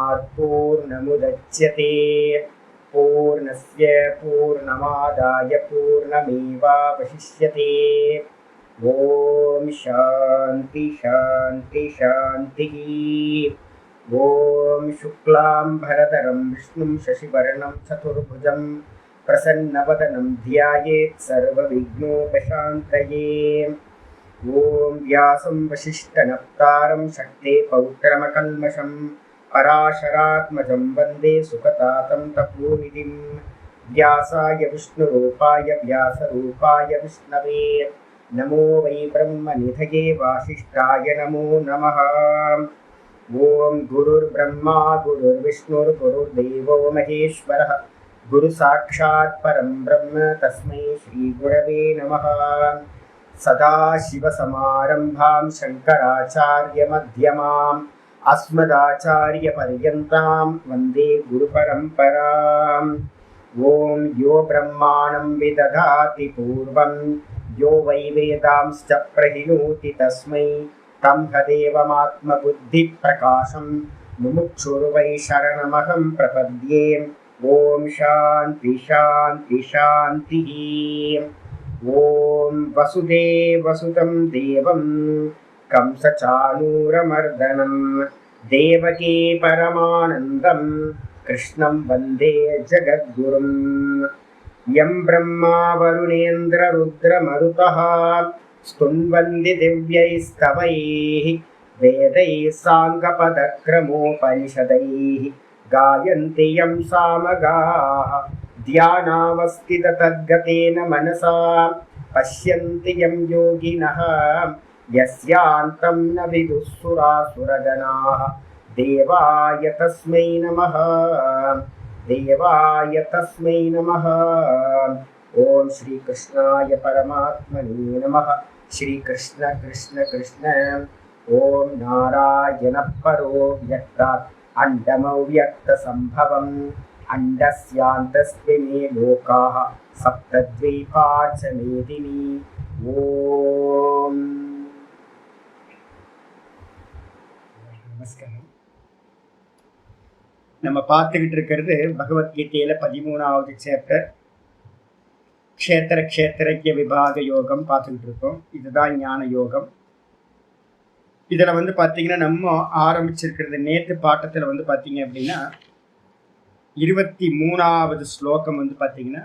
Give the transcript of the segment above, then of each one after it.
पूर्णात् पूर्णमुदच्यते पूर्णस्य पूर्णमादाय पूर्णमेवावशिष्यते। ओम शांति शांति शांति। ओम शुक्लांबरधरं विष्णुं शशिवर्णं चतुर्भुजं प्रसन्नवदनं ध्यायेत् सर्वविघ्नोपशान्तये। ओम व्यासं वसिष्ठनप्तारं शक्ते पौत्रमकल्मषं पराशरात्मजं वन्दे सुखतातं तपोनिधिं। व्यासाय विष्णुरूपाय व्यासरूपाय विष्णवे नमो वै ब्रह्मनिधये वासिष्ठाय नमो नमः। ओम गुरुर्ब्रह्मा गुरुर्विष्णुर्गुरुर्देवो महेश्वरः गुरुसाक्षात् परं ब्रह्म तस्मै श्रीगुरवे नमः। सदाशिवसमारम्भां शङ्कराचार्यमध्यमाम् अस्मदाचार्यपर्यन्तां वन्दे गुरुपरम्पराम्। ओम यो ब्रह्माणं विदधाति पूर्वं यो वै वेदांश्च प्रहिणोति तस्मै तदेवमात्मबुद्धिप्रकाशं मुमुक्षुर्वै शरणमहं प्रपद्ये। ओम शांति शांति शांतिः। ओम वसुदेवसुतं देवं कंसचाणूरमर्दनं देवकी परमानन्दं कृष्णं वन्दे जगद्गुरुं। यं ब्रह्मा वरुणेन्द्ररुद्रमरुतः स्तुन्वन्ति दिव्यैस्तवैः वेदैः साङ्गपदक्रमोपनिषदैः गायन्ति यं सामगाः ध्यानावस्थिततद्गतेन मनसा पश्यन्ति यं योगिनः यस्यान्तं न विदुःसुरासुरगणाः। देवाय तस्मै नमः देवाय तस्मै नमः। ओम श्री कृष्णाय परमात्मने नमः। श्री कृष्ण कृष्ण कृष्ण। ओम नारायण परो व्यक्तात् अण्डमव्यक्तसम्भवम् अण्डस्यान्तस्मिन् लोकाः सप्तद्वीपा च मेदिनी। ओम நமஸ்காரம். நம்ம பார்த்துக்கிட்டு இருக்கிறது பகவத்கீதையில 13வது சாப்டர் க்ஷேத்திர க்ஷேத்திரஜ்ய விபாக யோகம் பார்த்துக்கிட்டு இருக்கோம். இதுதான் ஞான யோகம். இதில் பார்த்தீங்கன்னா நம்ம ஆரம்பிச்சிருக்கிறது நேற்று பாட்டத்தில் பார்த்தீங்க அப்படின்னா 23வது ஸ்லோகம் பார்த்தீங்கன்னா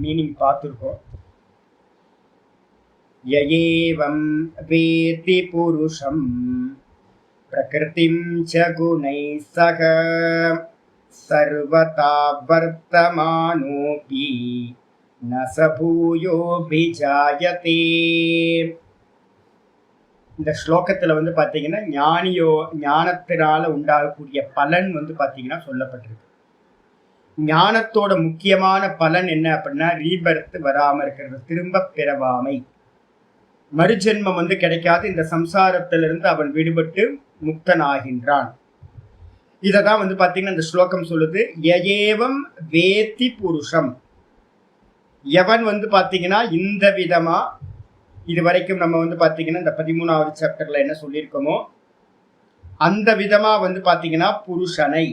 மீனிங் பார்த்துருக்கோம். யயேவம் வேதி புருஷம் பிரகிருதிம் ச குணைः சக சர்வதா வர்த்தமானோபி ந ச பூயோபிஜாயதே. இந்த ஸ்லோகத்தில் பார்த்தீங்கன்னா ஞானத்தினால உண்டாகக்கூடிய பலன் பார்த்தீங்கன்னா சொல்லப்பட்டிருக்கு. ஞானத்தோட முக்கியமான பலன் என்ன அப்படின்னா ரீபர்த் வராமல் இருக்கிறது, திரும்ப பிறவாமை, மறுஜென்மம் கிடைக்காது. இந்த சம்சாரத்திலிருந்து அவன் விடுபட்டு முக்தனாகின்றான். இதை தான் பார்த்தீங்கன்னா இந்த ஸ்லோகம் சொல்லுது. யயேவம் வேத்தி புருஷம், எவன் பார்த்தீங்கன்னா இந்த விதமா இது வரைக்கும் நம்ம பார்த்தீங்கன்னா இந்த 13வது சாப்டர்ல என்ன சொல்லியிருக்கோமோ அந்த விதமா பார்த்தீங்கன்னா புருஷனை,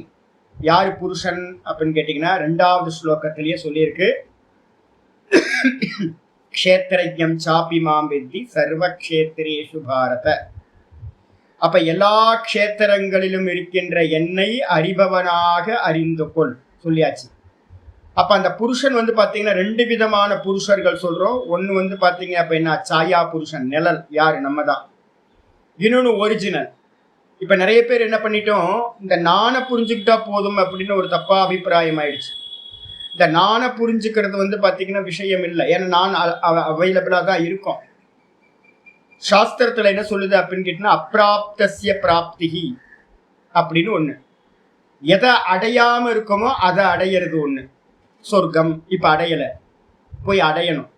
யார் புருஷன் அப்படின்னு கேட்டீங்கன்னா 2வது ஸ்லோகத்திலேயே சொல்லியிருக்கு. க்ஷேத்ரஜ்ஞம் சாபி மாம் வித்தி சர்வ க்ஷேத்ரேஷு பாரத. அப்ப எல்லா க்ஷேத்திரங்களிலும் இருக்கின்ற என்னை அறிபவனாக அறிந்து கொள் சொல்லியாச்சு. அப்ப அந்த புருஷன் பார்த்தீங்கன்னா 2 விதமான புருஷர்கள் சொல்றோம். ஒன்று பார்த்தீங்க அப்ப என்ன, சாயா புருஷன், நிழல், யாரு நம்ம தான். இன்னொன்று ஒரிஜினல். இப்ப நிறைய பேர் என்ன பண்ணிட்டோம், இந்த நானை புரிஞ்சுக்கிட்டா போதும் அப்படின்னு ஒரு தப்பா அபிப்பிராயம் ஆயிடுச்சு. இந்த நானை புரிஞ்சுக்கிறது பார்த்தீங்கன்னா விஷயம் இல்லை. ஏன்னா நான் அவைலபிளா தான் இருக்கும். சாஸ்திரத்துல என்ன சொல்லுது அப்படின்னு கேட்டீங்கன்னா அப்பிராப்தஸ்ய பிராப்திகி அப்படின்னு ஒண்ணு. எதை அடையாம இருக்கோமோ அதை அடையிறது ஒண்ணு. சொர்க்கம் இப்ப அடையல, போய் அடையணும்.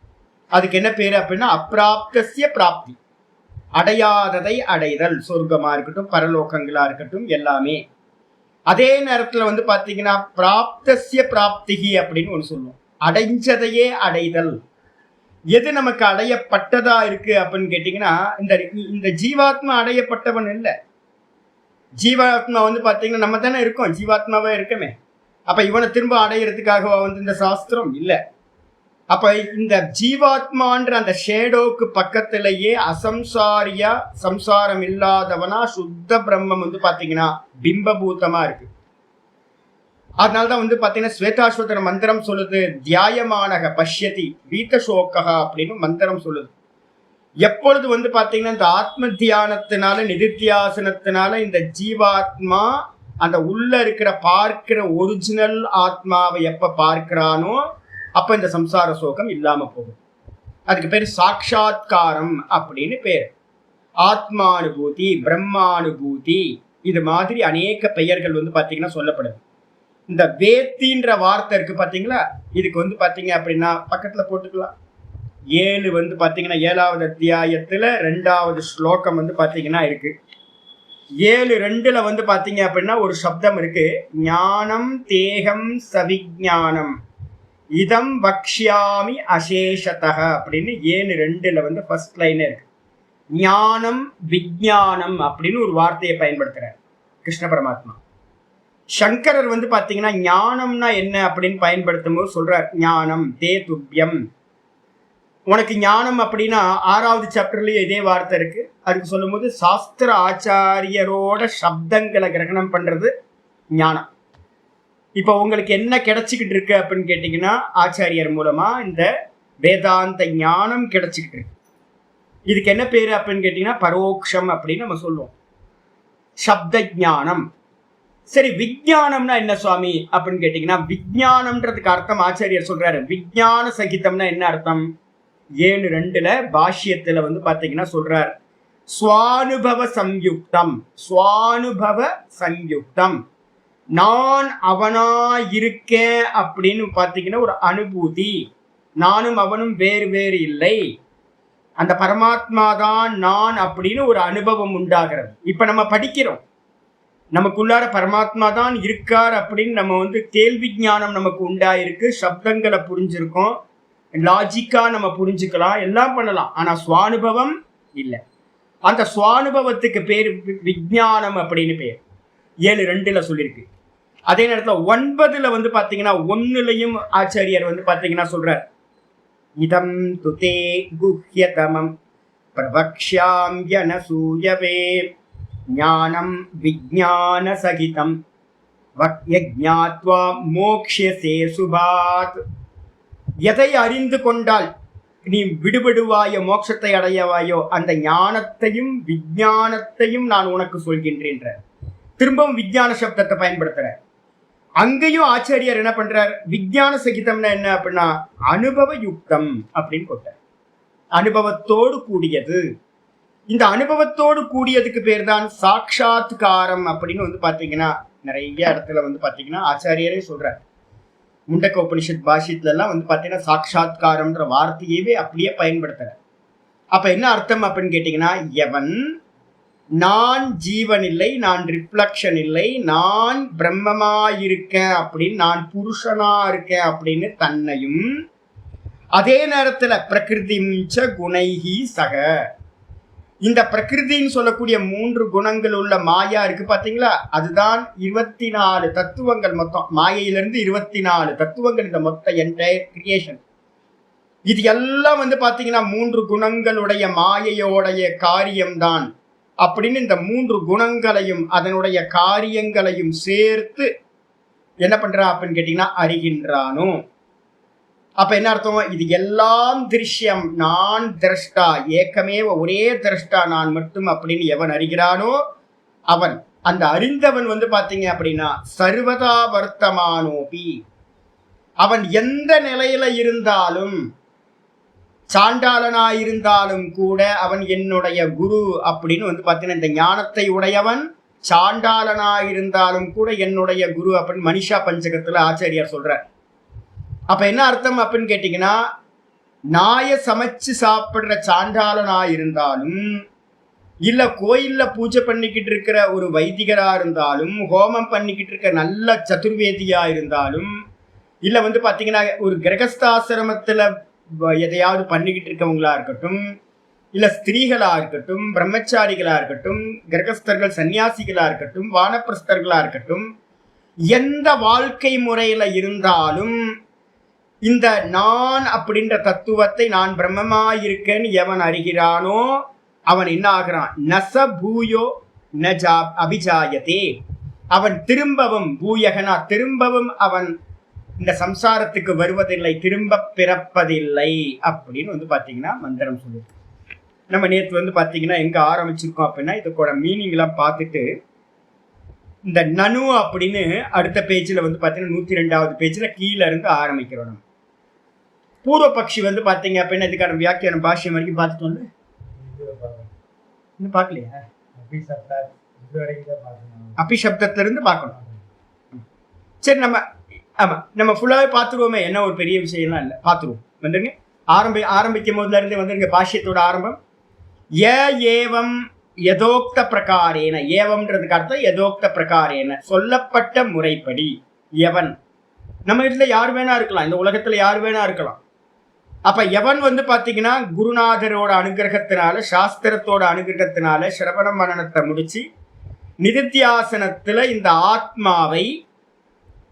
அதுக்கு என்ன பேரு அப்படின்னா அப்பிராப்தஸ்ய பிராப்தி, அடையாததை அடைதல். சொர்க்கமா இருக்கட்டும், பரலோகங்களா இருக்கட்டும், எல்லாமே. அதே நேரத்துல பாத்தீங்கன்னா பிராப்தஸ்ய பிராப்திகி அப்படின்னு ஒண்ணு சொல்லுவோம், அடைஞ்சதையே அடைதல். எது நமக்கு அடையப்பட்டதா இருக்கு அப்படின்னு கேட்டீங்கன்னா இந்த ஜீவாத்மா அடையப்பட்டவன் இல்லை. ஜீவாத்மா வந்து பாத்தீங்கன்னா நம்ம தானே இருக்கோம், ஜீவாத்மாவே இருக்கமே. அப்ப இவனை திரும்ப அடையிறதுக்காகவா வந்து இந்த சாஸ்திரம் இல்ல. அப்ப இந்த ஜீவாத்மான்ற அந்த ஷேடோக்கு பக்கத்திலேயே அசம்சாரியா, சம்சாரம் இல்லாதவனா சுத்த பிரம்மம் வந்து பாத்தீங்கன்னா பிம்பபூதமா இருக்கு. அதனால்தான் வந்து பாத்தீங்கன்னா ஸ்வேதாஸ்வதர மந்திரம் சொல்லுது, தியாயமானக பஷ்யதி வீதசோகா அப்படின்னு மந்திரம் சொல்லுது. எப்பொழுது வந்து பாத்தீங்கன்னா இந்த ஆத்ம தியானத்தினால, நிதித்தியாசனத்தினால இந்த ஜீவாத்மா அந்த உள்ள இருக்கிற பார்க்கிற ஒரிஜினல் ஆத்மாவை எப்ப பார்க்கிறானோ அப்ப இந்த சம்சார சோகம் இல்லாம போகும். அதுக்கு பேர் சாட்சாத்காரம் அப்படின்னு பேர். ஆத்மானுபூதி, பிரம்மானுபூதி, இது மாதிரி அநேக பெயர்கள் வந்து பாத்தீங்கன்னா சொல்லப்படுது. இந்த வேத்தின்ற வார்த்தை இருக்கு பாத்தீங்களா, இதுக்கு வந்து பாத்தீங்க அப்படின்னா பக்கத்துல போட்டுக்கலாம். 7 வந்து பாத்தீங்கன்னா 7வது அத்தியாயத்துல 2வது ஸ்லோகம் வந்து பாத்தீங்கன்னா இருக்கு. 7:2 வந்து பாத்தீங்க அப்படின்னா ஒரு சப்தம் இருக்கு, ஞானம் தேகம் சவிஞானம் இதம் வக்ஷ்யாமி அசேஷதக அப்படின்னு 7:2 வந்து ஃபர்ஸ்ட் லைன் இருக்கு. ஞானம் விஞ்ஞானம் அப்படின்னு ஒரு வார்த்தையை பயன்படுத்துறார் கிருஷ்ண பரமாத்மா. சங்கரர் வந்து பாத்தீங்கன்னா ஞானம்னா என்ன அப்படின்னு பயன்படுத்தும் போது சொல்றார், ஞானம் தே துப்பியம், உனக்கு ஞானம் அப்படின்னா 6வது சாப்டர்லயே இதே வார்த்தை இருக்கு. அதுக்கு சொல்லும் போது சாஸ்திர ஆச்சாரியரோட சப்தங்களை கிரகணம் பண்றது ஞானம். இப்ப உங்களுக்கு என்ன கிடைச்சிக்கிட்டு இருக்கு அப்படின்னு கேட்டீங்கன்னா ஆச்சாரியர் மூலமா இந்த வேதாந்த ஞானம் கிடைச்சிக்கிட்டு இருக்கு. இதுக்கு என்ன பேரு அப்படின்னு கேட்டீங்கன்னா பரோக்ஷம் அப்படின்னு நம்ம சொல்லுவோம், சப்த ஞானம். சரி, விஞ்ஞானம்னா என்ன சுவாமி அப்படின்னு கேட்டீங்கன்னா, விஞ்ஞானம்ன்றதுக்கு அர்த்தம் ஆச்சாரியர் சொல்றாரு, விஞ்ஞான சகிதம்னா என்ன அர்த்தம்? 7:2 பாஷ்யத்துல வந்து பாத்தீங்கன்னா சொல்றார், ஸ்வானுபவ சம்யுக்தம். ஸ்வானுபவ சம்யுக்தம், நான் அவனா இருக்கேன் அப்படின்னு பாத்தீங்கன்னா ஒரு அனுபூதி. நானும் அவனும் வேறு வேறு இல்லை, அந்த பரமாத்மா தான் நான் அப்படின்னு ஒரு அனுபவம் உண்டாகிறது. இப்ப நம்ம படிக்கிறோம், நமக்குள்ளார பரமாத்மா தான் இருக்கார் அப்படின்னு நம்ம வந்து கேள்வி ஞானம் நமக்கு உண்டாயிருக்கு, சப்தங்களை புரிஞ்சிருக்கோம், லாஜிக்கா நம்ம புரிஞ்சுக்கலாம், எல்லாம் பண்ணலாம். ஆனா சுவானுபவம் இல்லை. அந்த சுவானுபவத்துக்கு பேர் விஞ்ஞானம் அப்படின்னு பேர். 7:2 சொல்லியிருக்கு. அதே நேரத்துல 9 வந்து பாத்தீங்கன்னா 1லயும் ஆச்சாரியர் வந்து பாத்தீங்கன்னா சொல்றார், இதம் துதே குஹ்யதமம் பிரவக்ஷ்யாம்யனசூயவே ஞானம் விஞ்ஞான சகிதம் வக்யஜ்ஞாத்வா மோக்ஷ்யசே சுபாத். எதை அறிந்து கொண்டால் நீ விடுபடுவாயோ, மோட்சத்தை அடையவாயோ, அந்த ஞானத்தையும் விஞ்ஞானத்தையும் நான் உனக்கு சொல்கின்றேன். திரும்பவும் விஞ்ஞான சப்தத்தை பயன்படுத்துற. அங்கேயும் ஆச்சாரியர் என்ன பண்றார், விஞ்ஞான சகிதம்னா என்ன அப்படின்னா அனுபவ யுக்தம் அப்படின்னு போட்டார், அனுபவத்தோடு கூடியது. இந்த அனுபவத்தோடு கூடியதுக்கு பேர் தான் சாட்சாத்காரம் அப்படின்னு வந்து பாத்தீங்கன்னா நிறைய இடத்துல வந்து பாத்தீங்கன்னா ஆச்சாரியரே சொல்றார். முண்டக்க உபனிஷத் பாஷ்யத்துல எல்லாம் வந்து பாத்தீங்கன்னா சாட்சாத்காரம்ன்ற வார்த்தையவே அப்படியே பயன்படுத்துற. அப்ப என்ன அர்த்தம் அப்படின்னு கேட்டீங்கன்னா, எவன் நான் ஜீவன் இல்லை, நான் ரிஃப்ளக்ஷன் இல்லை, நான் பிரம்மமா இருக்கேன் அப்படின்னு, நான் புருஷனா இருக்கேன் அப்படின்னு தன்னையும், அதே நேரத்துல பிரகிருதிஞ்ச குணைஹி சக, இந்த பிரகிருதின்னு சொல்லக்கூடிய 3 குணங்கள் உள்ள மாயா இருக்கு பாத்தீங்களா, அதுதான் 24 தத்துவங்கள் மொத்தம். மாயையிலிருந்து 24 தத்துவங்கள் இந்த மொத்த என்டையர் கிரியேஷன். இது எல்லாம் வந்து பாத்தீங்கன்னா 3 குணங்களுடைய மாயையோடைய காரியம்தான் அப்படின்னு இந்த 3 குணங்களையும் அதனுடைய காரியங்களையும் சேர்த்து என்ன பண்றான் அப்படின்னு கேட்டீங்கன்னா அறிகின்றானோ. அப்ப என்ன அர்த்தம், இது எல்லாம் திருஷ்யம், நான் திரஷ்டா, ஏக்கமே ஒரே திரஷ்டா நான் மட்டும் அப்படின்னு எவன் அறிகிறானோ அவன், அந்த அறிந்தவன் வந்து பாத்தீங்க அப்படின்னா சர்வதா வர்த்தமானோபி, அவன் எந்த நிலையில இருந்தாலும், சாண்டாளனாயிருந்தாலும் கூட அவன் என்னுடைய குரு அப்படின்னு வந்து பாத்தீங்கன்னா இந்த ஞானத்தை உடையவன் சாண்டாளனாயிருந்தாலும் கூட என்னுடைய குரு அப்படின்னு மனிஷா பஞ்சகத்துல ஆச்சாரியார் சொல்றார். அப்ப என்ன அர்த்தம் அப்படின்னு கேட்டீங்கன்னா, நாய சமைச்சு சாப்பிடுற சாண்டாளனா இருந்தாலும், இல்ல கோயில்ல பூஜை பண்ணிக்கிட்டு இருக்கிற ஒரு வைதிகரா இருந்தாலும், ஹோமம் பண்ணிக்கிட்டு இருக்க நல்ல சதுர்வேதியா இருந்தாலும், இல்ல வந்து பாத்தீங்கன்னா ஒரு கிரகஸ்தாசிரமத்துல எதையாவது பண்ணிக்கிட்டு இருக்கவங்களா இருக்கட்டும், இல்ல ஸ்திரீகளா இருக்கட்டும், பிரம்மச்சாரிகளா இருக்கட்டும், கிரகஸ்தர்கள் சன்னியாசிகளா இருக்கட்டும், வானப்பிரஸ்தர்களா இருக்கட்டும், எந்த வாழ்க்கை முறையில இருந்தாலும் இந்த நான் அப்படின்ற தத்துவத்தை நான் பிரம்மமாயிருக்கேன்னு எவன் அறிகிறானோ அவன் என்ன ஆகிறான்? நச பூயோ நஜா அபிஜாயதே. அவன் திரும்பவும் பூயகனா திரும்பவும் அவன் இந்த சம்சாரத்துக்கு வருவதில்லை, திரும்ப பிறப்பதில்லை அப்படின்னு பாத்தீங்கன்னா மந்திரம் சொல்லுது. நம்ம நேற்று பாத்தீங்கன்னா எங்க ஆரம்பிச்சிருக்கோம் அப்படின்னா இதுக்கோட மீனிங் எல்லாம் பார்த்துட்டு இந்த நனு அப்படின்னு அடுத்த பேஜ்ல பாத்தீங்கன்னா 102வது பேஜ்ல கீழே இருந்து ஆரம்பிக்கிறோம். நம்ம பூர்வ பக்ஷி பாத்தீங்க அப்படின்னா இதுக்கான வியாக்கியானம் பாஷ்யம் வரைக்கும் பார்த்துட்டோம். இன்னும் பார்க்கலையா? அபிசப்தத்துல இருந்து பார்க்கணும். சரி, நம்ம ஃபுல்லாவே பார்த்துருவோமே, என்ன ஒரு பெரிய விஷயம்லாம் இல்லை, பார்த்துருவோம். வந்துருங்க, ஆரம்பிக்கும் போதுல இருந்து வந்துருங்க. பாஷ்யத்தோட ஆரம்பம் ஏவம் யதோக்த பிரகாரேன. ஏவம்ன்றதுக்கு அர்த்தம் யதோக்த பிரகாரேன, சொல்லப்பட்ட முறைப்படி. எவன் நம்ம வீட்டுல யார் வேணா இருக்கலாம், இந்த உலகத்துல யார் வேணா இருக்கலாம். அப்ப எவன் பாத்தீங்கன்னா குருநாதரோட அனுகிரகத்தினால, சாஸ்திரத்தோட அனுகிரகத்தினால சிரவண மனனத்தை முடிச்சு நிதித்தியாசனத்துல இந்த ஆத்மாவை,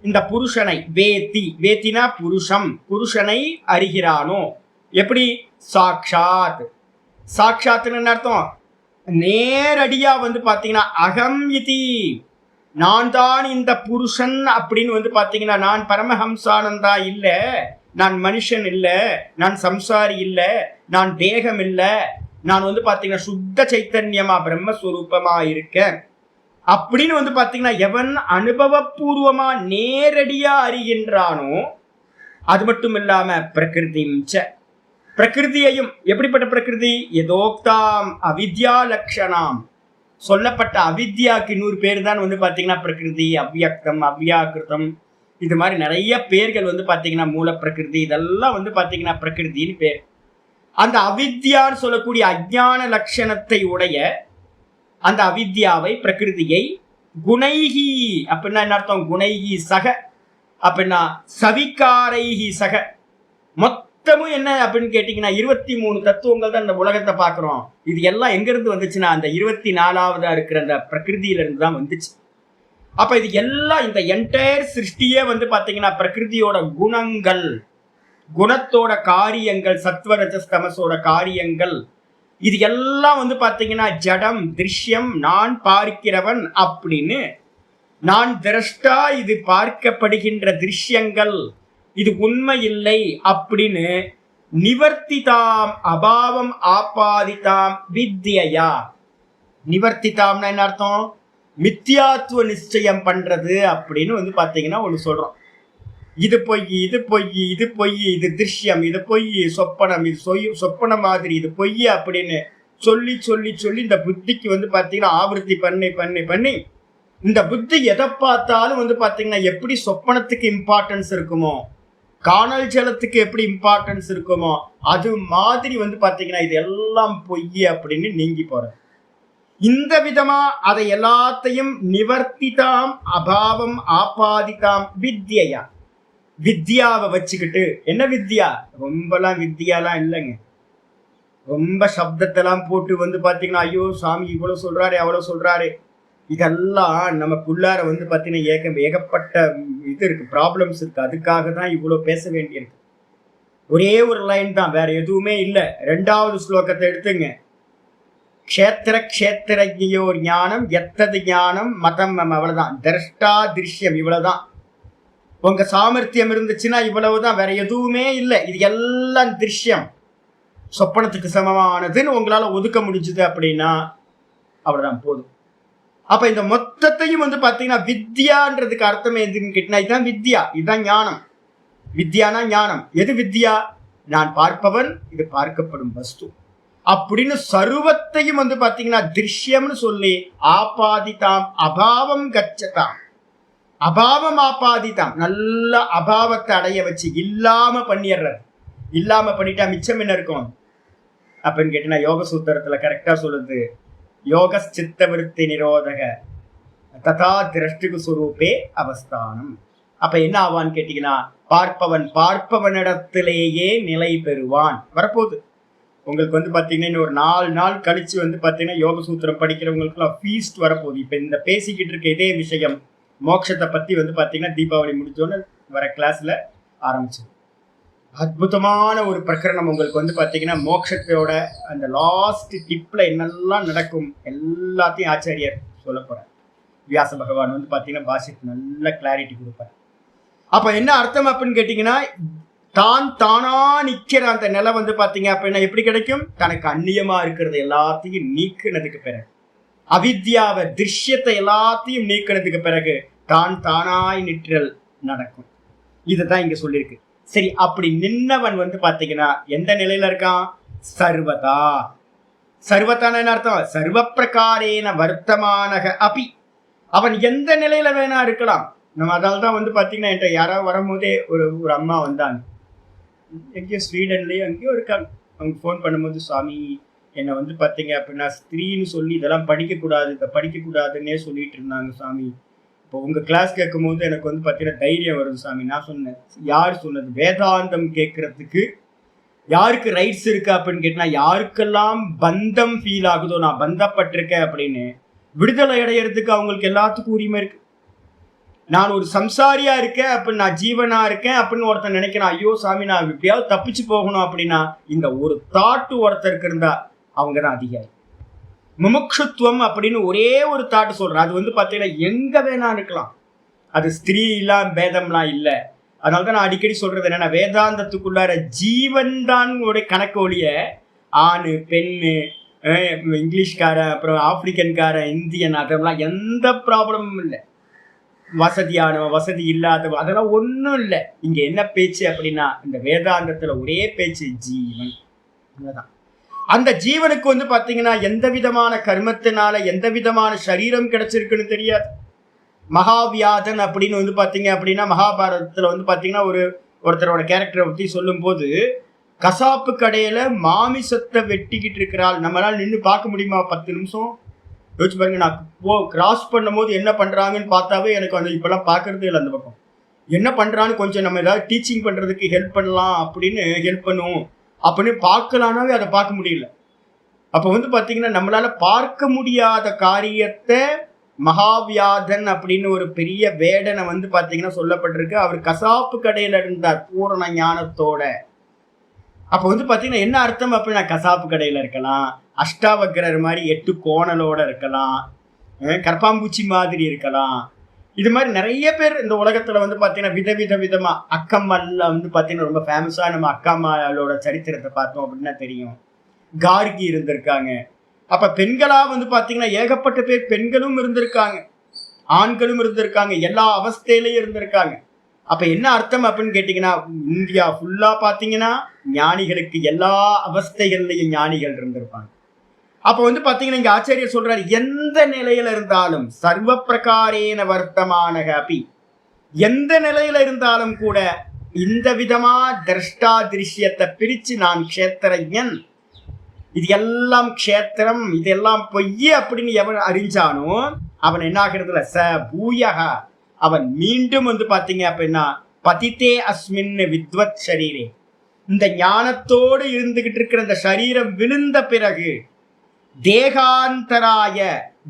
இந்த புருஷனை வேத்தினா புருஷனை அறிகிறானோ. எப்படி? சாட்சாத். சாட்சாத்னு அர்த்தம் நேரடியா பாத்தீங்கன்னா அகம் இதி, நான் தான் இந்த புருஷன் அப்படின்னு பாத்தீங்கன்னா நான் பரமஹம்சானந்தா இல்ல, நான் மனுஷன் இல்ல, நான் சம்சாரி இல்ல, நான் தேகம் இல்ல, நான் பாத்தீங்கன்னா சுத்த சைத்தன்யமா பிரம்மஸ்வரூபமா இருக்கேன் அப்படின்னு பாத்தீங்கன்னா எவன் அனுபவபூர்வமா நேரடியா அறிகின்றானோ. அது மட்டும் இல்லாம பிரகிருதியையும், எப்படிப்பட்ட பிரகிருதி? யதோக்தாம் அவித்யா லட்சணாம், சொல்லப்பட்ட அவித்யாக்கு இன்னொரு பேர் தான் பாத்தீங்கன்னா பிரகிருதி, அவ்யக்தம், அவ்யாக்கிருதம், இது மாதிரி நிறைய பேர்கள் பாத்தீங்கன்னா மூல பிரகிருதி, இதெல்லாம் பாத்தீங்கன்னா பிரகிருதின்னு பேர். அந்த அவித்யான்னு சொல்லக்கூடிய அஜ்ஞான லட்சணத்தை உடைய அந்த அவித்யாவை, பிரகிருதியை குணைகி அப்படின்னா என்ன அர்த்தம்? குணைகி சக அப்படின்னா சவிகாரைகி சக. மொத்தமும் என்ன அப்படின்னு கேட்டீங்கன்னா 23 தத்துவங்கள் தான் இந்த உலகத்தை பார்க்கிறோம். இது எல்லாம் எங்க இருந்து வந்துச்சுன்னா அந்த 24வதா இருக்கிற அந்த பிரகிருதியில இருந்து தான் வந்துச்சு. அப்ப இது எல்லாம், இந்த என்டையர் சிருஷ்டியே பாத்தீங்கன்னா பிரகிருதியோட குணங்கள், குணத்தோட காரியங்கள், சத்வரஜஸ்தமசோட காரியங்கள், இது எல்லாம் பாத்தீங்கன்னா ஜடம், திருஷ்யம், நான் பார்க்கிறவன் அப்படின்னு, நான் திரஷ்டா, இது பார்க்கப்படுகின்ற திருஷ்யங்கள், இது உண்மை இல்லை அப்படின்னு நிவர்த்திதாம் அபாவம் ஆபாதிதாம் வித்யா. நிவர்த்திதாம்னா என்ன அர்த்தம்? மித்யாத்துவ நிச்சயம் பண்றது அப்படின்னு பாத்தீங்கன்னா ஒண்ணு சொல்றோம். இது பொய், இது பொய், இது பொய், இது திருஷ்யம், இது பொய், சொப்பனம், இது சொப்பன மாதிரி, இது பொய் அப்படின்னு சொல்லி சொல்லி சொல்லி இந்த புத்திக்கு பாத்தீங்கன்னா ஆவர்த்தி பண்ணி இந்த புத்தி எதை பார்த்தாலும் பாத்தீங்கன்னா எப்படி சொப்பனத்துக்கு இம்பார்ட்டன்ஸ் இருக்குமோ, காணல் ஜலத்துக்கு எப்படி இம்பார்ட்டன்ஸ் இருக்குமோ, அது மாதிரி பாத்தீங்கன்னா இது எல்லாம் பொய் அப்படின்னு நீங்கி போற. இந்த விதமா அதை எல்லாத்தையும் நிவர்த்திதாம் அபாவம் ஆபாதிதாம் வித்யா. வித்யாவை வச்சுக்கிட்டு, என்ன வித்யா? ரொம்பலாம் வித்யாலாம் இல்லைங்க. ரொம்ப சப்தத்தெல்லாம் போட்டு பாத்தீங்கன்னா ஐயோ சாமி இவ்வளவு சொல்றாரு அவ்வளவு சொல்றாரு, இதெல்லாம் நமக்குள்ளார பாத்தீங்கன்னா ஏகப்பட்ட இது இருக்கு, ப்ராப்ளம்ஸ் இருக்கு. அதுக்காக தான் இவ்வளவு பேச வேண்டியிருக்கு. ஒரே ஒரு லைன் தான், வேற எதுவுமே இல்லை. 2வது ஸ்லோகத்தை எடுத்துங்க. க்ஷேத்திரஜ்ஞயோர் ஞானம் எத்தது ஞானம் மதம், அவ்வளவுதான். திரஷ்டா திருஷ்யம், இவ்வளவுதான். உங்க சாமர்த்தியம் இருந்துச்சுன்னா இவ்வளவுதான், வேற எதுவுமே இல்லை. இது எல்லாம் திருஷ்யம், சொப்பனத்துக்கு சமமானதுன்னு உங்களால ஒதுக்க முடிஞ்சுது அப்படின்னா அவ்வளவுதான், போதும். அப்ப இந்த மொத்தத்தையும் பாத்தீங்கன்னா வித்யான்றதுக்கு அர்த்தம் எதுன்னு கேட்டீங்கன்னா இதுதான் வித்யா, இதுதான் ஞானம். வித்யானா ஞானம். எது வித்யா? நான் பார்ப்பவன், இது பார்க்கப்படும் வஸ்து அப்படின்னு சர்வத்தையும் பாத்தீங்கன்னா திருஷ்யம்னு சொல்லி ஆபாதிதாம் அபாவம் கச்சதாம், அபாவம் ஆபாதிதாம், நல்ல அபாவத்தை அடைய வச்சு இல்லாம பண்ணிடுறது. இல்லாம பண்ணிட்டா மிச்சம் என்ன இருக்கும் அப்படின்னு கேட்டீங்கன்னா யோக சூத்திரத்துல கரெக்டா சொல்லுது, யோக சித்த விருத்தி நிரோதக ததா திரஷ்டிகு சுரூபே அவஸ்தானம். அப்ப என்ன ஆவான்னு கேட்டீங்கன்னா பார்ப்பவன் பார்ப்பவனிடத்திலேயே நிலை பெறுவான். வரப்போகுது உங்களுக்கு வந்து பார்த்தீங்கன்னா இன்னும் ஒரு 4 நாள் கழிச்சு வந்து பார்த்தீங்கன்னா யோக சூத்திரம் படிக்கிறவங்களுக்குலாம் ஃபீஸ்ட் வரப்போகுது. இப்போ இந்த பேசிக்கிட்டு இருக்க இதே விஷயம் மோட்சத்தை பற்றி வந்து பார்த்தீங்கன்னா தீபாவளி முடிஞ்சோன்னு வர கிளாஸில் ஆரம்பிச்சு அற்புதமான ஒரு பிரகரணம் உங்களுக்கு வந்து பார்த்தீங்கன்னா மோட்சத்தோட அந்த லாஸ்ட் டிப்பில் என்னெல்லாம் நடக்கும் எல்லாத்தையும் ஆச்சாரியர் சொல்ல போகிறார். வியாச பகவான் வந்து பார்த்தீங்கன்னா பாஷைக்கு நல்ல கிளாரிட்டி கொடுப்பார். அப்போ என்ன அர்த்தம் அப்படின்னு கேட்டிங்கன்னா, தான் தானா நிற்கிற அந்த நிலை வந்து பார்த்தீங்க அப்படின்னா எப்படி கிடைக்கும்? தனக்கு அந்நியமாக இருக்கிறது எல்லாத்தையும் நீக்கினதுக்கு பிறகு, அவித்யாவை திருஷ்யத்தை எல்லாத்தையும் நீக்கினதுக்கு பிறகு தான் தானாய் நிற்றல் நடக்கும். இதுதான் இங்க சொல்லியிருக்கு. சரி, அப்படி நின்னவன் வந்து பார்த்தீங்கன்னா எந்த நிலையில இருக்கான்? சர்வதா. சர்வதான என்ன அர்த்தம்? சர்வ பிரகாரேன வர்த்தமானக அபி. அவன் எந்த நிலையில வேணா இருக்கலாம். நம்ம அதால் தான் வந்து பார்த்தீங்கன்னா என்கிட்ட யாராவது வரும்போதே ஒரு அம்மா வந்தாங்க, எங்கேயோ ஸ்வீடன்லேயோ எங்கேயோ இருக்காங்க. அவங்க ஃபோன் பண்ணும்போது, சுவாமி என்னை வந்து பார்த்தீங்க அப்படின்னா ஸ்திரீன்னு சொல்லி இதெல்லாம் படிக்கக்கூடாது, இதை படிக்கக்கூடாதுன்னே சொல்லிட்டு இருந்தாங்க சுவாமி. இப்போ உங்கள் கிளாஸ் கேட்கும் போது எனக்கு வந்து பார்த்தீங்கன்னா தைரியம் வருது சாமி. நான் சொன்னேன், யார் சொன்னது? வேதாந்தம் கேட்கறதுக்கு யாருக்கு ரைட்ஸ் இருக்கு அப்படின்னு கேட்டினா, யாருக்கெல்லாம் பந்தம் ஃபீல் ஆகுதோ, நான் பந்தப்பட்டிருக்கேன் அப்படின்னு விடுதலை அடையிறதுக்கு அவங்களுக்கு எல்லாத்துக்கும் உரிமை இருக்கு. நான் ஒரு சம்சாரியா இருக்கேன் அப்படின்னு, நான் ஜீவனா இருக்கேன் அப்படின்னு ஒருத்தன் நினைக்கிறான், ஐயோ சாமி நான் எப்படியாவது தப்பிச்சு போகணும் அப்படின்னா, இந்த ஒரு தாட்டு ஒருத்தருக்கு இருந்தா அவங்க தான் அதிகாரி. முமுட்சுத்துவம் அப்படின்னு ஒரே ஒரு தாட்டு சொல்றேன். அது வந்து பார்த்தீங்கன்னா எங்க வேணா இருக்கலாம். அது ஸ்திரீ இல்லாம் பேதம்லாம் இல்லை. அதனால தான் நான் அடிக்கடி சொல்றது என்னன்னா, வேதாந்தத்துக்குள்ளார ஜீவன் தான் உடைய கணக்கு ஒழிய ஆணு பெண்ணு இங்கிலீஷ்காரன் அப்புறம் ஆப்பிரிக்கன்காரன் இந்தியன் அதெல்லாம் எந்த ப்ராப்ளமும் இல்லை. வசதியானவன் வசதி இல்லாதவன் அதெல்லாம் ஒன்றும் இல்லை. இங்க என்ன பேச்சு அப்படின்னா, இந்த வேதாந்தத்துல ஒரே பேச்சு ஜீவன். அதான் அந்த ஜீவனுக்கு வந்து பார்த்தீங்கன்னா எந்த விதமான கர்மத்தினால எந்த விதமான சரீரம் கிடைச்சிருக்குன்னு தெரியாது. மகாவியாதன் அப்படின்னு வந்து பார்த்தீங்க அப்படின்னா மகாபாரதத்தில் வந்து பார்த்தீங்கன்னா ஒருத்தரோட கேரக்டரை பற்றி சொல்லும் போது, கசாப்பு கடையில மாமிசத்தை வெட்டிக்கிட்டு இருக்கிறாள். நம்மளால நின்று பார்க்க முடியுமா? 10 நிமிஷம் யோசிச்சு பாருங்க. நான் கிராஸ் பண்ணும் போது என்ன பண்றாங்கன்னு பார்த்தாவே எனக்கு வந்து இப்பெல்லாம் பார்க்கறதே இல்லை. அந்த பக்கம் என்ன பண்றான்னு கொஞ்சம் நம்ம ஏதாவது டீச்சிங் பண்றதுக்கு ஹெல்ப் பண்ணலாம் அப்படின்னு ஹெல்ப் பண்ணுவோம் அப்படின்னு பார்க்கலானாவே அதை பார்க்க முடியல. அப்போ வந்து பார்த்தீங்கன்னா நம்மளால பார்க்க முடியாத காரியத்தை மகாவியாதன் அப்படின்னு ஒரு பெரிய வேடனை வந்து பார்த்தீங்கன்னா சொல்லப்பட்டிருக்கு. அவர் கசாப்பு கடையில இருந்தார் பூரண ஞானத்தோட. அப்போ வந்து பார்த்தீங்கன்னா என்ன அர்த்தம் அப்படின்னா, கசாப்பு கடையில இருக்கலாம், அஷ்டாவக்கரர் மாதிரி 8 கோணலோட இருக்கலாம், கற்பாம்பூச்சி மாதிரி இருக்கலாம். இது மாதிரி நிறைய பேர் இந்த உலகத்துல வந்து பார்த்தீங்கன்னா விதமா அக்கம்மால வந்து பார்த்தீங்கன்னா ரொம்ப ஃபேமஸா நம்ம அக்கம்மாளோட சரித்திரத்தை பார்த்தோம் அப்படின்னா தெரியும். கார்கி இருந்திருக்காங்க. அப்ப பெண்களா வந்து பார்த்தீங்கன்னா ஏகப்பட்ட பேர் பெண்களும் இருந்திருக்காங்க, ஆண்களும் இருந்திருக்காங்க, எல்லா அவஸ்தையிலையும் இருந்திருக்காங்க. அப்ப என்ன அர்த்தம் அப்படின்னு கேட்டீங்கன்னா, இந்தியா ஃபுல்லா பார்த்தீங்கன்னா ஞானிகளுக்கு எல்லா அவஸ்தைகள்லையும் ஞானிகள் இருந்திருப்பாங்க. அப்ப வந்து பாத்தீங்கன்னா இங்க ஆச்சாரியர் சொல்றாரு, எந்த நிலையில இருந்தாலும் சர்வ பிரகாரேன வர்த்தமானக அபி, எந்த நிலையில இருந்தாலும் கூட இந்த விதமா திரஷ்டா திருஷ்யத்தை பிரிச்சு நான் க்ஷேத்திரஞன், இது எல்லாம் க்ஷேத்திரம் இதெல்லாம் பொய் அப்படின்னு எவன் அறிஞ்சானோ அவன் என்ன ஆகிறதுல ச பூயக, அவன் மீண்டும் வந்து பாத்தீங்க அப்படின்னா பதித்தே அஸ்மின் வித்வத் ஷரீரே, இந்த ஞானத்தோடு இருந்துகிட்டு இருக்கிற இந்த சரீரம் விழுந்த பிறகு தேகாந்தராய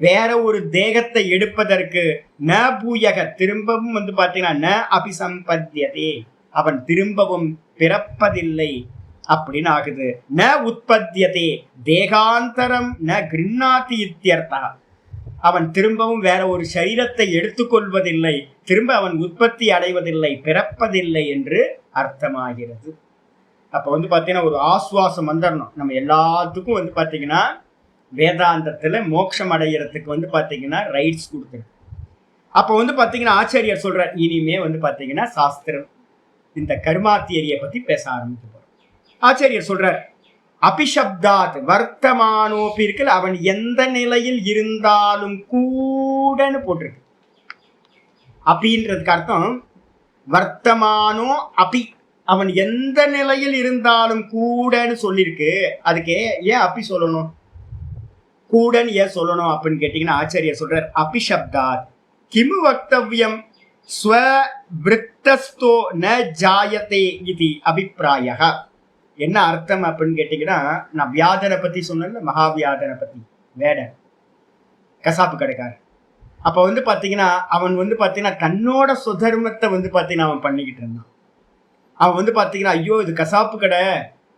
வேற ஒரு தேகத்தை எடுப்பதற்கு ந பூயக, திரும்பவும் வந்து பார்த்தீங்கன்னா ந அபிசம்பத்தியதே, அவன் திரும்பவும் பிறப்பதில்லை அப்படின்னு ஆகுது. ந உற்பத்தியதே தேகாந்தரம் ந கிருண்ணாதி இத்தியர்த்தா, அவன் திரும்பவும் வேற ஒரு சரீரத்தை எடுத்துக்கொள்வதில்லை, திரும்ப அவன் உற்பத்தி அடைவதில்லை, பிறப்பதில்லை என்று அர்த்தமாகிறது. அப்ப வந்து பார்த்தீங்கன்னா ஒரு ஆஸ்வாசம் வந்துடணும் நம்ம எல்லாத்துக்கும். வந்து பார்த்தீங்கன்னா வேதாந்தத்துல மோட்சம் அடைகிறதுக்கு வந்து பார்த்தீங்கன்னா ரைட்ஸ் கொடுத்துருக்கு. அப்போ வந்து பார்த்தீங்கன்னா ஆச்சாரியர் சொல்றார், இனிமே வந்து பார்த்தீங்கன்னா சாஸ்திரம் இந்த கர்மா தியரியை பத்தி பேச ஆரம்பிச்சு போறோம். ஆச்சாரியர் சொல்றார், அபிஷப்தாத் வர்த்தமானோப்பி இருக்குல்ல, அவன் எந்த நிலையில் இருந்தாலும் கூடன்னு போட்டிருக்கு. அப்படின்றதுக்கு அர்த்தம் வர்த்தமானோ அபி, அவன் எந்த நிலையில் இருந்தாலும் கூடன்னு சொல்லியிருக்கு. அதுக்கு ஏன் அப்பி சொல்லணும், கூடன்னு ஏன் சொல்லணும் அப்படின்னு கேட்டீங்கன்னா ஆச்சாரியர் சொல்றார், அபிஷப்தாத் கிமு வக்தவ்யம் ஸ்வ விருத்தஸ்தோ ந ஜாயதே இது அபிப்பிராய. என்ன அர்த்தம் அப்படின்னு கேட்டீங்கன்னா, நான் வியாதனை பத்தி சொன்னேன்ல, மகாவியாதனை பத்தி, வேடன், கசாப்பு கடைக்காரன். அப்ப வந்து பாத்தீங்கன்னா அவன் வந்து பாத்தீங்கன்னா தன்னோட சுதர்மத்தை வந்து பாத்தீங்கன்னா அவன் பண்ணிக்கிட்டு இருந்தான். அவன் வந்து பாத்தீங்கன்னா ஐயோ இது கசாப்பு கடை,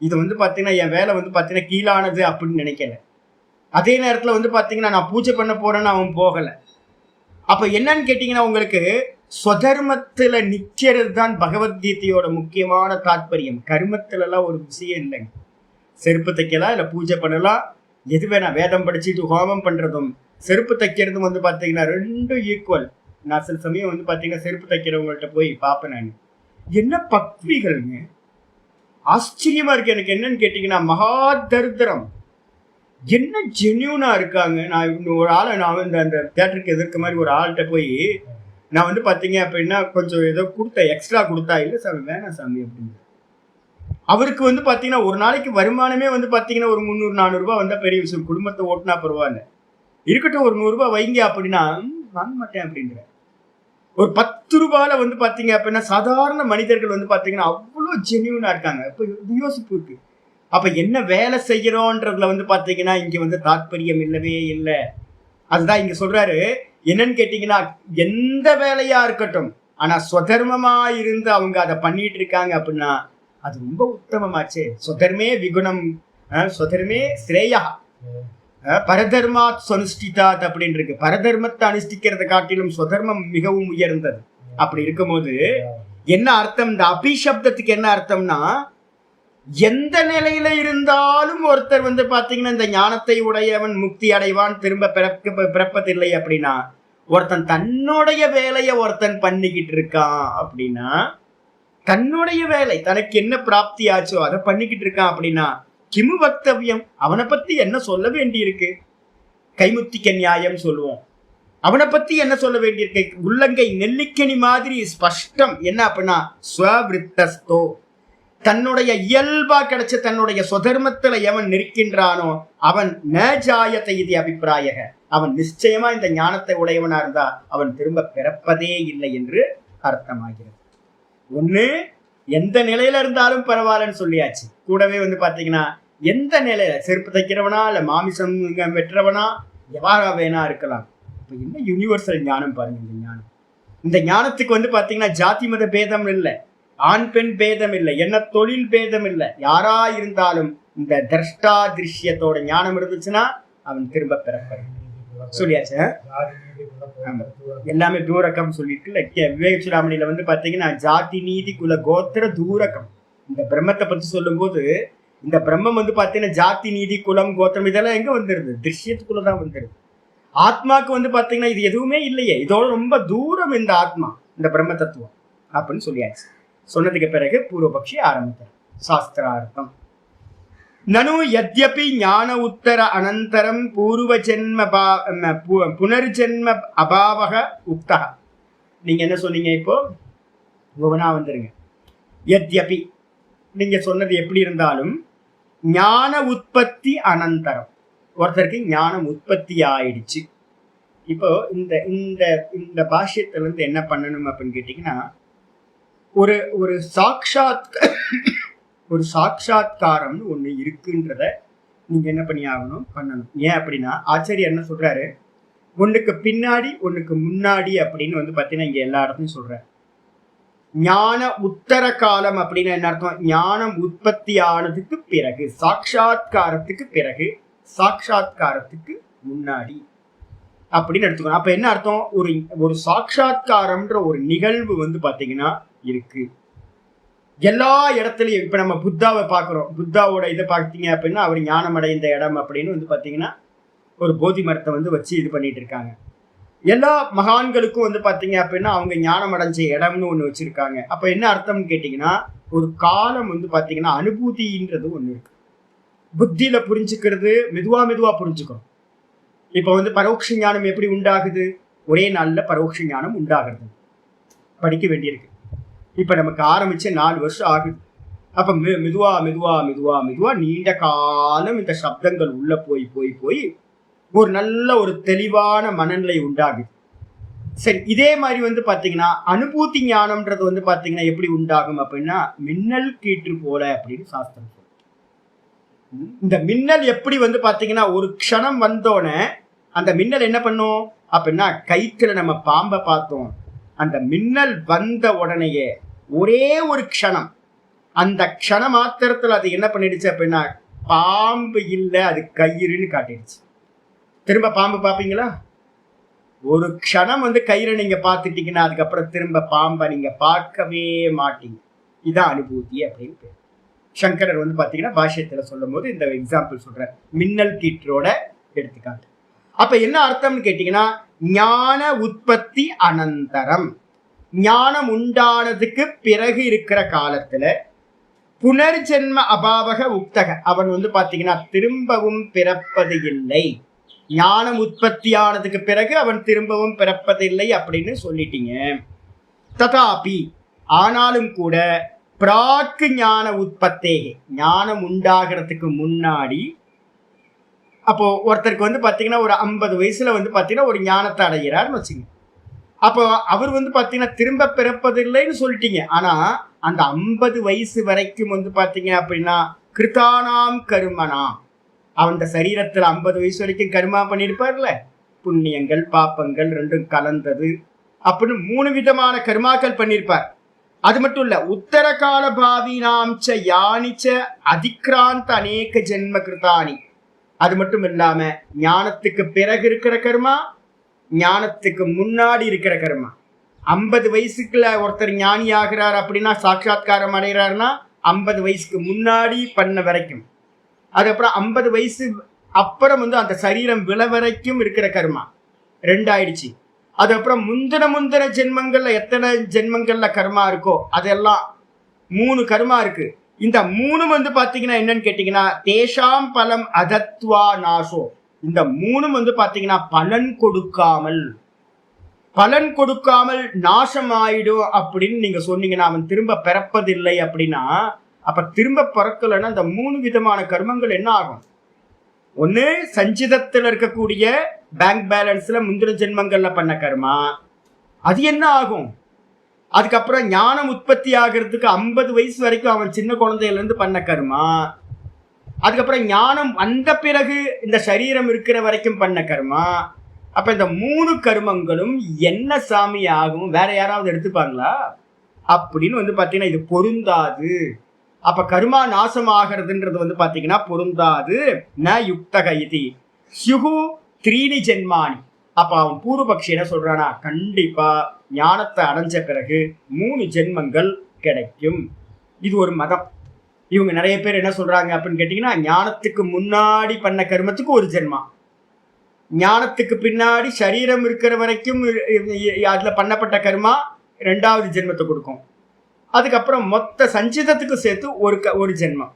இது வந்து பாத்தீங்கன்னா என் வேலை வந்து பாத்தீங்கன்னா கீழானது அப்படின்னு நினைக்கல. அதே நேரத்துல வந்து பாத்தீங்கன்னா நான் பூஜை பண்ண போறேன்னு அவன் போகல. அப்ப என்னன்னு கேட்டீங்கன்னா, உங்களுக்கு ஸ்வதர்மத்துல நிக்கிறது தான் பகவத்கீதையோட முக்கியமான தாற்பயம். கர்மத்துல எல்லாம் ஒரு விஷயம் இல்லைங்க. செருப்பு தைக்கலாம், இல்ல பூஜை பண்ணலாம், எது வேணா, வேதம் படிச்சுட்டு ஹோமம் பண்றதும் செருப்பு தைக்கிறதும் வந்து பாத்தீங்கன்னா ரெண்டும் ஈக்குவல். நான் சில சமயம் வந்து பாத்தீங்கன்னா செருப்பு தைக்கிறவங்கள்ட்ட போய் பார்ப்பேன். நான் என்ன பக்திகள்ங்க, ஆச்சரியமா இருக்கு. எனக்கு என்னன்னு கேட்டீங்கன்னா மகா தரித்திரம், என்ன ஜென்யூனா இருக்காங்க. நான் ஒரு ஆளை நான் வந்து அந்த தியேட்டருக்கு எதிர்க்க மாதிரி ஒரு ஆள்கிட்ட போய் நான் வந்து பாத்தீங்க அப்படின்னா கொஞ்சம் ஏதோ கொடுத்த எக்ஸ்ட்ரா கொடுத்தா, இல்லை சாமி வேணாம் சாமி அப்படின்னு. அவருக்கு வந்து பாத்தீங்கன்னா ஒரு நாளைக்கு வருமானமே வந்து பாத்தீங்கன்னா ஒரு 300-400 ரூபாய் வந்தா பெரிய விஷயம். குடும்பத்தை ஓட்டினா பரவாயில்ல, இருக்கட்டும் ஒரு 100 ரூபாய் வைங்க அப்படின்னா வாங்க மாட்டேன் அப்படிங்கிற. ஒரு 10 ரூபாயில வந்து பாத்தீங்க அப்படின்னா சாதாரண மனிதர்கள் வந்து பாத்தீங்கன்னா அவ்வளவு ஜென்யூனா இருக்காங்க. இப்ப யோசிப்பு இருக்கு. அப்ப என்ன வேலை செய்யறோன்றதுல வந்து பாத்தீங்கன்னா இங்க வந்து தாற்பயம் இல்லவே இல்லை. அதுதான் இங்க சொல்றாரு. என்னன்னு கேட்டீங்கன்னா, எந்த வேலையா இருக்கட்டும், ஆனா ஸ்வதர்மமா இருந்து அவங்க அதை பண்ணிட்டு இருக்காங்க அப்படின்னா அது ரொம்ப உத்தமமாச்சு. ஸ்வதர்மே விகுணம், ஸ்வதர்மே ஸ்ரேயா, பரதர்மாத் சொனுஷ்டிதாத் அப்படின்னு இருக்கு. பரதர்மத்தை அனுஷ்டிக்கிறத காட்டிலும் ஸ்வதர்மம் மிகவும் உயர்ந்தது. அப்படி இருக்கும்போது என்ன அர்த்தம், இந்த அபிஷப்தத்துக்கு என்ன அர்த்தம்னா, எந்த நிலையில இருந்தாலும் ஒருத்தர் வந்து பாத்தீங்கன்னா இந்த ஞானத்தை உடையவன் முக்தி அடைவான், திரும்ப பிறப்பதில்லை அப்படின்னா, ஒருத்தன் தன்னுடைய வேலையை ஒருத்தன் பண்ணிக்கிட்டு இருக்கான் அப்படின்னா, தன்னுடைய வேலை தனக்கு என்ன பிராப்தி ஆச்சோ அதை பண்ணிக்கிட்டு இருக்கான் அப்படின்னா கிமு வக்தவியம், அவனை பத்தி என்ன சொல்ல வேண்டி இருக்கு. கைமுத்திக்க நியாயம் சொல்லுவோம். அவனை பத்தி என்ன சொல்ல வேண்டியிருக்கு, உள்ளங்கை நெல்லிக்கனி மாதிரி ஸ்பஷ்டம். என்ன அப்படின்னா ஸ்வவிருத்தஸ்தோ, தன்னுடைய இயல்பா கிடைச்ச தன்னுடைய சுதர்மத்துல எவன் நிற்கின்றானோ அவன் நஜாயத்தை இது அபிப்பிராயக, அவன் நிச்சயமா இந்த ஞானத்தை உடையவனா இருந்தா அவன் திரும்ப பிறப்பதே இல்லை என்று அர்த்தமாகிறது. ஒண்ணு எந்த நிலையில இருந்தாலும் பரவாயில்லன்னு சொல்லியாச்சு. கூடவே வந்து பாத்தீங்கன்னா எந்த நிலையில, செருப்பு தைக்கிறவனா இல்ல மாமிசம் வெட்டுறவனா எவாரா வேணா இருக்கலாம். இப்ப என்ன யூனிவர்சல் ஞானம் பாருங்க. இந்த ஞானம், இந்த ஞானத்துக்கு வந்து பாத்தீங்கன்னா ஜாதி மத பேதம் இல்லை, ஆண் பெண் பேதம் இல்லை, என்ன தொழில் பேதம் இல்லை. யாரா இருந்தாலும் இந்த திரஷ்டா திருஷ்யத்தோட ஞானம் இருந்துச்சுன்னா அவன் திரும்ப பிறப்பான் சொல்லியாச்சு. எல்லாமே தூரகம் சொல்லியிருக்குல்ல. விவேகசுடாமணியில வந்து பாத்தீங்கன்னா ஜாதி நீதி குல கோத்திர தூரகம். இந்த பிரம்மத்தை பத்தி சொல்லும் போது இந்த பிரம்மம் வந்து பாத்தீங்கன்னா ஜாதி நீதி குலம் கோத்திரம் இதெல்லாம் எங்க வந்துருது, திருஷ்யத்துக்குள்ளதான் வந்துருது. ஆத்மாக்கு வந்து பாத்தீங்கன்னா இது எதுவுமே இல்லையே, இதோட ரொம்ப தூரம் இந்த ஆத்மா, இந்த பிரம்ம தத்துவம் அப்படின்னு சொல்லியாச்சு. சொன்னதுக்கு பிறகு பூர்வபக்ஷி ஆரம்பித்தார் சாஸ்திரார்த்தம். நனு யத்யபி ஞான உத்தர அனந்தரம் பூர்வ ஜென்ம புனர்ஜென்ம அபாவக உக்தா. நீங்க என்ன சொன்னீங்க, இப்போ ஒவ்வொன்றா வந்துருங்க. யத்யபி நீங்க சொன்னது எப்படி இருந்தாலும் ஞான உற்பத்தி அனந்தரம், ஒருத்தருக்கு ஞானம் உற்பத்தி ஆயிடுச்சு. இப்போ இந்த இந்த இந்த பாஷ்யத்துல இருந்து என்ன பண்ணணும் அப்படின்னு கேட்டீங்கன்னா, ஒரு ஒரு சாட்சாத்காரம்னு ஒண்ணு இருக்குன்றத நீங்க என்ன பண்ணி ஆகணும், பண்ணணும். ஏன் அப்படின்னா ஆச்சாரியர் என்ன சொல்றாரு, ஒண்ணுக்கு பின்னாடி ஒண்ணுக்கு முன்னாடி அப்படின்னு வந்து பாத்தீங்கன்னா இங்க எல்லா இடத்தையும் சொல்றாரு. ஞான உத்தர காலம் அப்படின்னு என்ன அர்த்தம், ஞானம் உற்பத்தி ஆனதுக்கு பிறகு, சாட்சாத்காரத்துக்கு பிறகு, சாட்சாத்காரத்துக்கு முன்னாடி அப்படின்னு எடுத்துக்கணும். அப்ப என்ன அர்த்தம், ஒரு சாட்சாத்காரம்ன்ற ஒரு நிகழ்வு வந்து பாத்தீங்கன்னா இருக்கு எல்லா இடத்துலயும். இப்ப நம்ம புத்தாவை பாக்குறோம், புத்தாவோட இதை பார்த்தீங்க அப்படின்னா அவர் ஞானம் அடைந்த இடம் அப்படின்னு வந்து பாத்தீங்கன்னா ஒரு போதி மரத்தை வந்து வச்சு இது பண்ணிட்டு இருக்காங்க. எல்லா மகான்களுக்கும் வந்து பாத்தீங்க அப்படின்னா அவங்க ஞானம் அடைஞ்ச இடம்னு ஒண்ணு வச்சிருக்காங்க. அப்ப என்ன அர்த்தம்னு கேட்டீங்கன்னா, ஒரு காலம் வந்து பாத்தீங்கன்னா அனுபூதின்றது ஒண்ணு இருக்கு. புத்தியில புரிஞ்சுக்கிறது மெதுவா புரிஞ்சுக்கணும். இப்ப வந்து பரோட்ச ஞானம் எப்படி உண்டாகுது, ஒரே நாள்ல பரோட்ச ஞானம் உண்டாகிறது, படிக்க வேண்டியிருக்கு. இப்ப நமக்கு ஆரம்பிச்சு 4 வருஷம் ஆகுது. அப்ப மெதுவா நீண்ட காலம் இந்த சப்தங்கள் உள்ள போய் ஒரு நல்ல ஒரு தெளிவான மனநிலை உண்டாகுது. சரி, இதே மாதிரி வந்து பாத்தீங்கன்னா அனுபூதி ஞானம்ன்றது வந்து பாத்தீங்கன்னா எப்படி உண்டாகும் அப்படின்னா மின்னல் கீற்று போல அப்படின்னு சாஸ்திரம் சொல்லும். இந்த மின்னல் எப்படி வந்து பாத்தீங்கன்னா ஒரு க்ஷணம் வந்தோடனே அந்த மின்னல் என்ன பண்ணும் அப்படின்னா, கைத்துல நம்ம பாம்பை பார்த்தோம், அந்த மின்னல் வந்த உடனேயே ஒரே ஒரு க்ஷணம், அந்த க்ஷண மாத்திரத்துல அது என்ன பண்ணிடுச்சு அப்படின்னா, பாம்பு இல்லை அது கயிறுன்னு காட்டிடுச்சு. திரும்ப பாம்பு பார்ப்பீங்களா? ஒரு க்ஷணம் வந்து கயிறை நீங்க பார்த்துட்டீங்கன்னா அதுக்கப்புறம் திரும்ப பாம்பை நீங்க பார்க்கவே மாட்டீங்க. இதான் அனுபூதி அப்படின்னு பேர். சங்கரர் வந்து பாத்தீங்கன்னா பாஷ்யத்துல சொல்லும் போது இந்த எக்ஸாம்பிள் சொல்றார், மின்னல் கீற்றோட எடுத்துக்காட்டு. அப்ப என்ன அர்த்தம்னு கேட்டீங்கன்னா, ஞான உற்பத்தி அனந்தரம், ஞானம் உண்டானதுக்கு பிறகு இருக்கிற காலத்துல புனர்ஜென்ம அபாவக உக்தக, அவன் வந்து பாத்தீங்கன்னா திரும்பவும் பிறப்பது இல்லை. ஞானம் உற்பத்தி ஆனதுக்கு பிறகு அவன் திரும்பவும் பிறப்பதில்லை அப்படின்னு சொல்லிட்டீங்க. ததாபி, ஆனாலும் கூட பிராக்கு ஞான உற்பத்தே, ஞானம் உண்டாகிறதுக்கு முன்னாடி, அப்போ ஒருத்தருக்கு வந்து பாத்தீங்கன்னா ஒரு 50 வயசுல வந்து பாத்தீங்கன்னா ஒரு ஞானத்தை அடைகிறார்னு வச்சுங்க. அப்போ அவர் வந்து பாத்தீங்கன்னா திரும்ப பிறப்பதில்லைன்னு சொல்லிட்டீங்க. ஆனா அந்த 50 வயசு வரைக்கும் வந்து பாத்தீங்க அப்படின்னா கிருதானாம் கருமனா, அவன் சரீரத்துல 50 வயசு வரைக்கும் கர்மா பண்ணியிருப்பார்ல, புண்ணியங்கள் பாப்பங்கள் ரெண்டும் கலந்தது அப்படின்னு 3 விதமான கர்மாக்கள் பண்ணியிருப்பார். அது மட்டும் இல்ல, உத்தர கால பாவினாம்ச யானிச்ச அதிக்ராந்த அநேக ஜென்ம கிருதானி, அது மட்டும் இல்லாம ஞானத்துக்கு பிறகு இருக்கிற கர்மா, ஞானத்துக்கு முன்னாடி இருக்கிற கர்மா. 50 வயசுக்குள்ள ஒருத்தர் ஞானி ஆகிறார் அப்படின்னா, சாட்சாத்காரம் அடைகிறாருன்னா 50 வயசுக்கு முன்னாடி பண்ண வரைக்கும், அதுக்கப்புறம் 50 வயசு அப்புறம் வந்து அந்த சரீரம் விழ வரைக்கும் இருக்கிற கர்மா 2 ஆயிடுச்சு. அதுக்கப்புறம் முந்தின ஜென்மங்கள்ல எத்தனை ஜென்மங்கள்ல கர்மா இருக்கோ அதெல்லாம் 3 கர்மா இருக்கு. இந்த 3 வந்து பாத்தீங்கன்னா என்னன்னு கேட்டீங்கன்னா, தேஷாம் பலம் அதத்வா நாசோ, இந்த 3 வந்து பாத்தீங்கன்னா பலன் கொடுக்காமல் நாசம் ஆயிடும் அப்படின்னு நீங்க சொன்னீங்கன்னா, அவன் திரும்ப பிறப்பதில்லை அப்படின்னா, அப்ப திரும்ப பிறக்கலைன்னா இந்த 3 விதமான கர்மங்கள் என்ன ஆகும்? ஒண்ணு சஞ்சிதத்துல இருக்கக்கூடிய பேங்க் பேலன்ஸ்ல முந்தின ஜென்மங்கள்ல பண்ண கர்மா, அது என்ன ஆகும்? அதுக்கப்புறம் ஞானம் உற்பத்தி ஆகிறதுக்கு 50 வயசு வரைக்கும் அவன் சின்ன குழந்தையில இருந்து பண்ண கர்மா, அதுக்கப்புறம் ஞானம் வந்த பிறகு இந்த சரீரம் இருக்கிற வரைக்கும் பண்ண கர்மா. அப்ப இந்த 3 கர்மங்களும் என்ன சாமி ஆகும்? வேற யாராவது எடுத்துப்பாங்களா அப்படின்னு வந்து பாத்தீங்கன்னா இது பொருந்தாது. அப்ப கர்மா நாசம் ஆகிறதுன்றது வந்து பாத்தீங்கன்னா பொருந்தாது. ந யுக்தக இதி ஸ்யுஹு த்ரீணி ஜென்மானி. அப்ப அவன் பூர்வபக்ஷி என்ன சொல்றானா, கண்டிப்பா ஞானத்தை அடைஞ்ச பிறகு 3 ஜென்மங்கள் கிடைக்கும். இது ஒரு மதம். இவங்க நிறைய பேர் என்ன சொல்றாங்க அப்படின்னு கேட்டீங்கன்னா, ஞானத்துக்கு முன்னாடி பண்ண கர்மத்துக்கு ஒரு ஜென்மா, ஞானத்துக்கு பின்னாடி சரீரம் இருக்கிற வரைக்கும் அதுல பண்ணப்பட்ட கர்மா 2வது ஜென்மத்தை கொடுக்கும். அதுக்கப்புறம் மொத்த சஞ்சிதத்துக்கு சேர்த்து ஒரு ஜென்மம்.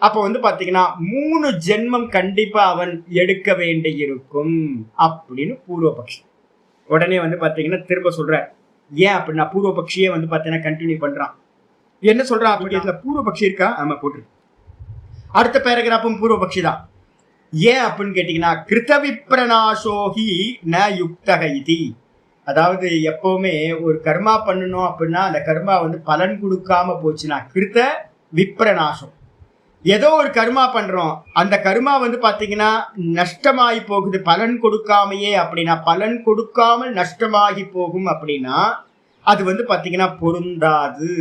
அப்ப வந்து பாத்தீங்கன்னா 3 ஜென்மம் கண்டிப்பா அவன் எடுக்க வேண்டி இருக்கும் அப்படின்னு பூர்வபக்ஷி. உடனே வந்து பாத்தீங்கன்னா திரும்ப சொல்ற, ஏன் அப்படின்னா பூர்வபக்ஷியே வந்து பாத்தீங்கன்னா கண்டினியூ பண்றான். என்ன சொல்றான் அப்படின்னா, பூர்வபக்ஷி இருக்கா, ஆமா போட்டு அடுத்த பேராகிராஃபும் பூர்வபக்ஷி தான். ஏன் அப்படின்னு கேட்டீங்கன்னா, கிருத விப்ரநாசோகி ந யுக்தக இதி, அதாவது எப்பவுமே ஒரு கர்மா பண்ணணும் அப்படின்னா அந்த கர்மா வந்து பலன் கொடுக்காம போச்சுன்னா கிருத்த விப்ரநாசம். ஏதோ ஒரு கர்மா பண்றோம், அந்த கர்மா வந்து பாத்தீங்கன்னா நஷ்டமாகி போகுது பலன் கொடுக்காமையே, அப்படின்னா பலன் கொடுக்காமல் நஷ்டமாகி போகும் அப்படின்னா அது வந்து பாத்தீங்கன்னா பொருந்தாது.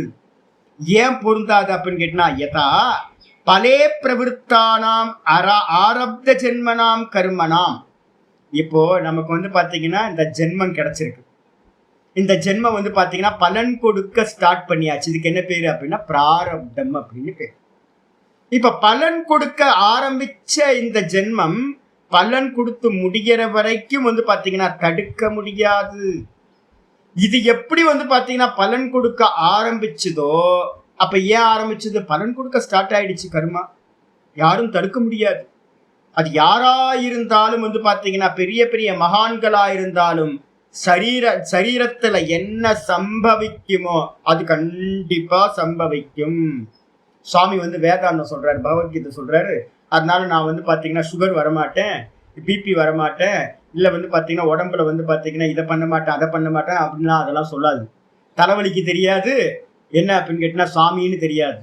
ஏன் பொருந்தாது அப்படின்னு கேட்டா, யதா பலே பிரவருத்தானாம் ஆரப்த ஜென்மனாம் கர்மனாம். இப்போ நமக்கு வந்து பாத்தீங்கன்னா இந்த ஜென்மம் கிடைச்சிருக்கு, இந்த ஜென்மம் வந்து பாத்தீங்கன்னா பலன் கொடுக்க ஸ்டார்ட் பண்ணியாச்சு. இதுக்கு என்ன பேரு அப்படின்னா பிராரப்தம் அப்படின்னு பேரு. இப்ப பலன் கொடுக்க ஆரம்பிச்ச இந்த ஜென்மம் பலன் கொடுத்து முடிகிற வரைக்கும் வந்து பாத்தீங்கன்னா தடுக்க முடியாது. இது எப்படி வந்து பாத்தீங்கன்னா பலன் கொடுக்க ஆரம்பிச்சதோ, அப்ப ஏன் ஆரம்பிச்சது? பலன் கொடுக்க ஸ்டார்ட் ஆயிடுச்சு கர்மா, யாரும் தடுக்க முடியாது. அது யாரா இருந்தாலும் வந்து பாத்தீங்கன்னா பெரிய பெரிய மகான்களா இருந்தாலும் சரீரத்துல என்ன சம்பவிக்குமோ அது கண்டிப்பா சம்பவிக்கும். சுவாமி வந்து வேதாந்தம் சொல்றாரு, பகவத்கீதை சொல்றாரு. அதனால நான் வந்து பாத்தீங்கன்னா சுகர் வரமாட்டேன், பிபி வரமாட்டேன், இல்ல வந்து பாத்தீங்கன்னா உடம்புல வந்து பாத்தீங்கன்னா இதை பண்ண மாட்டேன் அதை பண்ண மாட்டேன் அப்படின்னா அதெல்லாம் சொல்லாது. தலைவலிக்கு தெரியாது, என்ன அப்படின்னு கேட்டீங்கன்னா சாமின்னு தெரியாது.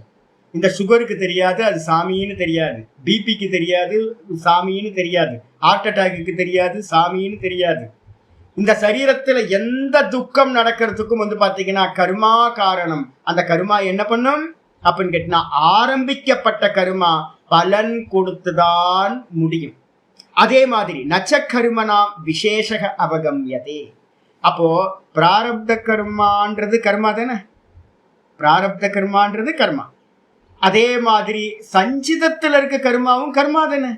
இந்த சுகருக்கு தெரியாது, அது சாமின்னு தெரியாது. பிபிக்கு தெரியாது, சாமின்னு தெரியாது. ஹார்ட் அட்டாக்கு தெரியாது, சாமின்னு தெரியாது. இந்த சரீரத்துல எந்த துக்கம் நடக்கிறதுக்கும் வந்து பாத்தீங்கன்னா கர்மா காரணம். அந்த கர்மா என்ன பண்ணும் அப்படின்னு கேட்டீங்கன்னா, ஆரம்பிக்கப்பட்ட கர்மா பலன் கொடுத்துதான் முடியும். அதே மாதிரி நச்சக்கர்மனா விசேஷக அவகம்யதே. அப்போ பிராரப்த கர்மான்றது கர்மா தானே, பிராரப்த கர்மான்றது கர்மா. அதே மாதிரி சஞ்சிதத்துல இருக்க கர்மாவும் கர்மா தானே.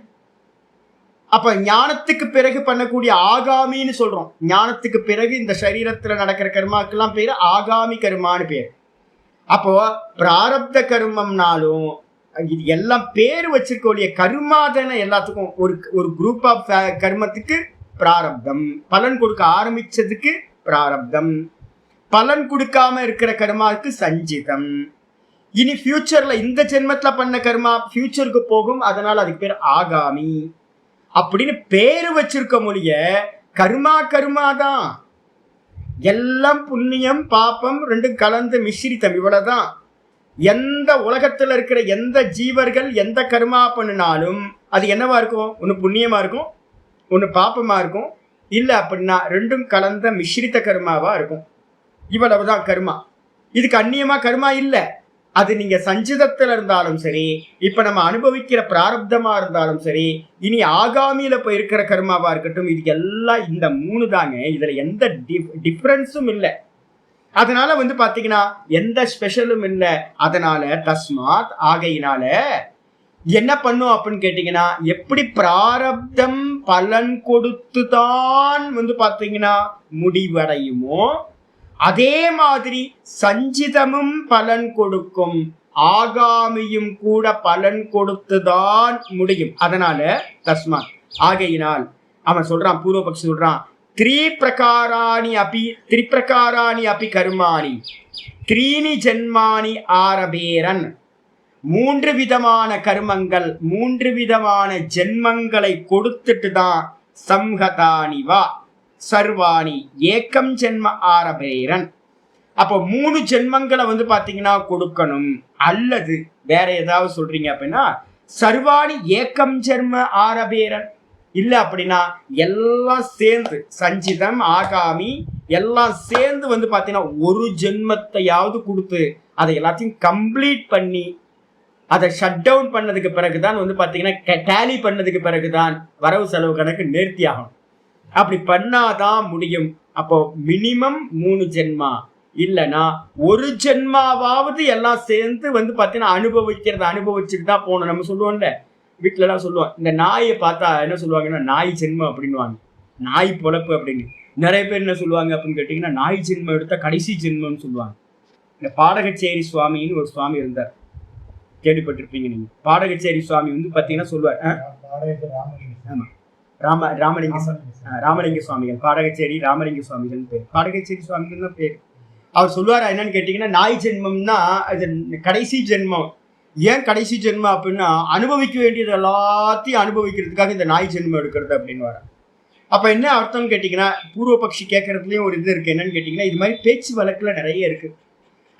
அப்ப ஞானத்துக்கு பிறகு பண்ணக்கூடிய ஆகாமின்னு சொல்றோம். ஞானத்துக்கு பிறகு இந்த சரீரத்துல நடக்கிற கர்மாக்கெல்லாம் பேரு ஆகாமி கர்மான்னு பேர். அப்போ பிராரப்த கர்மம்னாலும் இது எல்லாம் பேர் வச்சிருக்கக்கூடிய கர்மா தானே. எல்லாத்துக்கும் ஒரு குரூப் ஆஃப் கர்மத்துக்கு பிராரப்தம், பலன் கொடுக்க ஆரம்பிச்சதுக்கு பிராரப்தம், பலன் கொடுக்காம இருக்கிற கர்மாவுக்கு சஞ்சிதம். இனி ஃபியூச்சர்ல இந்த ஜென்மத்துல பண்ண கர்மா ஃபியூச்சருக்கு போகும், அதனால அதுக்கு பேர் ஆகாமி அப்படின்னு பேரு வச்சிருக்க மொழிய கர்மா கர்மா தான். எல்லாம் புண்ணியம் பாப்பம் ரெண்டும் கலந்து மிஸ்ரித்தம், இவ்வளவுதான். எந்த உலகத்துல இருக்கிற எந்த ஜீவர்கள் எந்த கர்மா பண்ணினாலும் அது என்னவா இருக்கும்? ஒண்ணு புண்ணியமா இருக்கும், ஒண்ணு பாப்பமா இருக்கும், இல்ல அப்படின்னா ரெண்டும் கலந்த மிஸ்ரித்த கர்மாவா இருக்கும். இவ்வளவுதான் கர்மா. இதுக்கு அந்நியமா கர்மா இல்லை. அது நீங்க சஞ்சிதத்துல இருந்தாலும் சரி, இப்ப நம்ம அனுபவிக்கிற பிராரப்தமா இருந்தாலும் சரி, இனி ஆகாமியில போய் இருக்கிற கர்மாவா இருக்கட்டும், இது எல்லாம் இந்த மூணு தாங்க. இதுல எந்த டிஃபரன்ஸும் இல்லை. அதனால வந்து பாத்தீங்கன்னா எந்த ஸ்பெஷலும் இல்லை. அதனால தஸ்மாத் ஆகையினால என்ன பண்ணும் அப்படின்னு கேட்டீங்கன்னா, எப்படி பிராரப்தம் பலன் கொடுத்துதான் வந்து பாத்தீங்கன்னா முடிவடையுமோ, அதே மாதிரி சஞ்சிதமும் பலன் கொடுக்கும், ஆகாமியும் கூட பலன் கொடுத்துதான் முடியும். அதனால தஸ்மாத் ஆகையினால் அவன் சொல்றான், பூர்வபக்ஷி சொல்றான், திரிபிரகாராணி அபி கர்மாணி த்ரீனி ஜென்மானி ஆரபேரன். 3 விதமான கர்மங்கள் 3 விதமான ஜென்மங்களை கொடுத்துட்டு தான் சம்ஹதானி வா சர்வாணி ஏக்கம் ஜென்ம ஆரபேரன். அப்போ 3 ஜென்மங்களை வந்து பாத்தீங்கன்னா கொடுக்கணும். அல்லது வேற ஏதாவது சொல்றீங்க அப்படின்னா சர்வாணி ஏக்கம் ஜென்ம ஆரபேரன். இல்ல அப்படின்னா எல்லாம் சேர்ந்து சஞ்சிதம் ஆகாமி எல்லாம் சேர்ந்து வந்து பாத்தீங்கன்னா ஒரு ஜென்மத்தையாவது கொடுத்து அதை எல்லாத்தையும் கம்ப்ளீட் பண்ணி அதை ஷட் டவுன் பண்ணதுக்கு பிறகுதான் வந்து பாத்தீங்கன்னா டேலி பண்ணதுக்கு பிறகுதான் வரவு செலவு கணக்கு நேர்த்தி ஆகும். அப்படி பண்ணாதான் முடியும். அப்போ மினிமம் 3 ஜென்மா, இல்லைன்னா ஒரு ஜென்மாவாவது எல்லாம் சேர்ந்து வந்து பாத்தீங்கன்னா அனுபவிச்சுட்டு தான் போகணும். நம்ம சொல்லுவோம்ல, வீட்டுல எல்லாம் சொல்லுவோம், இந்த நாயை பார்த்தா என்ன சொல்லுவாங்கன்னா நாய் ஜென்மம் அப்படின்னுவாங்க, நாய் பொழப்பு அப்படின்னு. நிறைய பேர் என்ன சொல்லுவாங்க அப்படின்னு கேட்டீங்கன்னா, நாய் ஜென்மம் எடுத்தா கடைசி ஜென்மம்னு சொல்லுவாங்க. இந்த பாடகச்சேரி சுவாமின்னு ஒரு சுவாமி இருந்தார், கேள்விப்பட்டிருப்பீங்க நீங்க. பாடகச்சேரி சுவாமி வந்து பாத்தீங்கன்னா சொல்லுவார், ஆமா ராமலிங்க சுவாமிகள், பாடகச்சேரி ராமலிங்க சுவாமிகள் பேர், பாடகச்சேரி சுவாமிகள் தான் பேர். அவர் சொல்லுவார் என்னன்னு கேட்டீங்கன்னா, நாய் ஜென்மம்னா அது கடைசி ஜென்மம். ஏன் கடைசி ஜென்மம் அப்படின்னா அனுபவிக்க வேண்டியது எல்லாத்தையும் அனுபவிக்கிறதுக்காக இந்த நாய் ஜென்மம் எடுக்கிறது அப்படின்னு வர. அப்ப என்ன அர்த்தம்னு கேட்டீங்கன்னா, பூர்வபக்ஷி கேட்கறதுலயும் ஒரு இது இருக்கு. என்னன்னு கேட்டீங்கன்னா, இது மாதிரி பேச்சு வழக்குல நிறைய இருக்கு.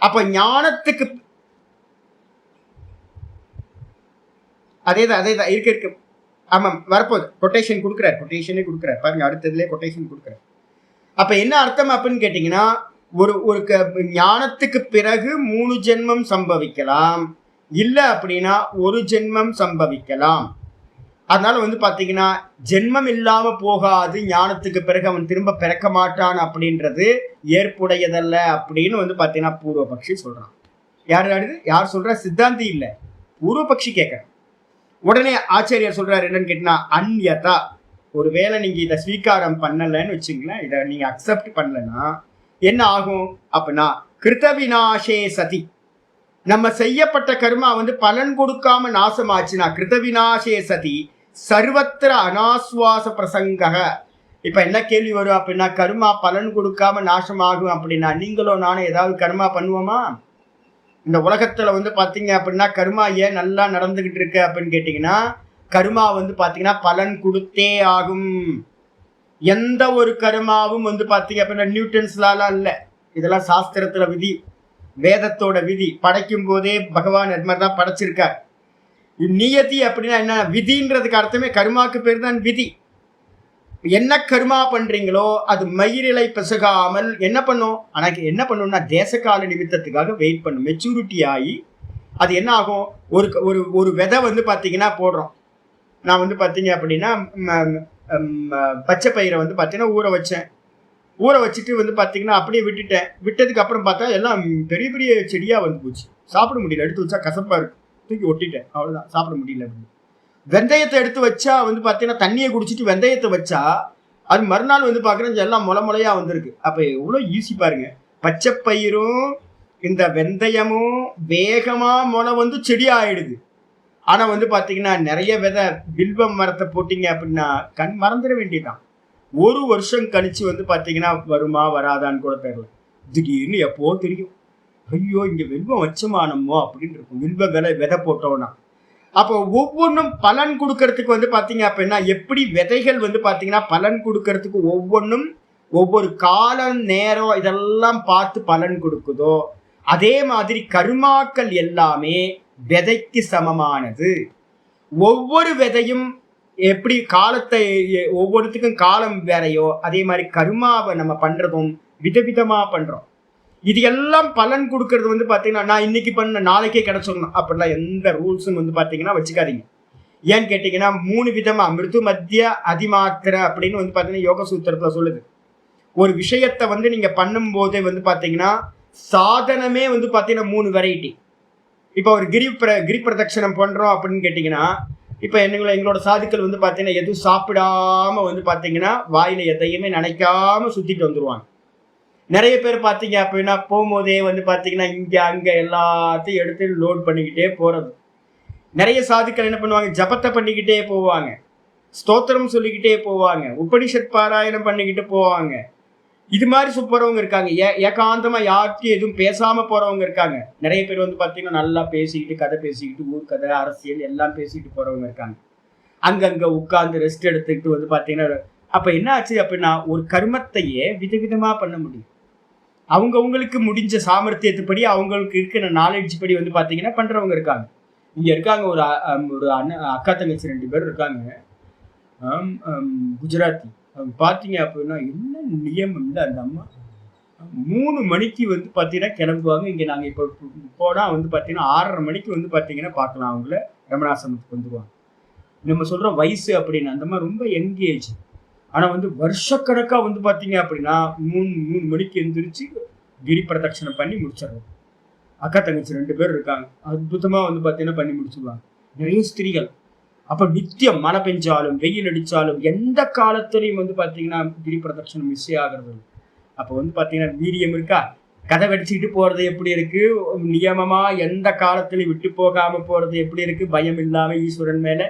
அப்ப ஞானத்துக்கு அதேதான் இருக்கு. ஆமாம், வரப்போகுது. கொட்டேஷனே கொடுக்குறாரு பாருங்க, அடுத்ததுலேயே கொட்டேஷன் கொடுக்குறாரு. அப்ப என்ன அர்த்தம் அப்படின்னு கேட்டீங்கன்னா, ஒரு ஞானத்துக்கு பிறகு 3 ஜென்மம் சம்பவிக்கலாம், இல்லை அப்படின்னா ஒரு ஜென்மம் சம்பவிக்கலாம். அதனால வந்து பாத்தீங்கன்னா ஜென்மம் இல்லாம போகாது, ஞானத்துக்கு பிறகு அவன் திரும்ப பிறக்க மாட்டான் அப்படின்றது ஏற்புடையதல்ல அப்படின்னு வந்து பாத்தீங்கன்னா பூர்வபக்ஷி சொல்றான். யார் சொல்ற? சித்தாந்தி இல்லை, பூர்வபக்ஷி கேட்க. உடனே ஆச்சாரியர் சொல்றாரு என்னன்னு கேட்டீங்கன்னா, அன்யதா, ஒருவேளை நீங்க இதை ஸ்வீகாரம் பண்ணலன்னு வச்சுங்களேன், இதை நீங்க அக்செப்ட் பண்ணலன்னா என்ன ஆகும் அப்படின்னா, கிருதவிநாசே சதி, நம்ம செய்யப்பட்ட கர்மா வந்து பலன் கொடுக்காம நாசமாச்சுன்னா கிருதவிநாசே சதி சர்வத்திர அனாஸ்வாச பிரசங்க. இப்ப என்ன கேள்வி வரும் அப்படின்னா, கர்மா பலன் கொடுக்காம நாசமாகும் அப்படின்னா நீங்களும் நானும் ஏதாவது கர்மா பண்ணுவோமா? இந்த உலகத்துல வந்து பாத்தீங்க அப்படின்னா கர்மா ஏன் நல்லா நடந்துகிட்டு இருக்கு அப்படின்னு கேட்டீங்கன்னா, கர்மா வந்து பாத்தீங்கன்னா பலன் கொடுத்தே ஆகும். எந்த ஒரு கர்மாவும் வந்து பாத்தீங்க அப்படின்னா நியூட்டன்ஸ் லாலாம் இல்லை, இதெல்லாம் சாஸ்திரத்துல விதி. வேதத்தோட விதி. படைக்கும் போதே பகவான் அது மாதிரி தான் படைச்சிருக்கார். நியதி அப்படின்னா என்ன? விதின்றதுக்கு அர்த்தமே கர்மாக்கு பேர் தான் விதி. என்ன கர்மா பண்றீங்களோ அது மயிரிலை பிசகாமல் என்ன பண்ணும்? ஆனால் என்ன பண்ணும்னா தேசகால நிமித்தத்துக்காக வெயிட் பண்ணும். மெச்சூரிட்டி ஆகி அது என்ன ஆகும்? ஒரு ஒரு விதை வந்து பார்த்தீங்கன்னா போடுறோம். நான் வந்து பார்த்தீங்க அப்படின்னா பச்சை பயிரை வந்து பார்த்தீங்கன்னா ஊற வச்சேன். ஊற வச்சுட்டு வந்து பார்த்தீங்கன்னா அப்படியே விட்டுட்டேன். விட்டதுக்கு அப்புறம் பார்த்தா எல்லாம் பெரிய பெரிய செடியாக வந்து போச்சு. சாப்பிட முடியல. எடுத்து வச்சா கசப்பாக இருக்கு. தூக்கி ஒட்டிட்டேன். அவ்வளோதான், சாப்பிட முடியல அப்படின்னு. வெந்தயத்தை எடுத்து வச்சா வந்து பார்த்தீங்கன்னா தண்ணியை குடிச்சிட்டு வெந்தயத்தை வச்சா அது மறுநாள் வந்து பார்க்குறேன் எல்லாம் முளையா வந்திருக்கு. அப்போ எவ்வளோ ஈஸி பாருங்க. பச்சை பயிரும் இந்த வெந்தயமும் வேகமாக முளை வந்து செடி ஆயிடுது. ஆனால் வந்து பார்த்தீங்கன்னா நிறைய விதை வில்வ மரத்தை போட்டிங்க அப்படின்னா மறந்துட வேண்டியதான். ஒரு வருஷம் கழிச்சு வந்து பார்த்தீங்கன்னா வருமா வராதான்னு கூட தெரியல. திடீர்னு எப்போ தெரியும், ஐயோ இங்கே வில்வம் வச்சமானமோ அப்படின்னு இருக்கும். வில்வ விதை போட்டோன்னா அப்போ ஒவ்வொன்றும் பலன் கொடுக்கறதுக்கு வந்து பார்த்தீங்க அப்படின்னா எப்படி விதைகள் வந்து பார்த்தீங்கன்னா பலன் கொடுக்கறதுக்கு ஒவ்வொன்றும் ஒவ்வொரு காலம் நேரம் இதெல்லாம் பார்த்து பலன் கொடுக்குதோ அதே மாதிரி கர்மாக்கள் எல்லாமே விதைக்கு சமமானது. ஒவ்வொரு விதையும் எப்படி காலத்தை ஒவ்வொருத்துக்கும் காலம் வேறையோ அதே மாதிரி கர்மாவை நம்ம பண்றதும் விதவிதமா பண்றோம். இது எல்லாம் பலன் கொடுக்கறது வந்து பார்த்தீங்கன்னா நான் இன்னைக்கு பண்ண நாளைக்கே கிடைச்சிடணும் அப்படிலாம் எந்த ரூல்ஸும் வந்து பார்த்தீங்கன்னா வச்சுக்காதீங்க. ஏன்னு கேட்டீங்கன்னா 3 விதமா மிருது மத்திய அதிமாத்திர அப்படின்னு வந்து பார்த்தீங்கன்னா யோக சூத்திரத்துல சொல்லுது. ஒரு விஷயத்தை வந்து நீங்க பண்ணும் போதே வந்து பார்த்தீங்கன்னா சாதனமே வந்து பார்த்தீங்கன்னா 3 வெரைட்டி. இப்போ ஒரு கிரி பிரதட்சணம் பண்றோம் அப்படின்னு கேட்டீங்கன்னா இப்போ எங்களோட சாதுக்கள் வந்து பார்த்தீங்கன்னா எதுவும் சாப்பிடாம வந்து பார்த்தீங்கன்னா வாயில எதையுமே நினைக்காம சுத்திட்டு வந்துருவாங்க. நிறைய பேர் பார்த்தீங்க அப்படின்னா போகும்போதே வந்து பார்த்தீங்கன்னா இங்கே அங்கே எல்லாத்தையும் எடுத்து லோட் பண்ணிக்கிட்டே போகிறது. நிறைய சாதுக்கள் என்ன பண்ணுவாங்க? ஜபத்தை பண்ணிக்கிட்டே போவாங்க, ஸ்தோத்திரம் சொல்லிக்கிட்டே போவாங்க, உபனிஷத் பாராயணம் பண்ணிக்கிட்டு போவாங்க. இது மாதிரி போகிறவங்க இருக்காங்க. ஏகாந்தமாக யார்கிட்டையும் எதுவும் பேசாமல் போகிறவங்க இருக்காங்க. நிறைய பேர் வந்து பார்த்தீங்கன்னா நல்லா பேசிக்கிட்டு கதை பேசிக்கிட்டு ஊர் கதை அரசியல் எல்லாம் பேசிக்கிட்டு போகிறவங்க இருக்காங்க. அங்கங்கே உட்காந்து ரெஸ்ட் எடுத்துக்கிட்டு வந்து பார்த்தீங்கன்னா அப்போ என்ன ஆச்சு அப்படின்னா ஒரு கர்மத்தையே விதவிதமாக பண்ண முடியும். அவங்கவுங்களுக்கு முடிஞ்ச சாமர்த்தியத்துப்படி அவங்களுக்கு இருக்கிற நாலேஜ் படி வந்து பார்த்தீங்கன்னா பண்ணுறவங்க இருக்காங்க. இங்கே இருக்காங்க ஒரு அக்கா தங்கச்சி 2 பேர் இருக்காங்க, குஜராத்தி. அவங்க பார்த்தீங்க அப்படின்னா என்ன நியமம் இல்லை. அந்த அம்மா 3 மணிக்கு வந்து பார்த்தீங்கன்னா கிளம்புவாங்க. இங்கே நாங்கள் இப்போ போனால் வந்து பார்த்தீங்கன்னா 6:30 மணிக்கு வந்து பார்த்தீங்கன்னா பார்க்கலாம் அவங்கள ரமணாசிரமத்துக்கு வந்துடுவாங்க. நம்ம சொல்கிற வயசு அப்படின்னு அந்த மாதிரி ரொம்ப யங் ஏஜ். ஆனால் வந்து வருஷக்கணக்காக வந்து பார்த்தீங்க அப்படின்னா 3 மணிக்கு எழுந்திரிச்சு கிரி பிரதட்சணம் பண்ணி முடிச்சிடுறோம். அக்கா தங்கச்சி 2 பேர் இருக்காங்க, அற்புதமாக வந்து பார்த்தீங்கன்னா பண்ணி முடிச்சுடுவாங்க. நிறைய ஸ்திரீகள் அப்போ நித்தியம் மழை பெஞ்சாலும் வெயில் அடித்தாலும் எந்த காலத்துலையும் வந்து பார்த்தீங்கன்னா கிரி பிரதட்சணம் மிஸ் ஆகிறது. அப்போ வந்து பார்த்தீங்கன்னா வீரியம் இருக்கா? கதை வெடிச்சுக்கிட்டு போகிறது எப்படி இருக்குது? நியமமாக எந்த காலத்துலையும் விட்டு போகாமல் போகிறது எப்படி இருக்குது? பயம் இல்லாமல் ஈஸ்வரன் மேலே.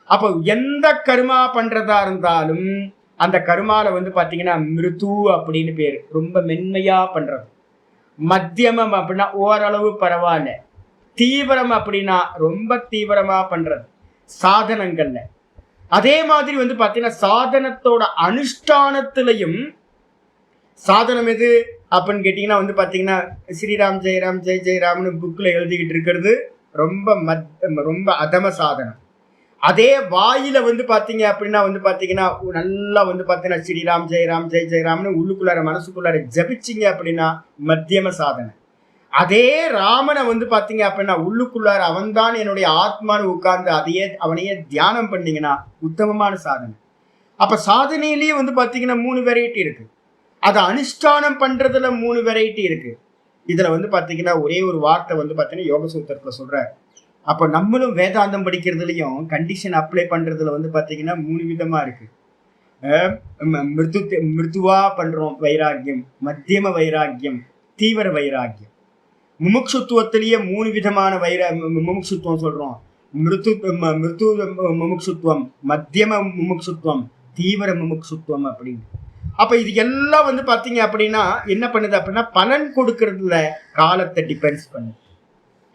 அப்போ எந்த கர்மா பண்ணுறதா இருந்தாலும் அந்த கர்மால வந்து பார்த்தீங்கன்னா மிருது அப்படின்னு பேர். ரொம்ப மென்மையாக பண்ணுறது. மத்தியமம் அப்படின்னா ஓரளவு பரவாயில்ல. தீவிரம் அப்படின்னா ரொம்ப தீவிரமாக பண்ணுறது சாதனங்கள்ல. அதே மாதிரி வந்து பார்த்தீங்கன்னா சாதனத்தோட அனுஷ்டானத்திலையும் சாதனம் எது அப்படின்னு கேட்டிங்கன்னா வந்து பார்த்தீங்கன்னா ஸ்ரீராம் ஜெயராம் ஜெய் ஜெயராம்னு புக்கில் எழுதிக்கிட்டு இருக்கிறது ரொம்ப அதம சாதனம். அதே வாயில வந்து பார்த்தீங்க அப்படின்னா வந்து பார்த்தீங்கன்னா நல்லா வந்து பார்த்தீங்கன்னா ஸ்ரீராம் ஜெயராம் ஜெய் ஜெயராம்னு உள்ளுக்குள்ளார மனசுக்குள்ளார ஜபிச்சிங்க அப்படின்னா மத்தியம சாதனை. அதே ராமனை வந்து பார்த்தீங்க அப்படின்னா உள்ளுக்குள்ளார அவன்தான் என்னுடைய ஆத்மான்னு உட்கார்ந்து அவனையே தியானம் பண்ணீங்கன்னா உத்தமமான சாதனை. அப்போ சாதனையிலேயே வந்து பார்த்தீங்கன்னா 3 வெரைட்டி இருக்கு. அதை அனுஷ்டானம் பண்றதுல 3 வெரைட்டி இருக்கு. இதுல வந்து பார்த்தீங்கன்னா ஒரே ஒரு வார்த்தை வந்து பார்த்தீங்கன்னா யோக சூத்திரத்தில் சொல்ற. அப்போ நம்மளும் வேதாந்தம் படிக்கிறதுலையும் கண்டிஷன் அப்ளை பண்ணுறதுல வந்து பார்த்தீங்கன்னா 3 விதமாக இருக்குது. மிருதுவாக பண்ணுறோம் வைராக்கியம், மத்தியம வைராக்கியம், தீவிர வைராக்கியம். முமுட்சுத்துவத்திலேயே 3 விதமான முமுட்சுத்துவம் சொல்கிறோம். மிருது முமுட்சுத்துவம், மத்தியம முமுட்சுத்துவம், தீவிர முமுட்சுத்துவம் அப்படின்னு. அப்போ இது எல்லாம் வந்து பார்த்தீங்க அப்படின்னா என்ன பண்ணுது அப்படின்னா பலன் கொடுக்கறதுல காலத்தை டிபெண்ட்ஸ் பண்ணுது.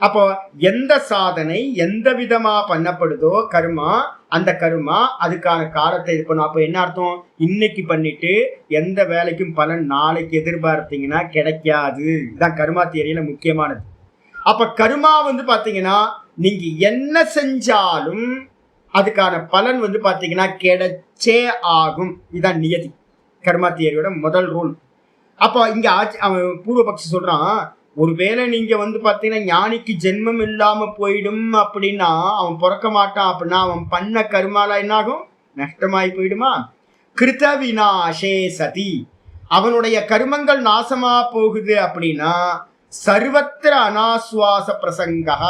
அப்போ எந்த சாதனை எந்த விதமா பண்ணப்படுதோ கர்மா அந்த கர்மா அதுக்கான காலத்தை இது பண்ணும். அப்ப என்ன அர்த்தம்? இன்னைக்கு பண்ணிட்டு எந்த வேலைக்கும் பலன் நாளைக்கு எதிர்பார்த்தீங்கன்னா கிடைக்காது. இதுதான் கர்மா தியரியில முக்கியமானது. அப்ப கர்மா வந்து பாத்தீங்கன்னா நீங்க என்ன செஞ்சாலும் அதுக்கான பலன் வந்து பாத்தீங்கன்னா கிடைச்சே ஆகும். இதுதான் நியதி, கர்மா தியரியோட முதல் ரூல். அப்போ இங்க அவன் பூர்வபக்ஷி சொல்றான், ஒருவேளை நீங்க வந்து பாத்தீங்கன்னா ஞானிக்கு ஜென்மம் இல்லாம போயிடும் அப்படின்னா அவன் பிறக்க மாட்டான் அப்படின்னா அவன் பண்ண கர்மால என்ன ஆகும்? நஷ்டமாயி போயிடுமா? கிருத விநாசே சதி, அவனுடைய கர்மங்கள் நாசமா போகுது அப்படின்னா சர்வத்திர அனாஸ்வாச பிரசங்கா,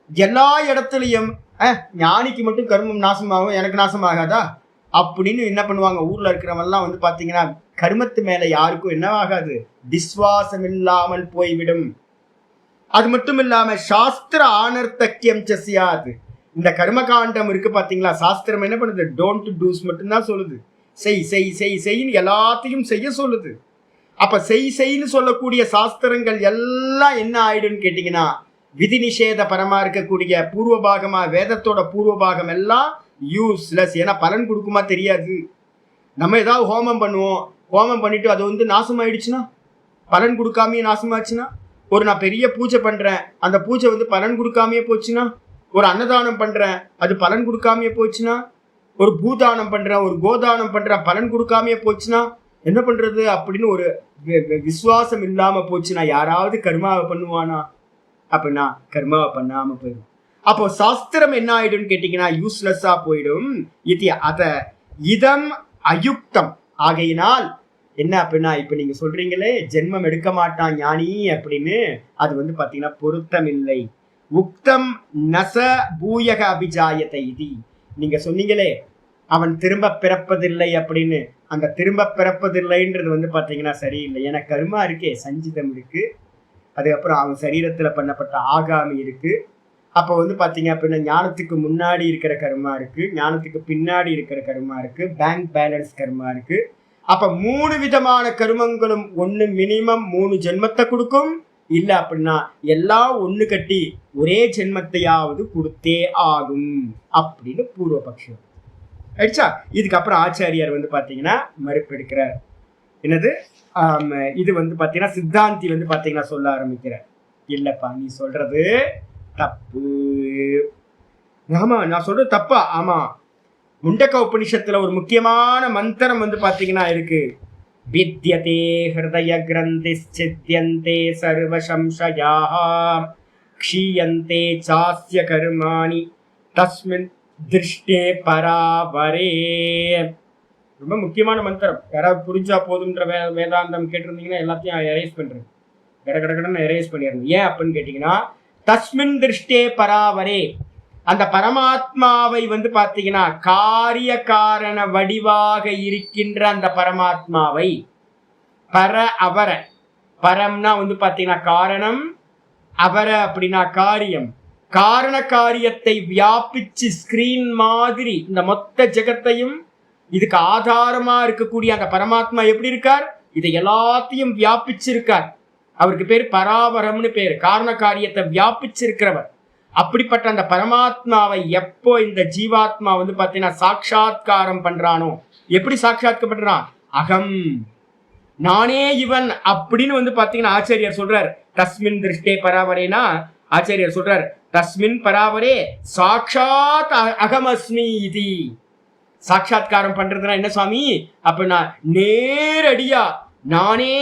எல்லா இடத்துலயும் ஞானிக்கு மட்டும் கர்மம் நாசமாகும் எனக்கு நாசமாகாதா அப்படின்னு என்ன பண்ணுவாங்க? ஊர்ல இருக்கிறவெல்லாம் வந்து பாத்தீங்கன்னா கர்மத்து மேல யாருக்கும் என்ன ஆகாது? விஸ்வாசம் இல்லாமல் போய்விடும். அது மட்டும் இல்லாம சாஸ்திர ஆனர்த்தக்கியம் செய்யாது. இந்த கர்மகாண்டம் இருக்கு பாத்தீங்களா, சாஸ்திரம் என்ன பண்ணுது? டோன்ட் டூஸ் மட்டும்தான் சொல்லுது. செய் செய் செய் செய்ன்னு எல்லாத்தையும் செய்ய சொல்லுது. அப்ப செய்ன்னு சொல்லக்கூடிய சாஸ்திரங்கள் எல்லாம் என்ன ஆயிடும்னு கேட்டீங்கன்னா விதி நிஷேத பரமா இருக்கக்கூடிய பூர்வபாகமா வேதத்தோட பூர்வபாகம் எல்லாம் யூஸ்லெஸ். ஏன்னா பலன் கொடுக்குமா தெரியாது. நம்ம ஏதாவது ஹோமம் பண்ணுவோம், ஹோமம் பண்ணிட்டு அது வந்து நாசமாயிடுச்சுன்னா, பலன் கொடுக்காமயே நாசமாச்சுன்னா, ஒரு நான் பெரிய பூஜை பண்றேன் அந்த பூஜை வந்து பலன் கொடுக்காமயே போச்சுன்னா, ஒரு அன்னதானம் பண்றேன் அது பலன் கொடுக்காமயே போச்சுன்னா, ஒரு பூதானம் பண்றேன் ஒரு கோதானம் பண்றேன் பலன் கொடுக்காமயே போச்சுன்னா என்ன பண்றது அப்படின்னு ஒரு விசுவாசம் இல்லாம போச்சுன்னா யாராவது கர்மாவை பண்ணுவானா? அப்படின்னா கர்மாவை பண்ணாம போயிடும். அப்போ சாஸ்திரம் என்ன ஆயிடும் கேட்டீங்கன்னா யூஸ்லெஸ்ஸா போயிடும். இது அத இதம் அயுக்தம். ஆகையினால் என்ன அப்படின்னா இப்ப நீங்க சொல்றீங்களே ஜென்மம் எடுக்க மாட்டான் ஞானி அப்படின்னு, அது வந்து பாத்தீங்கன்னா பொருத்தம் இல்லை. உக்தம் நச பூயக அபிஜாயத்தை இது, நீங்க சொன்னீங்களே அவன் திரும்ப பிறப்பதில்லை அப்படின்னு, அந்த திரும்ப பிறப்பதில்லைன்றது வந்து பாத்தீங்கன்னா சரியில்லை. ஏன்னா கர்மா இருக்கே, சஞ்சிதம் இருக்கு, அதுக்கப்புறம் அவன் சரீரத்துல பண்ணப்பட்ட ஆகாமி இருக்கு. அப்போ வந்து பாத்தீங்க அப்படின்னா ஞானத்துக்கு முன்னாடி இருக்கிற கர்மா இருக்கு, ஞானத்துக்கு பின்னாடி இருக்கிற கர்மா இருக்கு, பேங்க் பேலன்ஸ் கர்மா இருக்கு. அப்ப 3 விதமான கர்மங்களும் ஒண்ணு மினிமம் 3 ஜென்மத்தை கொடுக்கும், இல்ல அப்படின்னா எல்லாம் ஒண்ணு கட்டி ஒரே ஜென்மத்தையாவது கொடுத்தே ஆகும் அப்படின்னு பூர்வபக்ஷம் ஆயிடுச்சா. இதுக்கப்புறம் ஆச்சாரியார் வந்து பாத்தீங்கன்னா மறுப்பு எடுக்கிறார். என்னது இது வந்து பாத்தீங்கன்னா சித்தாந்தி வந்து பாத்தீங்கன்னா சொல்ல ஆரம்பிக்கிறார், இல்லப்பா நீ சொல்றது தப்பு. ஆமா நான் சொல்றது தப்பா? ஆமா, முண்டக்க உபனிஷத்துல ஒரு முக்கியமான மந்திரம் வந்து பாத்தீங்கன்னா இருக்கு, வித்யதே ஹிருதய கிரந்தி சித்யந்தே சர்வ சம்சயாஹ க்ஷீயந்தே சாஸ்ய கர்மாணி தஸ்மின் திருஷ்டே பராவரே. ரொம்ப முக்கியமான மந்திரம். யாராவது புரிஞ்சா போதுன்ற வேதாந்தம் கேட்டிருந்தீங்கன்னா எல்லாத்தையும் எரேஸ் பண்றது, கடகடன்னு எரேஸ் பண்ணிடுறது. ஏன் அப்படின்னு கேட்டீங்கன்னா தஸ்மின் திருஷ்டே பராவரே, அந்த பரமாத்மாவை வந்து பாத்தீங்கன்னா காரிய காரண வடிவாக இருக்கின்ற அந்த பரமாத்மாவை, பர அவர, பரம்னா வந்து பாத்தீங்கன்னா காரணம், அவர அப்படின்னா காரியம், காரண காரியத்தை வியாபிச்சு ஸ்கிரீன் மாதிரி இந்த மொத்த ஜெகத்தையும் இதுக்கு ஆதாரமா இருக்கக்கூடிய அந்த பரமாத்மா எப்படி இருக்கார்? இதை எல்லாத்தையும் வியாபிச்சிருக்கார். அவருக்கு பேர் பராவரம்னு பேரு, காரண காரியத்தை வியாபிச்சிருக்கிறவர். அப்படிப்பட்ட அந்த பரமாத்மாவை எப்போ இந்த ஜீவாத்மா வந்து பாத்தீங்கன்னா சாட்சாத்காரம் பண்றானோ, எப்படி சாட்சாத்காரம் பண்றான்? அகம், நானே இவன் அப்படின்னு வந்து பாத்தீங்கன்னா ஆச்சாரியர் சொல்றார் தஸ்மின் திருஷ்டே பராவரேனா, ஆச்சாரியர் சொல்றார் தஸ்மின் பராவரே சாட்சாத் அகமஸ்மி இது. சாட்சாத்காரம் பண்றதுனா என்ன சுவாமி அப்படின்னா நேரடியா நானே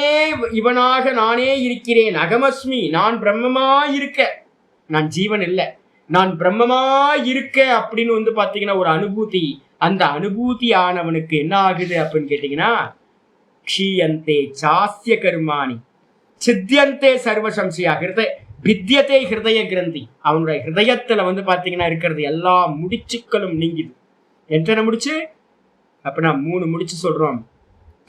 இவனாக நானே இருக்கிறேன், அகமஸ்மி, நான் பிரம்மமா இருக்க, நான் ஜீவன் இல்லை, நான் பிரம்மமா இருக்க அப்படின்னு வந்து பாத்தீங்கன்னா ஒரு அனுபூதி. அந்த அனுபூதி ஆனவனுக்கு என்ன ஆகுது அப்படின்னு கேட்டீங்கன்னா க்ஷீயந்தே சாஸ்ய கர்மாணி சித்தியந்தே சர்வசம்சயா ஹிருதய வித்யதே ஹிருதய கிரந்தி, அவனுடைய ஹிருதயத்துல வந்து பாத்தீங்கன்னா இருக்கிறது எல்லா முடிச்சுக்களும் நீங்கிது. எத்தனை முடிச்சு அப்படின்னா 3 முடிச்சு சொல்றோம்.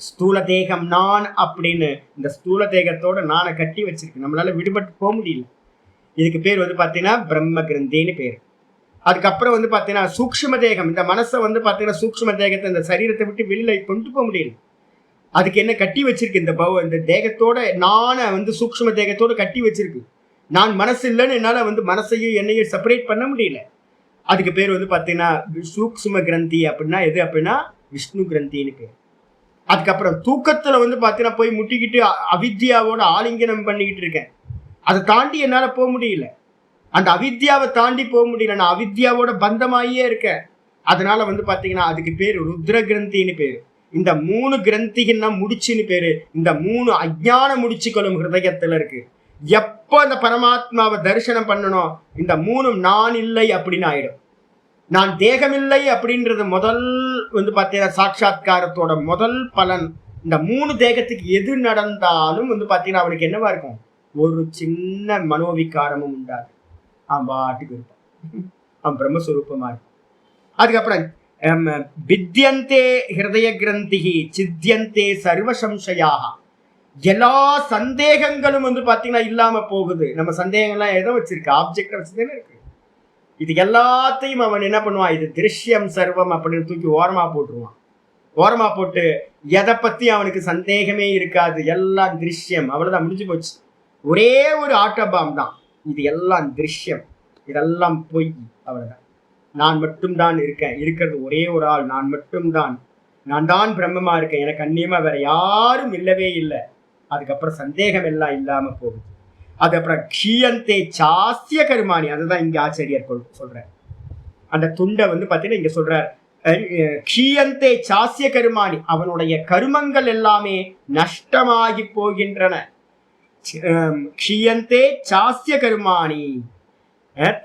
ஸ்தூல தேகம் நான் அப்படின்னு, இந்த ஸ்தூல தேகத்தோட நானை கட்டி வச்சிருக்கு, நம்மளால விடுபட்டு போக முடியல. இதுக்கு பேர் வந்து பாத்தீங்கன்னா பிரம்ம கிரந்தின்னு பேர். அதுக்கப்புறம் வந்து பாத்தீங்கன்னா சூக்ஷ்ம தேகம், இந்த மனசை வந்து பாத்தீங்கன்னா சூக்ஷ்ம தேகத்தை இந்த சரீரத்தை விட்டு வெளியில கொண்டு போக முடியல. அதுக்கு என்ன கட்டி வச்சிருக்கு? இந்த தேகத்தோட நானை வந்து சூக்ஷ்ம தேகத்தோட கட்டி வச்சிருக்கு. நான் மனசு இல்லைன்னு என்னால வந்து மனசையும் என்னையும் செப்பரேட் பண்ண முடியல. அதுக்கு பேர் வந்து பார்த்தீங்கன்னா சூக்ஷ்ம கிரந்தி அப்படின்னா எது அப்படின்னா விஷ்ணு கிரந்தின்னு பேர். அதுக்கப்புறம் தூக்கத்துல வந்து பார்த்தீங்கன்னா போய் முட்டிக்கிட்டு அவித்யாவோட ஆலிங்கனம் பண்ணிக்கிட்டு இருக்கேன். அதை தாண்டி என்னால போக முடியல. அந்த அவித்யாவை தாண்டி போக முடியல. நான் அவித்யாவோட பந்தமாயே இருக்கேன். அதனால வந்து பார்த்தீங்கன்னா அதுக்கு பேர் ருத்ர கிரந்தின்னு பேரு. இந்த 3 கிரந்திகள்னா முடிச்சுன்னு பேரு. இந்த 3 அஜ்ஞான முடிச்சுக்களும் ஹிருதயத்துல இருக்கு. எப்போ அந்த பரமாத்மாவை தரிசனம் பண்ணணும், இந்த 3 நான் இல்லை அப்படின்னு ஆயிடும். நான் தேகமில்லை அப்படின்றது முதல் வந்து பார்த்தீங்கன்னா சாட்சாத்காரத்தோட முதல் பலன். இந்த 3 தேகத்துக்கு எது நடந்தாலும் வந்து பார்த்தீங்கன்னா அவனுக்கு என்னவா இருக்கும், ஒரு சின்ன மனோவிகாரமும் உண்டாது. அவன் பாட்டுக்கு இருப்பான். அவன் பிரம்மஸ்வரூபமா இருக்கும். அதுக்கப்புறம் வித்யந்தே ஹிருதய கிரந்திகி சித்தியந்தே சர்வ சம்சயாக. எல்லா சந்தேகங்களும் வந்து பார்த்தீங்கன்னா இல்லாம போகுது. நம்ம சந்தேகங்கள்லாம் எதை வச்சிருக்கு, ஆப்ஜெக்டை வச்சுதானே இருக்கு. இது எல்லாத்தையும் அவன் என்ன பண்ணுவான், இது திருஷ்யம் சர்வம் அப்படின்னு தூக்கி ஓரமா போட்டுருவான். ஓரமா போட்டு எதை பத்தி அவனுக்கு சந்தேகமே இருக்காது, எல்லாம் திருஷ்யம். அவ்வளவுதான், முடிஞ்சு போச்சு. ஒரே ஒரு ஆட்டோபாம் தான், இது எல்லாம் திருஷ்யம், இதெல்லாம் பொய். அவ்வளவுதான். நான் மட்டும்தான் இருக்கேன், இருக்கிறது ஒரே ஒரு ஆள், நான் மட்டும்தான், நான் தான் பிரம்மமா இருக்கேன், எனக்கு அந்நியமா வேற யாரும் இல்லவே இல்லை. அதுக்கப்புறம் சந்தேகம் எல்லாம் இல்லாம போகுது. அதுக்கப்புறம் க்ஷீயந்தே சாஸ்திய கருமானி, அதுதான் இங்க ஆச்சரியர் சொல்றார். அந்த துண்டை வந்து பார்த்தீங்கன்னா இங்க சொல்றார், க்ஷீயந்தே சாஸ்திய கருமானி, அவனுடைய கருமங்கள் எல்லாமே நஷ்டமாகி போகின்றன. க்ஷீயந்தே சாஸ்திய கருமானி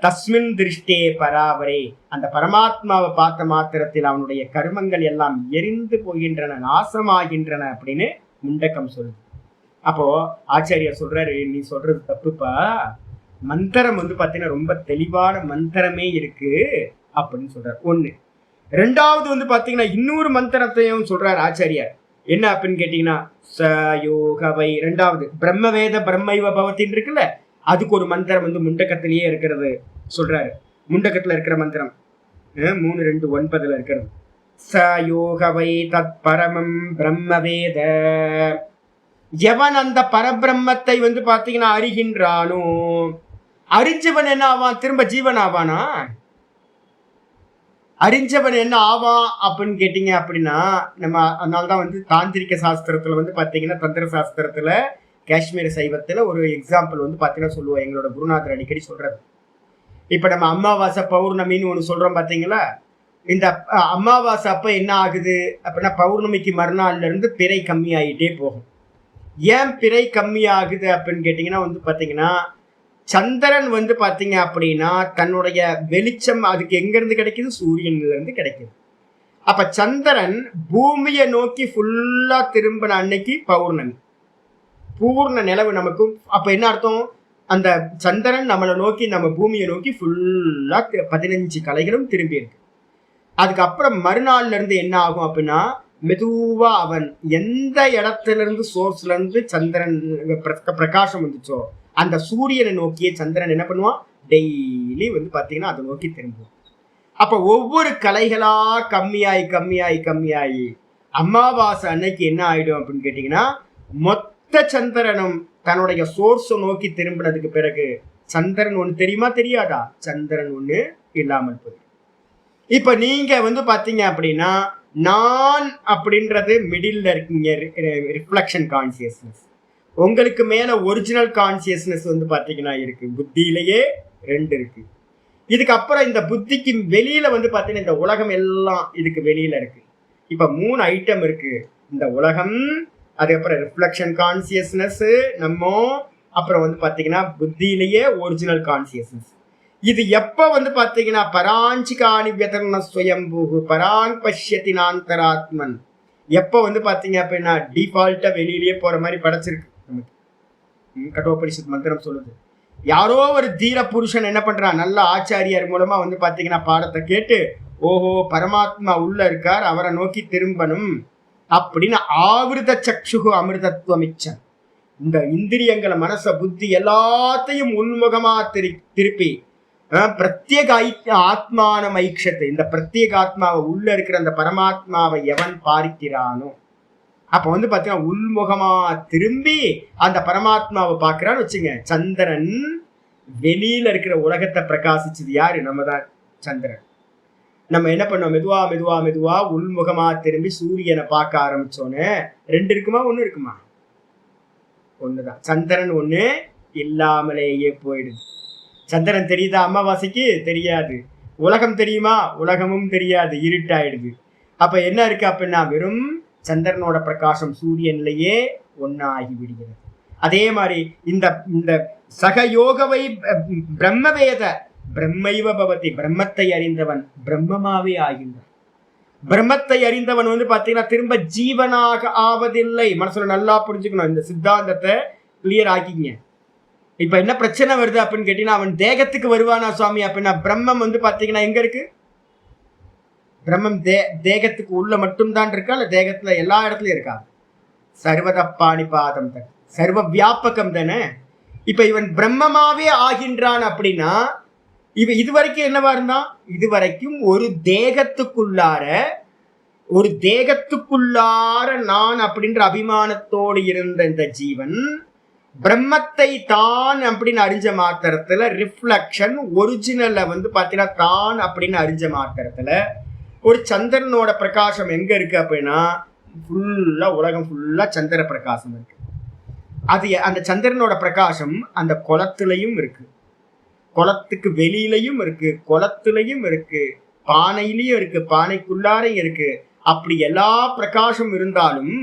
தஸ்மின் திருஷ்டே பராவரே, அந்த பரமாத்மாவை பார்த்த மாத்திரத்தில் அவனுடைய கருமங்கள் எல்லாம் எரிந்து போகின்றன, நாசமாகின்றன அப்படின்னு முண்டக்கம் சொல்லுது. அப்போ ஆச்சாரியர் சொல்றாரு, நீ சொல்றது தப்புப்பா, மந்திரம் வந்து பார்த்தீங்கன்னா ரொம்ப தெளிவான மந்திரமே இருக்கு அப்படின்னு சொல்றாரு. ஒண்ணு. ரெண்டாவது வந்து பார்த்தீங்கன்னா இன்னொரு மந்திரத்தையும் சொல்றாரு ஆச்சாரியர். என்ன அப்படின்னு கேட்டீங்கன்னா சயோகவை, ரெண்டாவது பிரம்மவேத பிரம்மைவ பவத்தின் இருக்குல்ல, அதுக்கு ஒரு மந்திரம் வந்து முண்டக்கத்திலேயே இருக்கிறது சொல்றாரு. முண்டக்கத்துல இருக்கிற மந்திரம் 3:2:9 இருக்கிறது. சயோகவை தத் பரமம் பிரம்மவேத, எவன் அந்த பரபிரம்மத்தை வந்து பார்த்தீங்கன்னா அறிகின்றானோ, அறிஞ்சவன் என்ன ஆவான், திரும்ப ஜீவன் ஆவானா? அறிஞ்சவன் என்ன ஆவான் அப்படின்னு கேட்டீங்க அப்படின்னா, நம்ம அதனால்தான் வந்து தாந்திரிக சாஸ்திரத்துல வந்து பார்த்தீங்கன்னா தந்திர சாஸ்திரத்துல காஷ்மீர் சைவத்துல ஒரு எக்ஸாம்பிள் வந்து பார்த்தீங்கன்னா சொல்லுவோம். எங்களோட குருநாதர் அடிக்கடி சொல்றது. இப்ப நம்ம அமாவாசை பௌர்ணமின்னு ஒன்று சொல்றோம் பார்த்தீங்களா, இந்த அமாவாசை அப்ப என்ன ஆகுது அப்படின்னா பௌர்ணமிக்கு மறுநாள்ல இருந்து பிறை கம்மி ஆகிட்டே போகும். ஏன் பிறை கம்மி ஆகுது அப்படின்னு கேட்டீங்கன்னா வந்து பார்த்தீங்கன்னா சந்திரன் வந்து பார்த்தீங்க அப்படின்னா தன்னுடைய வெளிச்சம் அதுக்கு எங்கிருந்து கிடைக்குது, சூரியன்ல இருந்து கிடைக்குது. அப்ப சந்திரன் பூமியை நோக்கி ஃபுல்லா திரும்பின அன்னைக்கு பௌர்ணமி, பூர்ண நிலவு நமக்கும். அப்ப என்ன அர்த்தம், அந்த சந்திரன் நம்மளை நோக்கி, நம்ம பூமியை நோக்கி ஃபுல்லா 15 கலைகளும் திரும்பி இருக்கு. அதுக்கப்புறம் மறுநாள்ல இருந்து என்ன ஆகும் அப்படின்னா மெதுவா அவன் எந்த இடத்துல இருந்து சோர்ஸ்ல இருந்து சந்திரன் பிரகாசம் வந்துச்சோ அந்த சூரியனை நோக்கியே சந்திரன் என்ன பண்ணுவான், டெய்லி வந்து பாத்தீங்கன்னா அதை நோக்கி திரும்புவான். அப்ப ஒவ்வொரு கலைகளா கம்மியாயி கம்மியாயி கம்மியாயி அமாவாசை அன்னைக்கு என்ன ஆயிடும் அப்படின்னு கேட்டீங்கன்னா மொத்த சந்திரனும் தன்னுடைய சோர்ஸை நோக்கி திரும்பினதுக்கு பிறகு சந்திரன் ஒண்ணு தெரியுமா தெரியாதா, சந்திரன் ஒண்ணு இல்லாமல் போயிடும். இப்ப நீங்க வந்து பாத்தீங்க அப்படின்னா நான் அப்படின்றது மிடில் இருக்கீங்க, ரிஃப்ளெக்ஷன் கான்சியஸ்னஸ். உங்களுக்கு மேல ஒரிஜினல் கான்சியஸ்னஸ் வந்து பாத்தீங்கன்னா இருக்கு, புத்தியிலேயே 2 இருக்கு. இதுக்கப்புறம் இந்த புத்திக்கு வெளியில வந்து பாத்தீங்கன்னா இந்த உலகம் எல்லாம் இதுக்கு வெளியில இருக்கு. இப்ப 3 ஐட்டம் இருக்கு, இந்த உலகம், அதுக்கப்புறம் ரிஃப்ளெக்ஷன் கான்சியஸ்னஸ் நம்ம, அப்புறம் வந்து பாத்தீங்கன்னா புத்தியிலேயே ஒரிஜினல் கான்சியஸ்னஸ். இது எப்ப வந்து பாத்தீங்கன்னா பராஞ்சிகாணி வியதர்ண ஸ்வயம்பூ பராங் பஷ்யதி நாந்தராத்மன், எப்ப வந்து பாத்தீங்க அப்படின்னா டிஃபால்ட்டா வெளியிலேயே போற மாதிரி படைச்சிருக்கு நமக்கு. கட்டோபனிஷத் மந்திரம் சொல்லுது, யாரோ ஒரு தீர புருஷன் என்ன பண்றான், நல்ல ஆச்சாரியர் மூலமா வந்து பாத்தீங்கன்னா பாடத்தை கேட்டு ஓஹோ பரமாத்மா உள்ள இருக்கார், அவரை நோக்கி திரும்பணும் அப்படின்னு ஆவிருத சக்ஷுகு அமிர்தத்துவமிச்சன், இந்த இந்திரியங்களை மனச புத்தி எல்லாத்தையும் உள்முகமா திருப்பி பிரத்யேக ஆத்மான ஐக்ஷத்தை, இந்த பிரத்யேக ஆத்மாவை உள்ள இருக்கிற அந்த பரமாத்மாவை எவன் பார்க்கிறானோ, அப்ப வந்து பாத்தீங்கன்னா உள்முகமா திரும்பி அந்த பரமாத்மாவை பார்க்கிறான்னு வச்சுங்க. சந்திரன் வெளியில இருக்கிற உலகத்தை பிரகாசிச்சது யாரு, நம்ம தான். சந்திரன். நம்ம என்ன பண்ணோம், மெதுவா மெதுவா மெதுவா உள்முகமா திரும்பி சூரியனை பார்க்க ஆரம்பிச்சோன்னு 2 இருக்குமா 1 இருக்குமா? 1தான். சந்திரன் 1 இல்லாமலேயே போயிடுது. சந்திரன் தெரியுதா அமாவாசைக்கு? தெரியாது. உலகம் தெரியுமா? உலகமும் தெரியாது, இருட்டாயிடுது. அப்ப என்ன இருக்கு அப்படின்னா வெறும் சந்திரனோட பிரகாசம் சூரியன்லயே ஒன்னாகி விடுகிறது. அதே மாதிரி இந்த இந்த சகயோகவை பிரம்மவேத பிரம்மைவ பவதி, பிரம்மத்தை அறிந்தவன் பிரம்மமாவே ஆகின்றான். பிரம்மத்தை அறிந்தவன் பாத்தீங்கன்னா திரும்ப ஜீவனாக ஆவதில்லை. மனசுல நல்லா புரிஞ்சுக்கணும், இந்த சித்தாந்தத்தை கிளியர் ஆக்கிங்க. இப்ப என்ன பிரச்சனை வருது அப்படின்னு கேட்டீங்கன்னா, அவன் தேகத்துக்கு வருவானா சுவாமி அப்படின்னா, பிரம்மம் பாத்தீங்கன்னா எங்க இருக்கு? பிரம்மம் தேகத்துக்கு உள்ள மட்டும்தான் இருக்கா, இல்ல தேகத்துல எல்லா இடத்துலயும் இருக்கா? சர்வத பாணிபாதம் தான், சர்வ வியாபகம் தானே. இப்ப இவன் பிரம்மமாவே ஆகின்றான் அப்படின்னா, இவன் இதுவரைக்கும் என்னவா இருந்தான்? இதுவரைக்கும் ஒரு தேகத்துக்குள்ளார நான் அப்படின்ற அபிமானத்தோடு இருந்த இந்த ஜீவன் பிரம்மத்தை தான் அப்படின்னு அறிஞ்ச மாத்திரத்துல ரிஃப்ளக்ஷன் ஒரிஜினல்ல பாத்தீங்கன்னா தான் அப்படின்னு அறிஞ்ச மாத்திரத்துல ஒரு சந்திரனோட பிரகாசம் எங்க இருக்கு அப்படின்னா, ஃபுல்லா உலகம் ஃபுல்லா சந்திர பிரகாசம் இருக்கு. அது அந்த சந்திரனோட பிரகாசம் அந்த குளத்திலையும் இருக்கு, குளத்துக்கு வெளியிலையும் இருக்கு, குளத்திலையும் இருக்கு, பானையிலையும் இருக்கு, பானைக்குள்ளாரையும் இருக்கு. அப்படி எல்லா பிரகாசம் இருந்தாலும்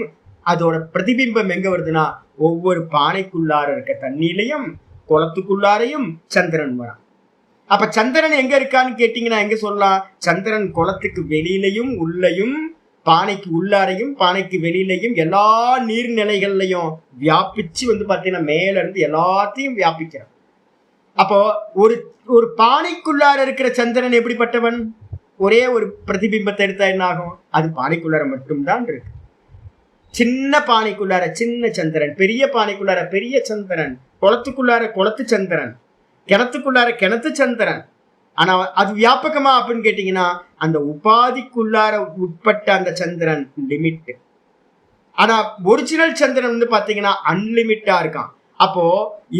அதோட பிரதிபிம்பம் எங்க வருதுன்னா, ஒவ்வொரு பானைக்குள்ளார இருக்க தண்ணியிலையும் குளத்துக்குள்ளாரையும் சந்திரன் வரான். அப்ப சந்திரன் எங்க இருக்கான்னு கேட்டீங்கன்னா எங்க சொல்லலாம்? சந்திரன் குளத்துக்கு வெளியிலையும் உள்ளையும், பானைக்கு உள்ளாரையும் பானைக்கு வெளியிலையும் எல்லா நீர்நிலைகள்லையும் வியாபிச்சு பாத்தீங்கன்னா மேல இருந்து எல்லாத்தையும் வியாபிக்கிறான். அப்போ ஒரு பானைக்குள்ளார இருக்கிற சந்திரன் எப்படிப்பட்டவன்? ஒரே ஒரு பிரதிபிம்பத்தை எடுத்தா என்ன ஆகும்? அது பானைக்குள்ளார மட்டும்தான் இருக்கு. சின்ன பானைக்குள்ளார சின்ன சந்திரன், பெரிய பானைக்குள்ளார பெரிய சந்திரன், குளத்துக்குள்ளார குளத்து சந்திரன், கிணத்துக்குள்ளார கிணத்து சந்திரன். ஆனா அது வியாபகமா அப்படின்னு கேட்டீங்கன்னா, அந்த உபாதிக்குள்ளார உட்பட்ட அந்த சந்திரன் லிமிட். ஆனா ஒரிஜினல் சந்திரன் பாத்தீங்கன்னா அன்லிமிட்டா இருக்கான். அப்போ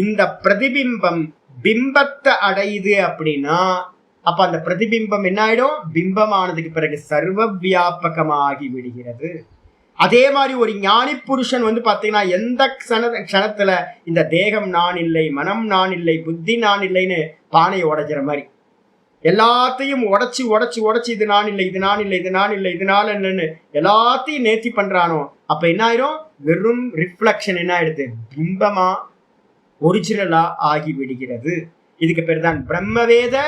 இந்த பிரதிபிம்பம் பிம்பத்தை அடையுது அப்படின்னா, அப்ப அந்த பிரதிபிம்பம் என்ன ஆயிடும்? பிம்பமானதுக்கு பிறகு சர்வ வியாபகமாகி விடுகிறது. அதே மாதிரி ஒரு ஞானி புருஷன் பாத்தீங்கன்னா எந்த க்ஷணத்துல இந்த தேகம் நான் இல்லை, மனம் நான் இல்லை, புத்தி நான் இல்லைன்னு பானையை உடைக்கிற மாதிரி எல்லாத்தையும் உடைச்சு உடைச்சு உடைச்சு இது நான் இல்லை, இது நான் இல்லை, இது நான் இல்லை, இதனால என்னன்னு எல்லாத்தையும் நேர்த்தி பண்றானோ, அப்ப என்ன ஆயிரும்? வெறும் ரிஃப்ளக்ஷன் என்ன ஆயிடுது? பிம்பமா ஒரிஜினலா ஆகி விடுகிறது. இதுக்கு பேர் தான் பிரம்மவேத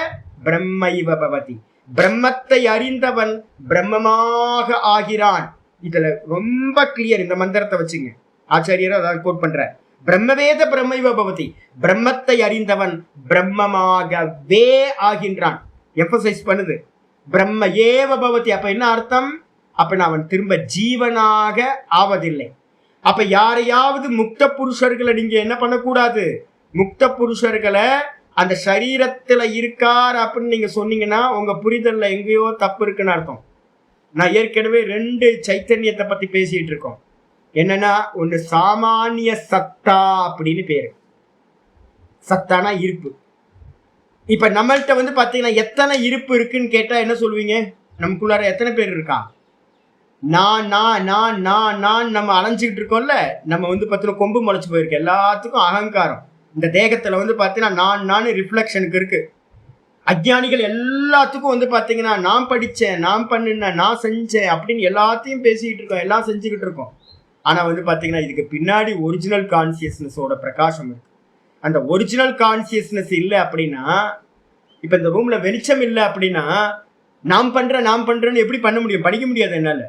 பிரம்மைவ பவதி. பிரம்மத்தை அறிந்தவன் பிரம்மமாக ஆகிறான். இதுல ரொம்ப கிளியர். இந்த மந்திரத்தை வச்சுங்க, ஆச்சாரியர் அதாவது கோட் பண்ற. பிரம்மவேத பிரம்மைவ பவதி, பிரம்மத்தை அறிந்தவன் பிரம்மமாகவே ஆகின்றான். எம்பசைஸ் பண்ணுது, பிரம்ம ஏவ பவதி. அப்ப என்ன அர்த்தம்? அப்ப அவன் திரும்ப ஜீவனாக ஆவதில்லை. அப்ப யாரையாவது முக்த புருஷர்களை நீங்க என்ன பண்ணக்கூடாது? முக்த புருஷர்களை அந்த சரீரத்துல இருக்கார் அப்படின்னு நீங்க சொன்னீங்கன்னா உங்க புரிதல்ல எங்கேயோ தப்பு இருக்குன்னு அர்த்தம். நான் ஏற்கனவே 2 சைத்தன்யத்தை பத்தி பேசிட்டு இருக்கோம். என்னன்னா, ஒண்ணு சாமானிய சத்தா அப்படின்னு பேரு. சத்தானா இருப்பு. இப்ப நம்மள்கிட்ட பாத்தீங்கன்னா எத்தனை இருப்பு இருக்குன்னு கேட்டா என்ன சொல்லுவீங்க? நமக்குள்ளார எத்தனை பேர் இருக்கா? நான் நான் நான் நான் நான் நம்ம அலைஞ்சுக்கிட்டு இருக்கோம்ல. நம்ம பாத்தீங்கன்னா கொம்பு முளைச்சு போயிருக்கு. எல்லாத்துக்கும் அகங்காரம். இந்த தேகத்துல பாத்தீங்கன்னா நான் ரிஃப்ளெக்ஷனுக்கு இருக்கு. அஜ்ஞானிகள் எல்லாத்துக்கும் பாத்தீங்கன்னா நான் படிச்சேன், நான் பண்ணினேன், நான் செஞ்சேன் அப்படின்னு எல்லாத்தையும் பேசிக்கிட்டு இருக்கோம், எல்லாம் செஞ்சுக்கிட்டு இருக்கோம். ஆனா பாத்தீங்கன்னா இதுக்கு பின்னாடி ஒரிஜினல் கான்சியஸ்னஸோட பிரகாசம் இருக்கு. அந்த ஒரிஜினல் கான்சியஸ்னஸ் இல்லை அப்படின்னா, இப்ப இந்த ரூம்ல வெளிச்சம் இல்லை அப்படின்னா நான் பண்றேன்னு எப்படி பண்ண முடியும்? படிக்க முடியாது என்னால.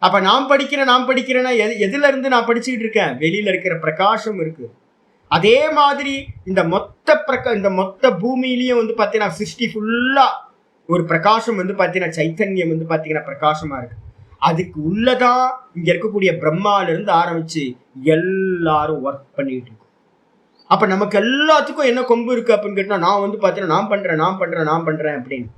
அப்ப நான் படிக்கிறேன்னா எதுல இருந்து நான் படிச்சுக்கிட்டு இருக்கேன்? வெளியில இருக்கிற பிரகாசம் இருக்கு. அதே மாதிரி இந்த மொத்த பூமியிலையும் பாத்தீங்கன்னா சிருஷ்டி ஃபுல்லா ஒரு பிரகாசம் பாத்தீங்கன்னா சைத்தன்யம் பாத்தீங்கன்னா பிரகாசமா இருக்கு. அதுக்கு உள்ளதான் இங்க இருக்கக்கூடிய பிரம்மால இருந்து ஆரம்பிச்சு எல்லாரும் ஒர்க் பண்ணிட்டு இருக்கோம். அப்ப நமக்கு எல்லாத்துக்கும் என்ன கொம்பு இருக்கு அப்படின்னு கேட்டா, நான் பாத்தீங்கன்னா நான் பண்றேன் அப்படின்னு.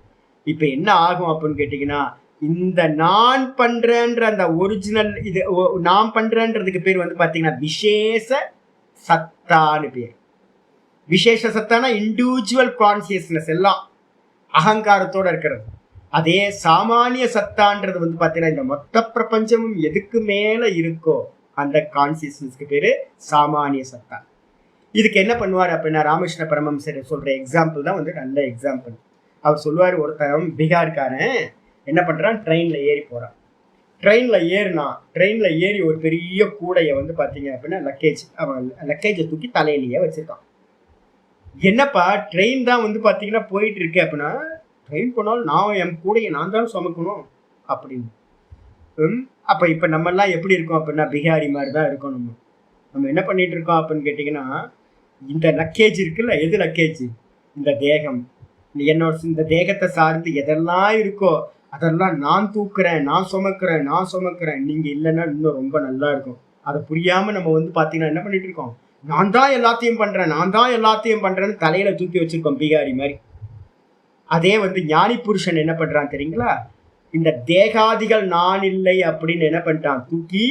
இப்ப என்ன ஆகும் அப்படின்னு கேட்டீங்கன்னா, இந்த நான் பண்றேன்ற அந்த ஒரிஜினல் இது நான் பண்றேன்றதுக்கு பேர் பாத்தீங்கன்னா விசேஷ சத்தான்னு பேர். விசேஷ சத்தானா இண்டிவிஜுவல் கான்சியஸ்னஸ் எல்லாம். அகங்காரத்தோட இருக்கிறது. அதே சாமானிய சத்தான்றது வந்து பாத்தீங்கன்னா இந்த மொத்த பிரபஞ்சமும் எதுக்கு மேல இருக்கோ அந்த கான்சியஸ்னஸ்க்கு பேரு சாமானிய சத்தா. இதுக்கு என்ன பண்ணுவார் அப்படின்னா ராமகிருஷ்ண பரமஹம்சர் சொல்ற எக்ஸாம்பிள் தான் வந்து நல்ல எக்ஸாம்பிள். அவர் சொல்லுவார், ஒருத்தன் பீகார்காரன் என்ன பண்றான், ட்ரெயின்ல ஏறி போறான். ட்ரெயின்ல ஏறி ஒரு பெரிய கூடையை வந்து பாத்தீங்க அப்படின்னா அவன் லக்கேஜை தூக்கி தலையிலேயே வச்சிருக்கான். என்னப்பா ட்ரெயின் தான் வந்து பாத்தீங்கன்னா போயிட்டு இருக்கு அப்படின்னா, ட்ரெயின் போனாலும் நான் என் கூடையை நான் தான் சுமக்கணும் அப்படின்னு. அப்ப இப்ப நம்ம எல்லாம் எப்படி இருக்கோம் அப்படின்னா பிகாரி மாதிரி தான் இருக்கோம். நம்ம என்ன பண்ணிட்டு இருக்கோம் அப்படின்னு கேட்டீங்கன்னா, இந்த லக்கேஜ் இருக்குல்ல, எது லக்கேஜ், இந்த தேகம். என்னோட இந்த தேகத்தை சார்ந்து எதெல்லாம் இருக்கோ அதெல்லாம் நான் தூக்குறேன், நான் சுமக்கிறேன், நீங்க இல்லைன்னா இன்னும் ரொம்ப நல்லா இருக்கும். அதை புரியாம நம்ம வந்து பாத்தீங்கன்னா என்ன பண்ணிட்டு இருக்கோம், நான் தான் எல்லாத்தையும் பண்றேன்னு தலையில தூக்கி வச்சிருக்கோம் பீகாரி மாதிரி. அதே வந்து ஞானி புருஷன் என்ன பண்றான் தெரியுங்களா, இந்த தேகாதிகள் நான் இல்லை அப்படின்னு என்ன பண்ணிட்டான், தூக்கி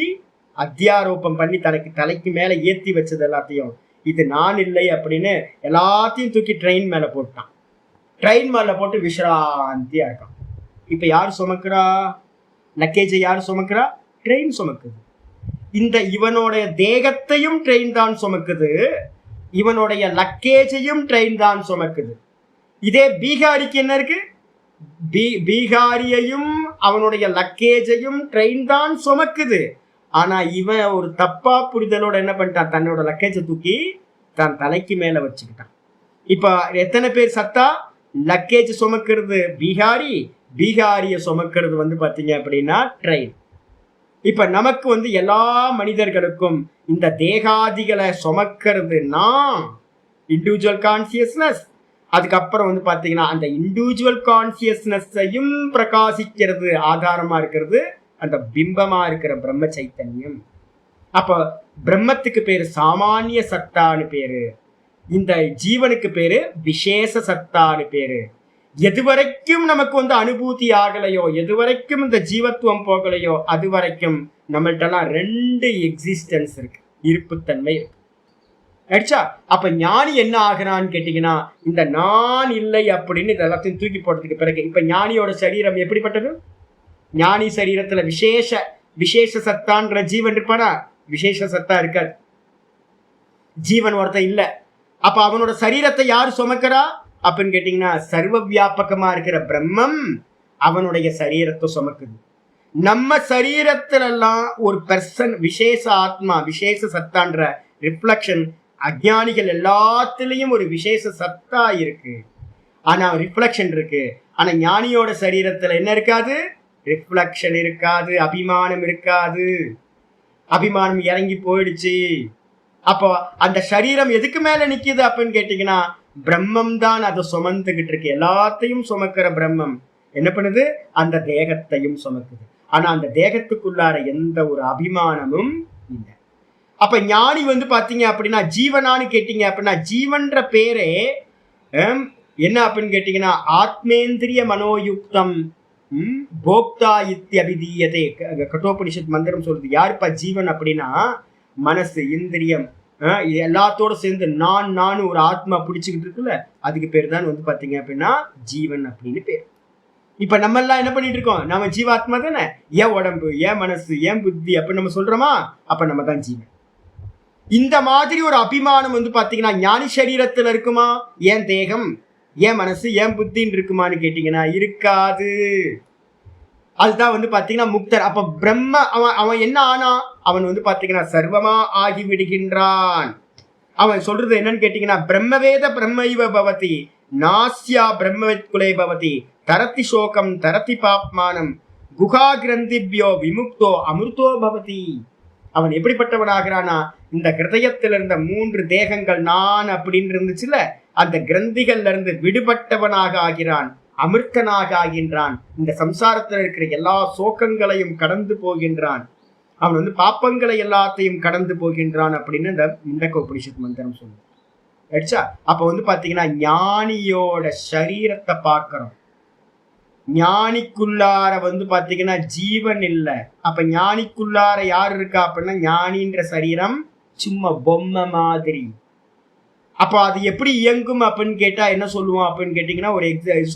அத்தியாரோபம் பண்ணி தலைக்கு மேல ஏத்தி வச்சது எல்லாத்தையும் இது நான் இல்லை அப்படின்னு எல்லாத்தையும் தூக்கி ட்ரெயின் மேல போட்டான். ட்ரெயின் மேல போட்டு விசிராந்தியா இருக்கான். இப்ப யார் சுமக்கிறா, லக்கேஜை யார் சுமக்கிறா, ட்ரெயின் சுமக்குது. இந்த இவனுடைய தேகத்தையும் ட்ரெயின் தான் சுமக்குது, இவனுடைய லக்கேஜையும் ட்ரெயின் தான் சுமக்குது. இதே பீகாரிக்கு என்ன இருக்கு, பீகாரியையும் அவனுடைய லக்கேஜையும் ட்ரெயின் தான் சுமக்குது. ஆனா இவன் ஒரு தப்பா புரிதலோட என்ன பண்ணிட்டான், தன்னோட லக்கேஜை தூக்கி தன் தலைக்கு மேல வச்சுக்கிட்டான். இப்ப எத்தனை பேர் சத்தா, லக்கேஜ் சுமக்கிறது பீகாரிய சுமக்கிறது வந்து பாத்தீங்க அப்படின்னா ட்ரெயின். இப்ப நமக்கு வந்து எல்லா மனிதர்களுக்கும் இந்த தேகாதிகளை சுமக்கிறதுனா இண்டிவிஜுவல் கான்சியஸ்னஸ். அதுக்கப்புறம் வந்து பாத்தீங்கன்னா அந்த இண்டிவிஜுவல் கான்சியஸ்னஸையும் பிரகாசிக்கிறது ஆதாரமா இருக்கிறது அந்த பிம்பமா இருக்கிற பிரம்ம சைத்தன்யம். அப்ப பிரம்மத்துக்கு பேரு சாமானிய சத்தான்னு பேரு, இந்த ஜீவனுக்கு பேரு விசேஷ சத்தான்னு பேரு. எது வரைக்கும் நமக்கு வந்து அனுபூதி ஆகலையோ, எது வரைக்கும் இந்த ஜீவத்துவம் போகலையோ அது வரைக்கும் நம்மள்டெல்லாம் ரெண்டு எக்ஸிஸ்டன்ஸ் இருக்கு, இருப்புத்தன்மை இருக்கு. அப்ப ஞானி என்ன ஆகுறான்னு கேட்டீங்கன்னா, இந்த நான் இல்லை அப்படின்னு இதெல்லாத்தையும் தூக்கி போட்டதுக்கு பிறகு இப்ப ஞானியோட சரீரம் எப்படிப்பட்டது, ஞானி சரீரத்துல விசேஷ சத்தான்ற ஜீவன் இருப்பானா, விசேஷ சத்தா இருக்காது, ஜீவன் ஒருத்தன் இல்ல. அப்ப அவனோட சரீரத்தை யாரு சுமக்கிறா அப்படின்னு கேட்டீங்கன்னா, சர்வ வியாபகமா இருக்கிற பிரம்மம் அவனுடைய சரீரத்தை சுமக்குது. நம்ம சரீரத்துல எல்லாம் ஒரு பெர்சன் விசேஷ ஆத்மா விசேஷ சத்தான்ற ரிஃப்ளக்ஷன், அஜ்ஞானிகள் எல்லாத்துலயும் ஒரு விசேஷ சத்தா இருக்கு, ஆனா ரிஃப்ளக்ஷன் இருக்கு. ஆனா ஞானியோட சரீரத்துல என்ன இருக்காது, ரிஃப்ளக்ஷன் இருக்காது, அபிமானம் இருக்காது, அபிமானம் இறங்கி போயிடுச்சு. அப்போ அந்த சரீரம் எதுக்கு மேல நிக்குது அப்படின்னு கேட்டீங்கன்னா, பிரம்மம் தான் அதை சுமந்துகிட்டு இருக்கு. எல்லாத்தையும் சுமக்கிற பிரம்மம் என்ன பண்ணுது, அந்த தேகத்தையும் சுமக்குது. ஆனா அந்த தேகத்துக்குள்ளார எந்த ஒரு அபிமானமும் இல்லை. அப்ப ஞானி வந்து பாத்தீங்க அப்படின்னா ஜீவனான்னு கேட்டீங்க அப்படின்னா, ஜீவன்ற பேரே என்ன அப்படின்னு கேட்டீங்கன்னா, ஆத்மேந்திரிய மனோயுக்தம் போக்தா இத்தியபிதீயதே. கட்டோபனிஷத் மந்திரம் சொல்றது. யாருப்பா ஜீவன் அப்படின்னா, மனசு இந்திரியம் எல்லாத்தோட சேர்ந்து நான் ஒரு ஆத்மா பிடிச்சுக்கிட்டு இருக்குல்ல, அதுக்கு பேர் தான் வந்து பாத்தீங்க அப்படின்னா ஜீவன் அப்படின்னு பேர். இப்ப நம்ம எல்லாம் என்ன பண்ணிட்டு இருக்கோம், நம்ம ஜீவாத்மா தானே, ஏன் உடம்பு ஏன் மனசு ஏன் புத்தி அப்படின்னு நம்ம சொல்றோமா, அப்ப நம்ம தான் ஜீவன். இந்த மாதிரி ஒரு அபிமானம் வந்து பாத்தீங்கன்னா ஞானி சரீரத்துல இருக்குமா, ஏன் தேகம் ஏன் மனசு ஏன் புத்தின்னு இருக்குமான்னு கேட்டீங்கன்னா இருக்காது. அதுதான் வந்து பாத்தீங்கன்னா முக்தர். அப்ப பிரம்ம அவன் என்ன ஆனா, அவன் வந்து பாத்தீங்கன்னா சர்வமா ஆகி விடுகின்றான். அவன் சொல்றது என்னன்னு கேட்டீங்கன்னா, பிரம்மவேத பிரம்மைவ பவதி நாஸ்யா பிரம்மவேத் குலே பவதி தரத்தி சோகம் தரத்தி பாப்மானம் குஹா கிரந்திபியோ விமுக்தோ அமிர்தோ பவதி. அவன் எப்படிப்பட்டவனாகிறானா, இந்த கிருதயத்துல இருந்த 3 தேகங்கள் நான் அப்படின்னு இருந்துச்சுல, அந்த கிரந்திகள்ல இருந்து விடுபட்டவனாக ஆகிறான், அமிர்தனாக ஆகின்றான். இந்த சம்சாரத்தில் இருக்கிற எல்லா சோகங்களையும் கடந்து போகின்றான். அவன் வந்து பாப்பங்களை எல்லாத்தையும் கடந்து போகின்றான் அப்படின்னு இந்த முண்டக்க உபனிஷத் மந்திரம் சொல்லுது. அப்ப வந்து பாத்தீங்கன்னா ஞானியோட சரீரத்தை பார்க்கிறோம். ஞானிக்குள்ளார வந்து பாத்தீங்கன்னா ஜீவன் இல்லை. அப்ப ஞானிக்குள்ளார யார் இருக்கா அப்படின்னா, ஞானின்ற சரீரம் சும்மா பொம்மை மாதிரி. அப்போ அது எப்படி இயங்கும் அப்படின்னு கேட்டா என்ன சொல்லுவோம் அப்படின்னு கேட்டீங்கன்னா, ஒரு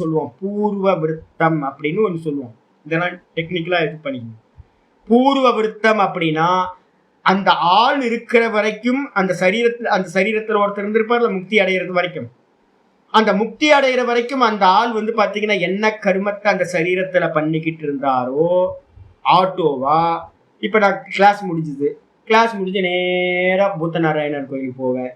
சொல்லுவோம், பூர்வ விருத்தம் அப்படின்னு ஒன்று சொல்லுவோம். இதெல்லாம் டெக்னிக்கலா இது பண்ணிக்கணும். பூர்வ விருத்தம் அப்படின்னா அந்த ஆள் இருக்கிற வரைக்கும் அந்த சரீரத்துல ஒருத்தர் இருந்திருப்பார்ல, முக்தி அடைகிறது வரைக்கும், அந்த முக்தி அடைகிற வரைக்கும் அந்த ஆள் வந்து பாத்தீங்கன்னா என்ன கருமத்தை அந்த சரீரத்துல பண்ணிக்கிட்டு இருந்தாரோ ஆட்டோவா. இப்ப நான் கிளாஸ் முடிஞ்சு நேரா பூத்த நாராயணர் கோயிலுக்கு போவேன்,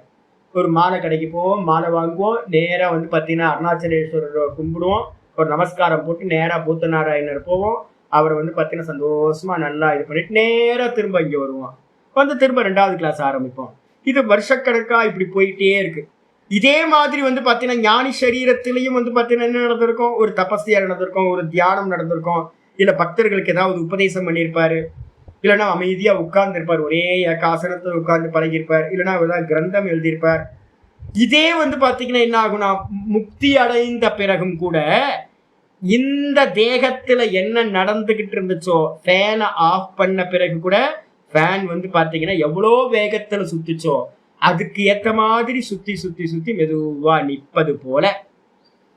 ஒரு மாலை கடைக்கு போவோம், மாலை வாங்குவோம், நேரா வந்து பாத்தீங்கன்னா அருணாச்சலேஸ்வரர் கும்பிடுவோம், ஒரு நமஸ்காரம் போட்டு நேரா பூத்த நாராயணர் போவோம், அவரை வந்து பாத்தீங்கன்னா சந்தோஷமா நல்லா இது பண்ணிட்டு நேரா திரும்ப இங்க வருவோம், வந்து திரும்ப 2வது கிளாஸ் ஆரம்பிப்போம். இது வருஷக்கணக்கா இப்படி போயிட்டே இருக்கு. இதே மாதிரி வந்து பாத்தீங்கன்னா ஞானி சரீரத்திலையும் வந்து பாத்தீங்கன்னா என்ன நடந்திருக்கும், ஒரு தபஸ்தியா நடந்திருக்கும், ஒரு தியானம் நடந்திருக்கும், இல்ல பக்தர்களுக்கு ஏதாவது உபதேசம் பண்ணியிருப்பாரு, இல்லைன்னா அமைதியா உட்கார்ந்து இருப்பார், ஒரே ஆசனத்துல உட்கார்ந்து பழகிருப்பார், இல்லைன்னா ஏதாவது கிரந்தம் எழுதியிருப்பார். இதே வந்து பாத்தீங்கன்னா என்ன ஆகும்னா முக்தி அடைந்த பிறகும் கூட இந்த தேகத்துல என்ன நடந்துகிட்டு இருந்துச்சோ, ஃபேனை ஆஃப் பண்ண பிறகு கூட ஃபேன் வந்து பாத்தீங்கன்னா எவ்வளோ வேகத்துல சுத்திச்சோ அதுக்கு ஏத்த மாதிரி சுத்தி சுத்தி சுத்தி மெதுவா நிற்பது போல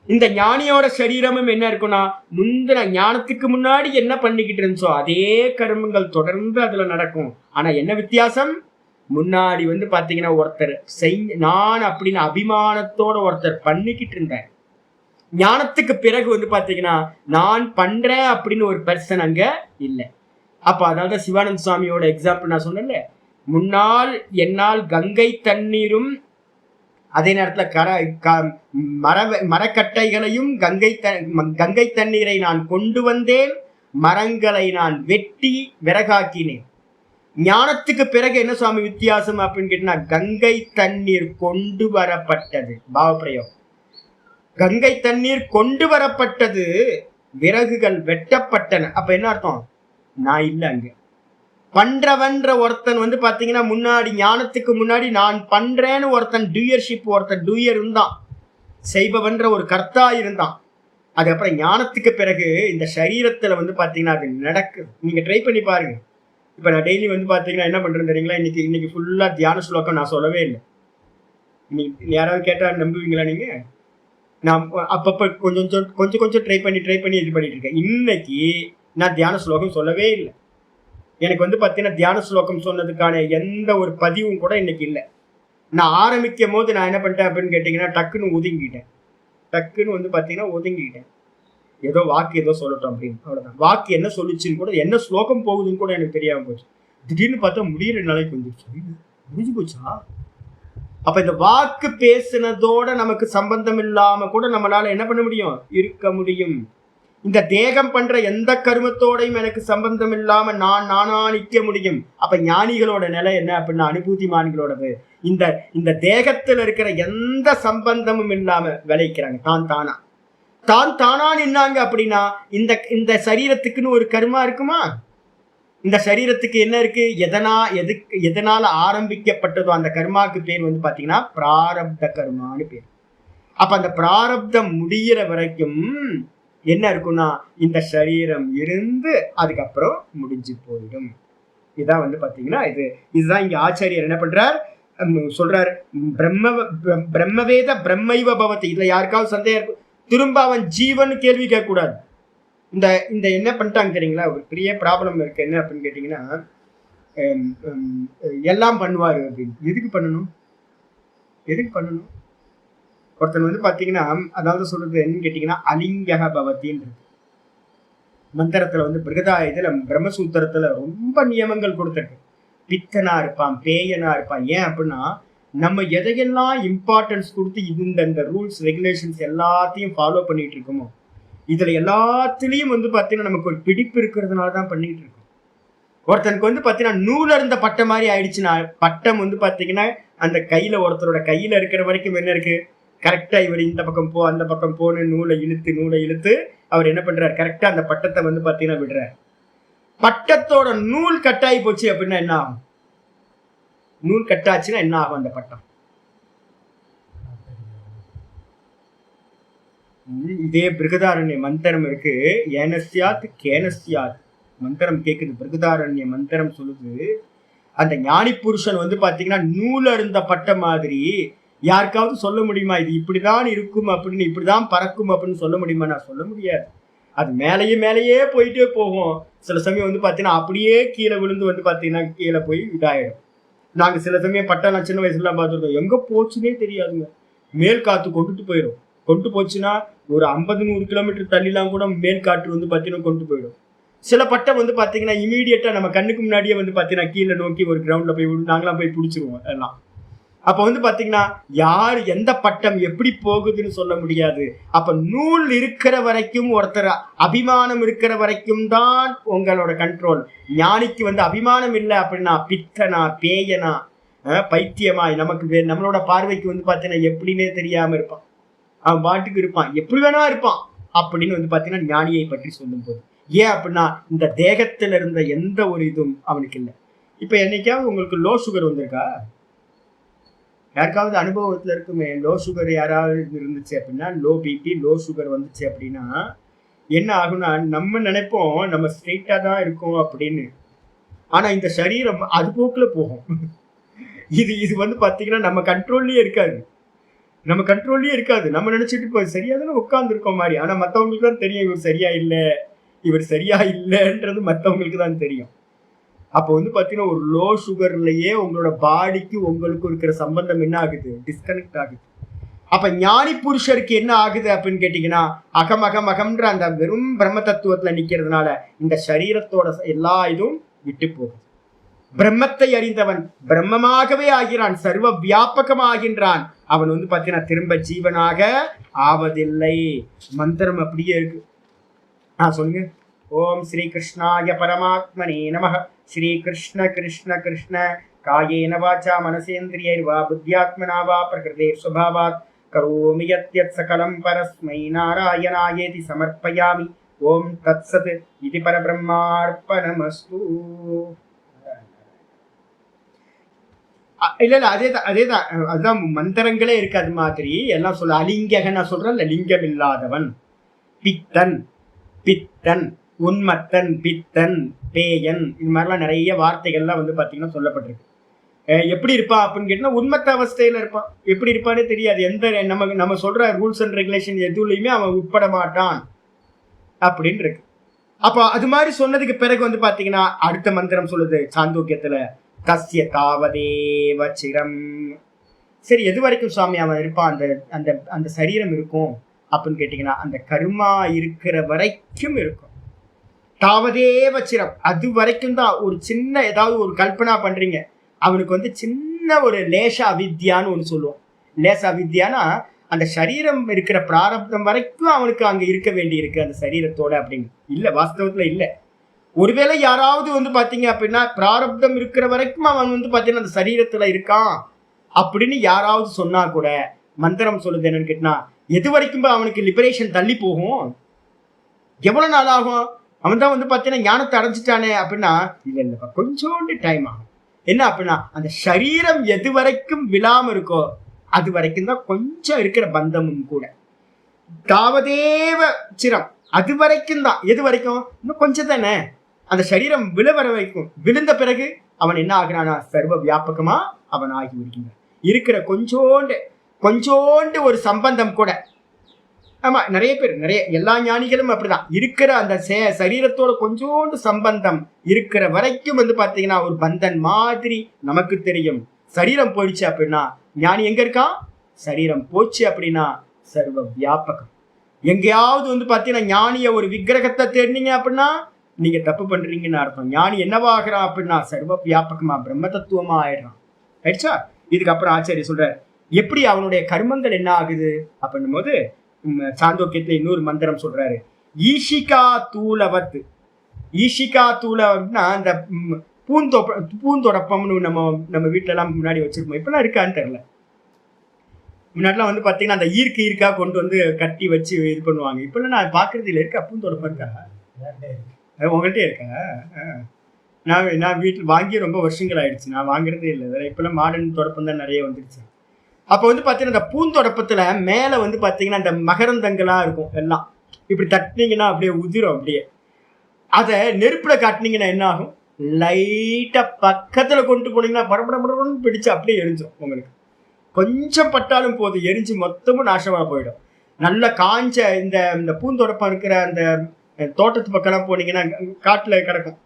இந்த ஞானியோட சரீரமும் என்ன இருக்குன்னா, முந்தின ஞானத்துக்கு முன்னாடி என்ன பண்ணிக்கிட்டு இருந்துச்சோ அதே கர்மங்கள் தொடர்ந்து அதுல நடக்கும். ஆனா என்ன வித்தியாசம், முன்னாடி வந்து பாத்தீங்கன்னா ஒருத்தர் நான் அப்படின்னு அபிமானத்தோட ஒருத்தர் பண்ணிக்கிட்டு இருந்தேன், ஞானத்துக்கு பிறகு வந்து பாத்தீங்கன்னா நான் பண்றேன் அப்படின்னு ஒரு பர்சன் அங்க இல்லை. அப்ப அதனால சிவானந்த சுவாமியோட எக்ஸாம்பிள் நான் சொன்னேன்ல, முன்னால் என்னால் கங்கை தண்ணீரும் அதே நேரத்தில் மரக்கட்டைகளையும் கங்கை தண்ணீரை நான் கொண்டு வந்தேன், மரங்களை நான் வெட்டி விறகாக்கினேன். ஞானத்துக்கு பிறகு என்ன சுவாமி வித்தியாசம் அப்படின்னு கேட்டா, கங்கை தண்ணீர் கொண்டு வரப்பட்டது, பாவப்பிரயோகம், கங்கை தண்ணீர் கொண்டு வரப்பட்டது, விறகுகள் வெட்டப்பட்டன. அப்ப என்ன அர்த்தம், நான் இல்லை அங்க. பண்றவன்ற ஒருத்தன் வந்து பாத்தீங்கன்னா முன்னாடி ஞானத்துக்கு முன்னாடி நான் பண்றேன்னு ஒருத்தன் டூயர்ஷிப், ஒருத்தன் டூயர் இருந்தான், செய்பவன்ற ஒரு கர்த்தா இருந்தான். அதுக்கப்புறம் ஞானத்துக்கு பிறகு இந்த சரீரத்துல வந்து பாத்தீங்கன்னா அது நடக்கு. நீங்க ட்ரை பண்ணி பாருங்க. இப்ப நான் டெய்லி வந்து பாத்தீங்கன்னா என்ன பண்றேன்னு தெரியுங்களா, இன்னைக்கு ஃபுல்லா தியான ஸ்லோகம் நான் சொல்லவே இல்லை. யாராவது கேட்டா நம்புவீங்களா நீங்க? நான் அப்பப்ப கொஞ்சம் ட்ரை பண்ணி இது பண்ணிட்டு இருக்கேன். இன்னைக்கு நான் தியான ஸ்லோகம் சொல்லவே இல்லை. எனக்கு வந்து பார்த்தீங்கன்னா தியான ஸ்லோகம் சொன்னதுக்கான எந்த ஒரு பதிவும் கூட இன்னைக்கு இல்லை. நான் ஆரம்பிக்கும் போது நான் என்ன பண்ணிட்டேன் அப்படின்னு கேட்டிங்கன்னா, டக்குன்னு வந்து பார்த்தீங்கன்னா ஒதுங்கிக்கிட்டேன். ஏதோ வாக்கு ஏதோ சொல்லட்டும் அப்படின்னு, அவ்வளோதான். வாக்கு என்ன சொல்லிச்சுன்னு கூட, என்ன ஸ்லோகம் போகுதுன்னு கூட எனக்கு தெரியாமல் போச்சு. திடீர்னு பார்த்தா முடியிற நாளைக்கு வந்துருச்சு, முடிஞ்சு போச்சா. அப்ப இந்த வாக்கு பேசுனதோட நமக்கு சம்பந்தம் இல்லாம கூட நம்மளால என்ன பண்ண முடியும், இருக்க முடியும். இந்த தேகம் பண்ற எந்த கருமத்தோடையும் எனக்கு சம்பந்தம் இல்லாம நானா நிக்க முடியும். அப்ப ஞானிகளோட நிலை என்ன அப்படின்னா, அனுபூதிமான்களோடது இந்த தேகத்துல இருக்கிற எந்த சம்பந்தமும் இல்லாம விளைக்கிறாங்க, தான் தானா நின்னாங்க அப்படின்னா இந்த சரீரத்துக்குன்னு ஒரு கருமா இருக்குமா? இந்த சரீரத்துக்கு என்ன இருக்கு, எதனால ஆரம்பிக்கப்பட்டதோ அந்த கர்மாவுக்கு பேர் வந்து பாத்தீங்கன்னா பிராரப்த கர்மான்னு பேர். அப்ப அந்த பிராரப்தம் முடிகிற வரைக்கும் என்ன இருக்குன்னா இந்த சரீரம் இருந்து அதுக்கப்புறம் முடிஞ்சு போயிடும். இதான் வந்து பாத்தீங்கன்னா இதுதான் இங்க ஆச்சாரியர் என்ன பண்றார் சொல்றாரு, பிரம்மவேத பிரம்மைவ பவதி. இதுல யாருக்காவது சந்தேகம் இருக்கும், திரும்ப அவன் ஜீவன் கேள்வி கேட்க கூடாது. இந்த என்ன பண்ணிட்டாங்க தெரியுங்களா, ஒரு பெரிய ப்ராப்ளம் இருக்கு. என்ன அப்படின்னு கேட்டீங்கன்னா, எல்லாம் பண்ணுவாரு அப்படின்னு. எதுக்கு பண்ணணும்? ஒருத்தன் வந்து பாத்தீங்கன்னா, அதாவது சொல்றது என்னன்னு கேட்டீங்கன்னா, அலிங்கக பவத்தின்னு மந்திரத்துல வந்து இதுல பிரம்மசூத்திரத்துல ரொம்ப நியமங்கள் கொடுத்துருக்கு. பித்தனா இருப்பான், பேயனா இருப்பான். ஏன் அப்படின்னா, நம்ம எதையெல்லாம் இம்பார்ட்டன்ஸ் கொடுத்து இந்த ரூல்ஸ் ரெகுலேஷன்ஸ் எல்லாத்தையும் ஃபாலோ பண்ணிட்டு இருக்கோமோ, இதுல எல்லாத்துலயும் வந்து பாத்தீங்கன்னா நமக்கு ஒரு பிடிப்பு இருக்கிறதுனாலதான் பண்ணிட்டு இருக்கோம். ஒருத்தனுக்கு வந்து பாத்தீங்கன்னா நூல இருந்த பட்டம் மாதிரி ஆயிடுச்சுன்னா, பட்டம் வந்து பாத்தீங்கன்னா அந்த கையில ஒருத்தரோட கையில இருக்கிற வரைக்கும் என்ன இருக்கு, கரெக்டா இவர் இந்த பக்கம் போ அந்த பக்கம் போன்னு நூலை இழுத்து அவர் என்ன பண்றாரு, கரெக்டா அந்த பட்டத்தை வந்து பாத்தீங்கன்னா விடுறாரு. பட்டத்தோட நூல் கட்டாயி போச்சு அப்படின்னா என்ன ஆகும்? நூல் கட்டாச்சுன்னா என்ன ஆகும் அந்த பட்டம்? இதே பிருகதாரண்ய மந்திரம் இருக்கு, ஏனஸ்யாத் கேனஸ்யாத் மந்திரம் கேக்குது. பிருகதாரண்ய மந்திரம் சொல்லுது, அந்த ஞானி புருஷன் வந்து பாத்தீங்கன்னா நூல இருந்த பட்ட மாதிரி யாருக்காவது சொல்ல முடியுமா இது இப்படிதான் இருக்கும் அப்படின்னு, இப்படிதான் பறக்கும் அப்படின்னு சொல்ல முடியுமா? நான் சொல்ல முடியாது. அது மேலேயே மேலேயே போயிட்டே போகும். சில சமயம் வந்து பார்த்தீங்கன்னா அப்படியே கீழே விழுந்து வந்து பார்த்தீங்கன்னா கீழே போய் இதாயிடும். நாங்கள் சில சமயம் பட்டம் சின்ன வயசுலாம் பார்த்துருக்கோம், எங்கே போச்சுன்னே தெரியாதுங்க. மேல் காற்று கொண்டுட்டு போயிடும். கொண்டு போச்சுன்னா ஒரு 50-100 கிலோமீட்டர் தள்ளிலாம் கூட மேல் காற்று வந்து பார்த்தீங்கன்னா கொண்டு போயிடும். சில பட்டம் வந்து பார்த்தீங்கன்னா இமீடியட்டாக நம்ம கண்ணுக்கு முன்னாடியே வந்து பார்த்தீங்கன்னா கீழே நோக்கி ஒரு கிரவுண்டில் போய் நாங்களாம் போய் பிடிச்சிருவோம் எல்லாம். அப்போ வந்து பார்த்தீங்கன்னா யார் எந்த பட்டம் எப்படி போகுதுன்னு சொல்ல முடியாது. அப்போ நூல் இருக்கிற வரைக்கும், ஒருத்தர் அபிமானம் இருக்கிற வரைக்கும் தான் உங்களோட கண்ட்ரோல். ஞானிக்கு வந்து அபிமானம் இல்லை அப்படின்னா பித்தனா பேயனா பைத்தியமாய் நமக்கு நம்மளோட பார்வைக்கு வந்து பார்த்தீங்கன்னா எப்படின்னே தெரியாமல் இருப்பான். அவன் பாட்டுக்கு இருப்பான், எப்படி வேணா இருப்பான் அப்படின்னு வந்து பார்த்தீங்கன்னா ஞானியை பற்றி சொல்லும் போது. ஏன் அப்படின்னா இந்த தேகத்தில் இருந்த எந்த ஒரு இதுவும் அவனுக்கு இல்லை. இப்போ என்னைக்காவது உங்களுக்கு லோ சுகர் வந்திருக்கா? யாருக்காவது அனுபவத்தில் இருக்குமே, லோ சுகர் யாராவது இருந்துச்சு அப்படின்னா, லோ பிபி லோ சுகர் வந்துச்சு அப்படின்னா என்ன ஆகும்னா, நம்ம நினைப்போம் நம்ம ஸ்ட்ரெயிட்டாக தான் இருக்கோம் அப்படின்னு. ஆனால் இந்த சரீரம் அது போக்கில் போகும். இது வந்து பார்த்தீங்கன்னா நம்ம கண்ட்ரோல்லையே இருக்காது. நம்ம நினைச்சிட்டு இப்போ சரியா தானே உட்காந்துருக்கோம் மாதிரி. ஆனால் மற்றவங்களுக்கு தான் தெரியும் இவர் சரியா இல்லைன்றது மற்றவங்களுக்கு தான் தெரியும். அப்போ வந்து பார்த்தீங்கன்னா ஒரு லோ சுகர்லயே உங்களோட பாடிக்கு உங்களுக்கு இருக்கிற சம்பந்தம் என்ன ஆகுது? டிஸ்கனெக்ட் ஆகுது. அப்ப ஞானி புருஷருக்கு என்ன ஆகுது அப்படின்னு கேட்டீங்கன்னா, அகம்ன்ற அந்த வெறும் பிரம்ம தத்துவத்துல நிக்கிறதுனால இந்த சரீரத்தோட எல்லா இதுவும் விட்டு போகுது. பிரம்மத்தை அறிந்தவன் பிரம்மமாகவே ஆகிறான், சர்வ வியாபகமாகின்றான். அவன் வந்து பார்த்தீங்கன்னா திரும்ப ஜீவனாக ஆவதில்லை. மந்திரம் அப்படியே இருக்கு. சொல்லுங்க. ஓம் ஸ்ரீ கிருஷ்ணாய பரமாத்மனே நமஹ. ஸ்ரீ கிருஷ்ண கிருஷ்ண கிருஷ்ண காயேன வாசா மனசேந்திரியைர்வா புத்யாத்மனா வா பிரகிருதே ஸ்வபாவாத் கரோமி யத்யத் சகலம் பரஸ்மை நாராயணாயேதி சமர்ப்பயாமி. ஓம் தத்சத் இதி பரபிரம்மார்ப்பணமஸ்து. இல்ல அதேதான் அதுதான் மந்திரங்களே இருக்கு. அது மாதிரி எல்லாம் சொல்ல. அலிங்கக நான் சொல்றேன், லிங்கம் இல்லாதவன், பித்தன், உன்மத்தன், பித்தன், பேயன், இது மாதிரிலாம் நிறைய வார்த்தைகள்லாம் வந்து பார்த்தீங்கன்னா சொல்லப்பட்டிருக்கு. எப்படி இருப்பான் அப்படின்னு கேட்டீங்கன்னா உன்மத்த அவஸ்தையில இருப்பான். எப்படி இருப்பானே தெரியாது. எந்த நம்ம சொல்ற ரூல்ஸ் அண்ட் ரெகுலேஷன் எதுலையுமே அவன் உட்பட மாட்டான் அப்படின்னு இருக்கு. அப்போ அது மாதிரி சொன்னதுக்கு பிறகு வந்து பார்த்தீங்கன்னா அடுத்த மந்திரம் சொல்லுது சாந்தோக்கியத்துல, தஸ்ய தாவதேவ சிரம். சரி, எது வரைக்கும் சுவாமி அவன் இருப்பான், அந்த அந்த அந்த சரீரம் இருக்கும் அப்படின்னு கேட்டீங்கன்னா அந்த கர்மா இருக்கிற வரைக்கும் இருக்கும். தாவதேவ சிரம், அது வரைக்கும் தான். ஒரு சின்ன ஏதாவது ஒரு கல்பனா பண்றீங்க, அவனுக்கு வந்து சின்ன ஒரு லேச அவித்யான்னு ஒன்று சொல்லுவோம். லேச அவித்யானா அந்த சரீரம் இருக்கிற பிராரப்தம் வரைக்கும் அவனுக்கு அங்க இருக்க வேண்டி இருக்கு அந்த சரீரத்தோட அப்படின்னு. இல்ல, வாஸ்தவத்துல இல்ல. ஒருவேளை யாராவது வந்து பாத்தீங்க அப்படின்னா பிராரப்தம் இருக்கிற வரைக்கும் அவன் வந்து பாத்தீங்கன்னா அந்த சரீரத்துல இருக்கான் அப்படின்னு யாராவது சொன்னா கூட மந்திரம் சொல்லுது என்னன்னு கேட்டா, எது வரைக்கும் அவனுக்கு லிபரேஷன் தள்ளி போகும், எவ்வளவு நாள் ஆகும், அவன் தான் வந்து பாத்தீங்கன்னா ஞானத்தை அடைஞ்சிட்டானே அப்படின்னா, இல்ல கொஞ்சோண்டு டைம் ஆகும். என்ன அப்படின்னா அந்த சரீரம் எது வரைக்கும் விழாம இருக்கோ அது வரைக்கும் தான் கொஞ்சம் இருக்கிற பந்தமும் கூட. தாவதேவ சிரம், அது வரைக்கும் தான். எது வரைக்கும்? இன்னும் கொஞ்சம் தானே. அந்த சரீரம் விழவர வைக்கும். விழுந்த பிறகு அவன் என்ன ஆகிறானா சர்வ வியாபகமா அவன் ஆகி வருகின்றான். இருக்கிற கொஞ்சோண்டு ஒரு சம்பந்தம் கூட. ஆமா, நிறைய பேர், எல்லா ஞானிகளும் அப்படிதான். இருக்கிற அந்த சரீரத்தோட கொஞ்சோண்டு சம்பந்தம் இருக்கிற வரைக்கும் வந்து பாத்தீங்கன்னா ஒரு பந்தன் மாதிரி நமக்கு தெரியும். சரீரம் போயிடுச்சு அப்படின்னா ஞானி எங்க இருக்கான்? சரீரம் போச்சு அப்படின்னா சர்வ வியாபகம். எங்கேயாவது வந்து பாத்தீங்கன்னா ஞானிய ஒரு விக்கிரகத்தை தேடினீங்க அப்படின்னா நீங்க தப்பு பண்றீங்கன்னு அர்த்தம். ஞானி என்னவாகிறான் அப்படின்னா சர்வ வியாபகமா பிரம்ம தத்துவமா ஆயிடுறான். ஆயிடுச்சா? இதுக்கப்புறம் ஆச்சாரிய சொல்ற எப்படி அவனுடைய கர்மங்கள் என்ன ஆகுது அப்படின்னும் போது சாந்தோக்கியத்துல இன்னொரு மந்திரம் சொல்றாரு. ஈஷிகா தூலவத். ஈஷிகா தூலவத்னா அந்த பூந்தொடப்பம்னு நம்ம வீட்டுல எல்லாம் முன்னாடி வச்சிருப்போம். இப்பெல்லாம் இருக்கான்னு தெரியல. முன்னாடிலாம் வந்து பாத்தீங்கன்னா அந்த ஈர்க்கா கொண்டு வந்து கட்டி வச்சு இது பண்ணுவாங்க. இப்பெல்லாம் நான் பாக்குறது இல்லை. இருக்கா பூந்தொடப்பம்? இருக்கா உங்கள்கிட்ட இருக்கா? நான் வீட்டில் வாங்கி ரொம்ப வருஷங்கள் ஆயிடுச்சு. நான் வாங்குறதே இல்லை. இப்பெல்லாம் மாடர்ன் தொடப்பம் தான் நிறைய வந்துடுச்சு. அப்போ வந்து பார்த்தீங்கன்னா இந்த பூந்தொடப்பத்துல மேலே வந்து பார்த்தீங்கன்னா இந்த மகரந்தங்களா இருக்கும். எல்லாம் இப்படி தட்டினீங்கன்னா அப்படியே உதிரும். அப்படியே அதை நெருப்புல காட்டினீங்கன்னா என்ன ஆகும்? லைட்டா பக்கத்துல கொண்டு போனீங்கன்னா படபடபடன்னு பிடிச்சு அப்படியே எரிஞ்சிடும் உங்களுக்கு. கொஞ்சம் பட்டாலும் போதும், எரிஞ்சு மொத்தமும் நாசமா போயிடும். நல்ல காஞ்ச இந்த பூந்தொடப்பம் இருக்கிற அந்த தோட்டத்து பக்கம்லாம் போனீங்கன்னா காட்டுல கிடக்கும்.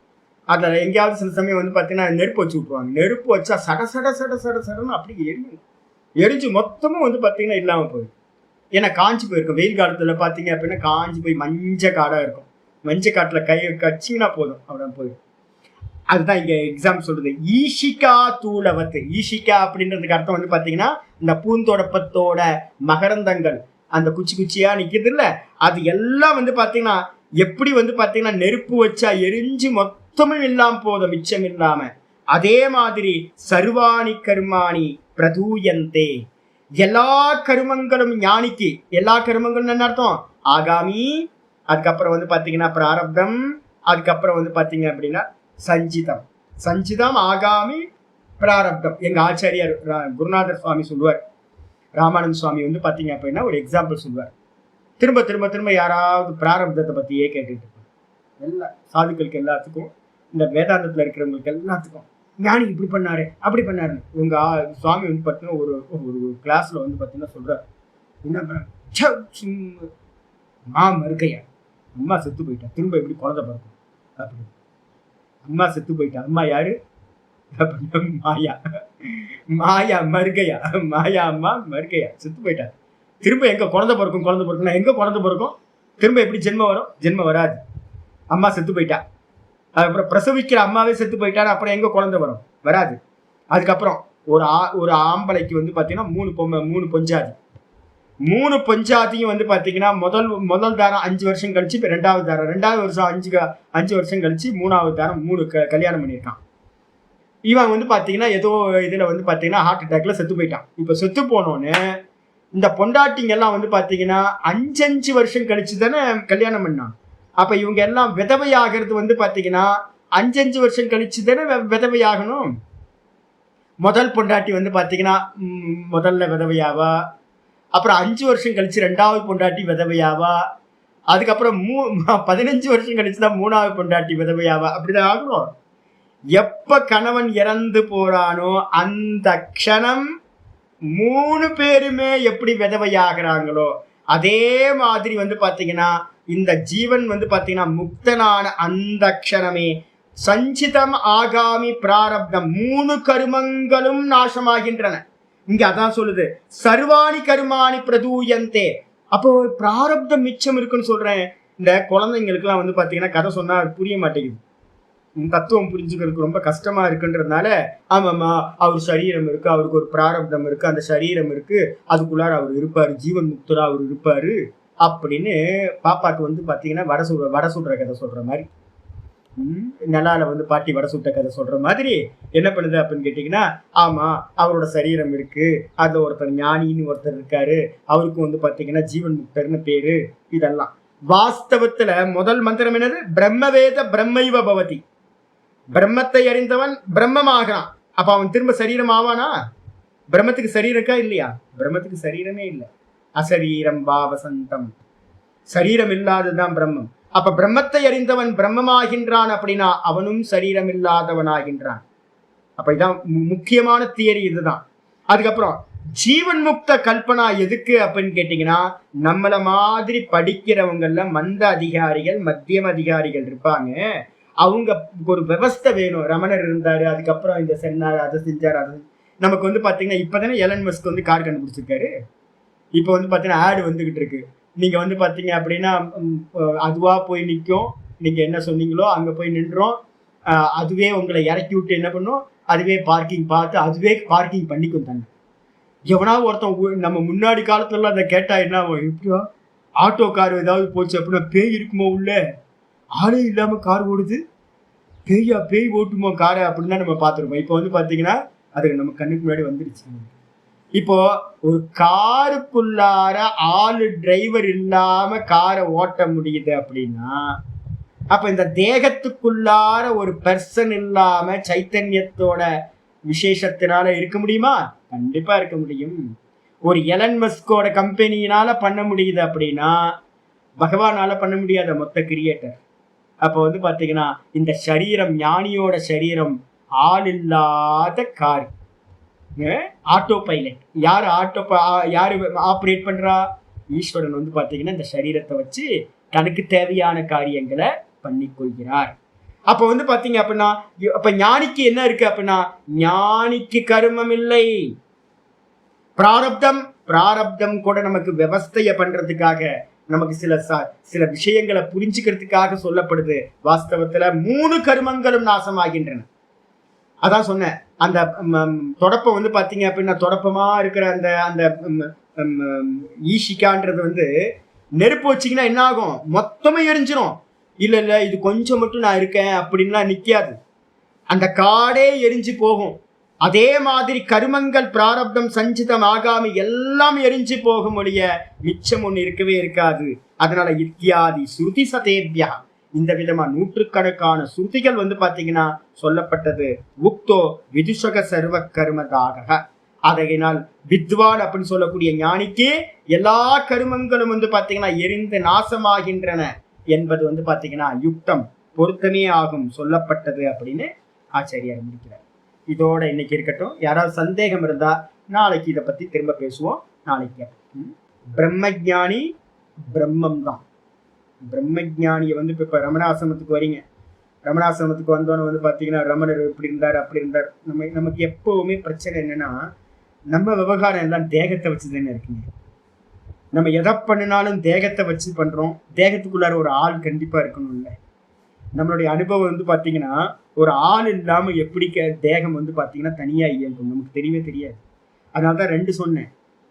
அதுல எங்கேயாவது சில சமயம் வந்து பாத்தீங்கன்னா நெருப்பு வச்சு விட்டுருவாங்க. நெருப்பு வச்சா சட சட சட சட சடன்னு அப்படி எரியும். எரிஞ்சு மொத்தமும் வந்து பாத்தீங்கன்னா இல்லாம போயிடும். ஏன்னா காஞ்சி போயிருக்கும். வெயில் காலத்துல பாத்தீங்க அப்படின்னா காஞ்சி போய் மஞ்ச காடா இருக்கும். மஞ்ச காட்டுல கை கச்சிங்கன்னா போதும், அவ்வளவு போயிடும். அதுதான் இங்க எக்ஸாம் சொல்றது. ஈஷிகா தூளவத்து. ஈஷிகா அப்படின்றதுக்கு அர்த்தம் வந்து பாத்தீங்கன்னா இந்த பூந்தொடப்பத்தோட மகரந்தங்கள் அந்த குச்சி குச்சியா நிக்குது இல்ல, அது எல்லாம் வந்து பாத்தீங்கன்னா எப்படி வந்து பாத்தீங்கன்னா நெருப்பு வச்சா எரிஞ்சு மொத்தமும் இல்லாம போதும், மிச்சம் இல்லாம. அதே மாதிரி சர்வாணி கர்மாணி பிரதூயந்தே. எல்லா கருமங்களும் ஞானிக்கு, எல்லா கருமங்களும் என்ன அர்த்தம்? ஆகாமி, அதுக்கப்புறம் வந்து பாத்தீங்கன்னா பிராரப்தம், அதுக்கப்புறம் வந்து பாத்தீங்க அப்படின்னா சஞ்சிதம். சஞ்சிதம், ஆகாமி, பிராரப்தம். எங்க ஆச்சாரியார் குருநாதர் சுவாமி சொல்லுவார். ராமானந்த சுவாமி வந்து பாத்தீங்க அப்படின்னா ஒரு எக்ஸாம்பிள் சொல்லுவார். திரும்ப திரும்ப திரும்ப யாராவது பிராரப்தத்தை பத்தியே கேட்டுட்டு இருப்பாங்க. எல்லா சாதுக்களுக்கு எல்லாத்துக்கும், இந்த வேதாந்தத்துல இருக்கிறவங்களுக்கு எல்லாத்துக்கும் ஞானி இப்படி பண்ணாரு அப்படி பண்ணாரு. உங்க சுவாமி வந்து பாத்தீங்கன்னா ஒரு கிளாஸ்ல வந்து பாத்தீங்கன்னா சொல்றாரு, என்ன மறுக்கையா அம்மா செத்து போயிட்டா, திரும்ப எப்படி குழந்தை பிறக்கும் அப்படி. அம்மா செத்து போயிட்டா, அம்மா யாரு? மாயா. மாயா மறுக்கையா, மாயா அம்மா மறுக்கையா செத்து போயிட்டா, திரும்ப எங்க குழந்தை பிறக்கும்? குழந்தை பிறக்கும் எங்க குழந்தை பிறக்கும்? திரும்ப எப்படி ஜென்மம் வரும்? ஜென்மம் வராது. அம்மா செத்து போயிட்டா, அதுக்கப்புறம் பிரசவிக்கிற அம்மாவே செத்து போயிட்டான்னு அப்புறம் எங்க குழந்தை வரும்? வராது. அதுக்கப்புறம் ஒரு ஆம்பளைக்கு வந்து பாத்தீங்கன்னா மூணு பொஞ்சாதி. 3 பொஞ்சாதியும் வந்து பாத்தீங்கன்னா முதல் தாரம் 5 வருஷம் கழிச்சு, இப்ப 2வது தாரம், 2வது வருஷம் 5 வருஷம் கழிச்சு 3வது தாரம் 3 கல்யாணம் பண்ணியிருக்கான். இவன் வந்து பாத்தீங்கன்னா ஏதோ இதுல வந்து பாத்தீங்கன்னா ஹார்ட் அட்டாக்ல செத்து போயிட்டான். இப்ப செத்து போனோன்னு இந்த பொண்டாட்டிங்க எல்லாம் வந்து பாத்தீங்கன்னா 5 வருஷம் கழிச்சு தானே கல்யாணம் பண்ணான். அப்ப இவங்க எல்லாம் விதவையாகிறது வந்து பாத்தீங்கன்னா 5 வருஷம் கழிச்சு தானே விதவையாகணும். முதல் பொண்டாட்டி வந்து பாத்தீங்கன்னா முதல்ல விதவையாவா, அப்புறம் 5 வருஷம் கழிச்சு 2வது பொண்டாட்டி விதவையாவா, அதுக்கப்புறம் 15 வருஷம் கழிச்சுதான் 3வது பொண்டாட்டி விதவையாவா, அப்படிதான் ஆகணும். எப்ப கணவன் இறந்து போறானோ அந்த க்ஷணம் 3 பேருமே எப்படி விதவையாகிறாங்களோ அதே மாதிரி வந்து பாத்தீங்கன்னா இந்த ஜீவன் வந்து பாத்தீங்கன்னா முக்தனான அந்த க்ஷணமே சஞ்சிதம், ஆகாமி, பிராரப்தம் 3 கருமங்களும் நாசமாகின்றன. இங்க அதான் சொல்லுது, சர்வாணி கருமாணி பிரதூயந்தே. அப்போ பிராரப்தம் மிச்சம் இருக்குன்னு சொல்றேன். இந்த குழந்தைங்களுக்கு எல்லாம் வந்து பாத்தீங்கன்னா கதை சொன்னா புரிய மாட்டேங்குது, தத்துவம் புரிஞ்சுக்கிறதுக்கு ரொம்ப கஷ்டமா இருக்குன்றதுனால, ஆமாம்மா அவர் சரீரம் இருக்கு, அவருக்கு ஒரு பிராரப்தம் இருக்கு, அந்த சரீரம் இருக்கு, அதுக்குள்ளார அவர் இருப்பாரு, ஜீவன் முக்தரா அவர் இருப்பாரு அப்படின்னு பாப்பாக்கு வந்து பாத்தீங்கன்னா வடை சுடுற கதை சொல்ற மாதிரி, நிலால வந்து பாட்டி வடை சுட்ட கதை சொல்ற மாதிரி என்ன பண்ணுது அப்படின்னு கேட்டீங்கன்னா, ஆமா அவரோட சரீரம் இருக்கு, அதுல ஒருத்தர் ஞானின்னு ஒருத்தர் இருக்காரு, அவருக்கும் வந்து பாத்தீங்கன்னா ஜீவன் முக்தர்னு பேரு. இதெல்லாம் வாஸ்தவத்துல முதல் மந்திரம் என்னது? பிரம்மவேத பிரம்மைவ பவதி. பிரம்மத்தை அறிந்தவன் பிரம்மமாகிறான். அப்ப அவன் திரும்ப சரீரம் ஆவானா? பிரம்மத்துக்கு சரீரம் இருக்கா இல்லையா? பிரம்மத்துக்கு சரீரமே இல்லை. அசரீரம் பாவசந்தம், சரீரம் இல்லாததுதான் பிரம்மம். அப்ப பிரம்மத்தை அறிந்தவன் பிரம்மமாகின்றான் அப்படின்னா அவனும் சரீரம் இல்லாதவனாகின்றான். அப்ப இதான் முக்கியமான தியரி, இதுதான். அதுக்கப்புறம் ஜீவன் முக்த கல்பனா எதுக்கு அப்படின்னு கேட்டீங்கன்னா, நம்மள மாதிரி படிக்கிறவங்கல்ல மந்த அதிகாரிகள், மத்தியம அதிகாரிகள் இருப்பாங்க, அவங்க ஒரு விவஸ்தை வேணும். ரமணர் இருந்தாரு, அதுக்கப்புறம் இந்த சென்னார், அதை செஞ்சார், அதை நமக்கு வந்து பாத்தீங்கன்னா இப்பதானே எலன் மஸ்க் வந்து கார் கண்டுபிடிச்சிருக்காரு. இப்போ வந்து பாத்தீங்கன்னா ஆடு வந்துகிட்டு இருக்கு. நீங்க வந்து பாத்தீங்க அப்படின்னா அதுவா போய் நிற்கும், நீங்க என்ன சொன்னீங்களோ அங்க போய் நின்றோம், அதுவே உங்களை இறக்கி விட்டு என்ன பண்ணும், அதுவே பார்க்கிங் பார்த்து அதுவே பார்க்கிங் பண்ணிக்கும் தானே. எவனாவது ஒருத்தன் நம்ம முன்னாடி காலத்துல அதை கேட்டா என்ன, எப்படியா ஆட்டோ கார் ஏதாவது போச்சு அப்படின்னா பேய் இருக்குமோ உள்ள, ஆளே இல்லாம கார் ஓடுது, பேய் ஓட்டுமோ காரை அப்படின்னு தான் நம்ம பார்த்துருப்போம். இப்போ வந்து பாத்தீங்கன்னா அதுக்கு நம்ம கண்ணுக்கு முன்னாடி வந்துருச்சு. இப்போ ஒரு காருக்குள்ளார ஆளு டிரைவர் இல்லாம காரை ஓட்ட முடியுது அப்படின்னா, அப்ப இந்த தேகத்துக்குள்ளார ஒரு பர்சன் இல்லாம சைத்தன்யத்தோட விசேஷத்தினால இருக்க முடியுமா? கண்டிப்பா இருக்க முடியும். ஒரு எலன் மஸ்கோட கம்பெனியினால பண்ண முடியுது அப்படின்னா பகவானால பண்ண முடியாத மொத்த கிரியேட்டர். அப்ப வந்து பாத்தீங்கன்னா இந்த சரீரம், ஞானியோட சரீரம் ஆள் இல்லாத கார். Auto pilot. யார் யாரு ஆப்ரேட் பண்றா? ஈஸ்வரன் வந்து பாத்தீங்கன்னா இந்த சரீரத்தை வச்சு தனக்கு தேவையான காரியங்களை பண்ணிக்கொள்கிறார். அப்ப வந்து பாத்தீங்க அப்படின்னா, அப்ப ஞானிக்கு என்ன இருக்கு அப்படின்னா, ஞானிக்கு கர்மம் இல்லை, பிராரப்தம். பிராரப்தம் கூட நமக்கு விவஸ்தைய பண்றதுக்காக, நமக்கு சில விஷயங்களை புரிஞ்சுக்கிறதுக்காக சொல்லப்படுது. வாஸ்தவத்துல 3 கர்மங்களும் நாசமாகின்றன. அதான் சொன்னேன், அந்த தொடப்பம் வந்து பாத்தீங்க அப்படின்னா, தொடப்பமா இருக்கிற அந்த அந்த ஈஷிகான்றது வந்து நெருப்பு வச்சிங்கன்னா என்ன ஆகும்? மொத்தமே எரிஞ்சிரும். இல்ல இது கொஞ்சம் மட்டும் நான் இருக்கேன் அப்படின்லாம் நிக்காது, அந்த காடே எரிஞ்சு போகும். அதே மாதிரி கர்மங்கள் பிராரப்தம் சஞ்சிதம் ஆகாமி எல்லாம் எரிஞ்சு போகும் ஒழிய மிச்சம் ஒண்ணு இருக்கவே இருக்காது. அதனால இத்தியாதி ஸ்ருதி சதேபியா, இந்த விதமா நூற்றுக்கணக்கான ஸ்ருதிகள் வந்து பாத்தீங்கன்னா சொல்லப்பட்டது. உக்தோ விதுஷக சர்வ கர்மதாக. அதனால் வித்வான் அப்படின்னு சொல்லக்கூடிய ஞானிக்கு எல்லா கருமங்களும் வந்து பாத்தீங்கன்னா எரிந்து நாசமாகின்றன என்பது வந்து பாத்தீங்கன்னா யுக்தம், பொருத்தமே ஆகும் சொல்லப்பட்டது அப்படின்னு ஆச்சாரியார் முடிக்கிறார். இதோட இன்னைக்கு இருக்கட்டும். யாராவது சந்தேகம் இருந்தா நாளைக்கு இதை பத்தி திரும்ப பேசுவோம். நாளைக்கு பிரம்மஜானி பிரம்மம் தான். பிரம்மஜானியை வந்து இப்ப ரமணாசிரமத்துக்கு வரீங்க, ரமணாசிரமத்துக்கு வந்தோன்னு வந்து பாத்தீங்கன்னா ரமணர் இப்படி இருந்தார் அப்படி இருந்தார். நமக்கு எப்பவுமே பிரச்சனை என்னன்னா, நம்ம விவகாரம் எல்லாம் தேகத்தை வச்சுதானே இருக்குங்க. நம்ம எதை பண்ணினாலும் தேகத்தை வச்சு பண்றோம். தேகத்துக்குள்ளார ஒரு ஆள் கண்டிப்பா இருக்கணும். இல்லை, நம்மளுடைய அனுபவம் வந்து பாத்தீங்கன்னா, ஒரு ஆள் இல்லாம எப்படி தேகம் வந்து பாத்தீங்கன்னா தனியா இயங்கும் நமக்கு தெரியவே தெரியாது. அதனாலதான் 2 சொன்னேன்.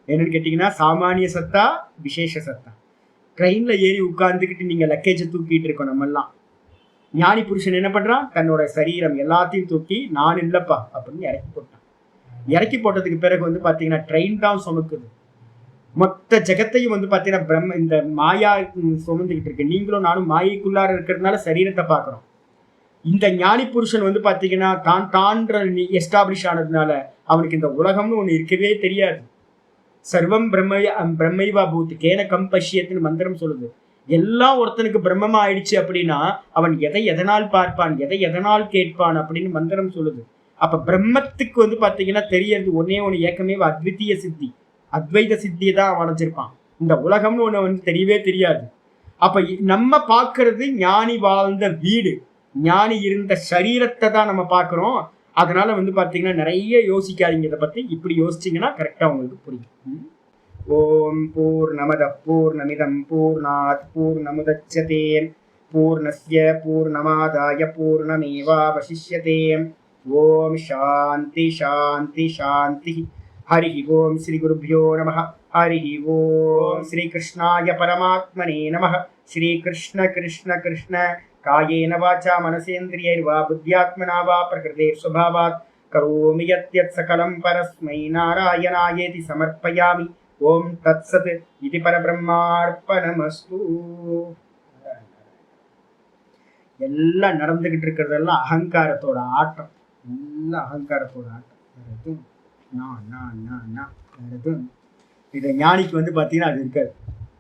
என்னன்னு கேட்டீங்கன்னா, சாமானிய சத்தா, விசேஷ சத்தா. ட்ரெயின்ல ஏறி உட்கார்ந்துக்கிட்டு நீங்க லக்கேஜை தூக்கிட்டு இருக்கோம். நம்ம எல்லாம் ஞானி புருஷன் என்ன பண்றான்? தன்னோட சரீரம் எல்லாத்தையும் தூக்கி நான் இல்லப்பா அப்படின்னு இறக்கி போட்டான். இறக்கி போட்டதுக்கு பிறகு வந்து பாத்தீங்கன்னா ட்ரெயின் தான் சுமக்குது. மொத்த ஜெகத்தையும் வந்து பாத்தீங்கன்னா இந்த மாயா சுமந்துகிட்டு இருக்கு. நீங்களும் நானும் மாயைக்குள்ளார இருக்கிறதுனால சரீரத்தை பார்க்கிறோம். இந்த ஞானி புருஷன் வந்து பாத்தீங்கன்னா தான்ற எஸ்டாப்ளிஷ் ஆனதுனால அவனுக்கு இந்த உலகம்னு ஒண்ணு இருக்கவே தெரியாது. சர்வம் பிரம்மைவா பூத் கேன கம் பஷ்யத்துன்னு மந்திரம் சொல்லுது. எல்லாம் ஒருத்தனுக்கு பிரம்மமா ஆயிடுச்சு அப்படின்னா அவன் எதை எதனால் பார்ப்பான், எதை எதனால் கேட்பான் அப்படின்னு மந்திரம் சொல்லுது. அப்ப பிரம்மத்துக்கு வந்து பாத்தீங்கன்னா தெரியறது ஒன்னே ஒண்ணு, ஏக்கமே அத்விதீய சித்தி, அத்வைத சித்தியை தான் அடைஞ்சிருப்பான். இந்த உலகம்னு ஒண்ணு வந்து தெரியவே தெரியாது. அப்ப நம்ம பார்க்கறது ஞானி வாழ்ந்த வீடு, ஞானி இருந்த சரீரத்தை தான் நம்ம பார்க்கிறோம். அதனால வந்து பாத்தீங்கன்னா நிறைய யோசிக்காதீங்க இதை பத்தி. இப்படி யோசிச்சீங்கன்னா கரெக்டா உங்களுக்கு புரியும். ஓம் பூர்ணமத பூர்ணமிதம் பூர்ணாத் பூர்ணமுதச்யதே பூர்ணஸ்ய பூர்ணமாதாய பூர்ணமேவாவசிஷ்யதே. ஓம் சாந்தி சாந்தி சாந்தி. ஹரி ஓம் ஸ்ரீ குருभ्यो நமः. ஹரி ஓம் ஸ்ரீ கிருஷ்ணாய பரமாத்மனே நமः. ஸ்ரீ கிருஷ்ண கிருஷ்ண கிருஷ்ண காயேன வாசா மனசேந்திரியைர்வா புத்யாத்மனா வா பிரகிருதே ஸ்வபாவாத் கரோமி யத்யத் சகலம் பரஸ்மை நாராயணாயேதி சமர்ப்பயாமி. ஓம் தத்சத் இதி பரபிரம்மார்ப்பணமஸ்து. எல்லாம் நடந்துகிட்டு இருக்கிறதெல்லாம் அகங்காரத்தோட ஆட்டம், எல்லாம் அகங்காரத்தோட ஆட்டம். இது ஞானிக்கு வந்து பாத்தீங்கன்னா அது இருக்காது.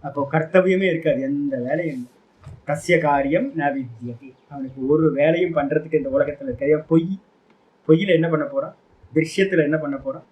அப்போ கர்த்தவியமே இருக்காது, எந்த வேலையும். தஸ்ய காரியம் ந வித்யதே, அவனுக்கு ஒரு வேலையும் பண்றதுக்கு இந்த உலகத்துல தெரியாது. பொய்யில என்ன பண்ண போறான், திருஷ்யத்துல என்ன பண்ண போறான்.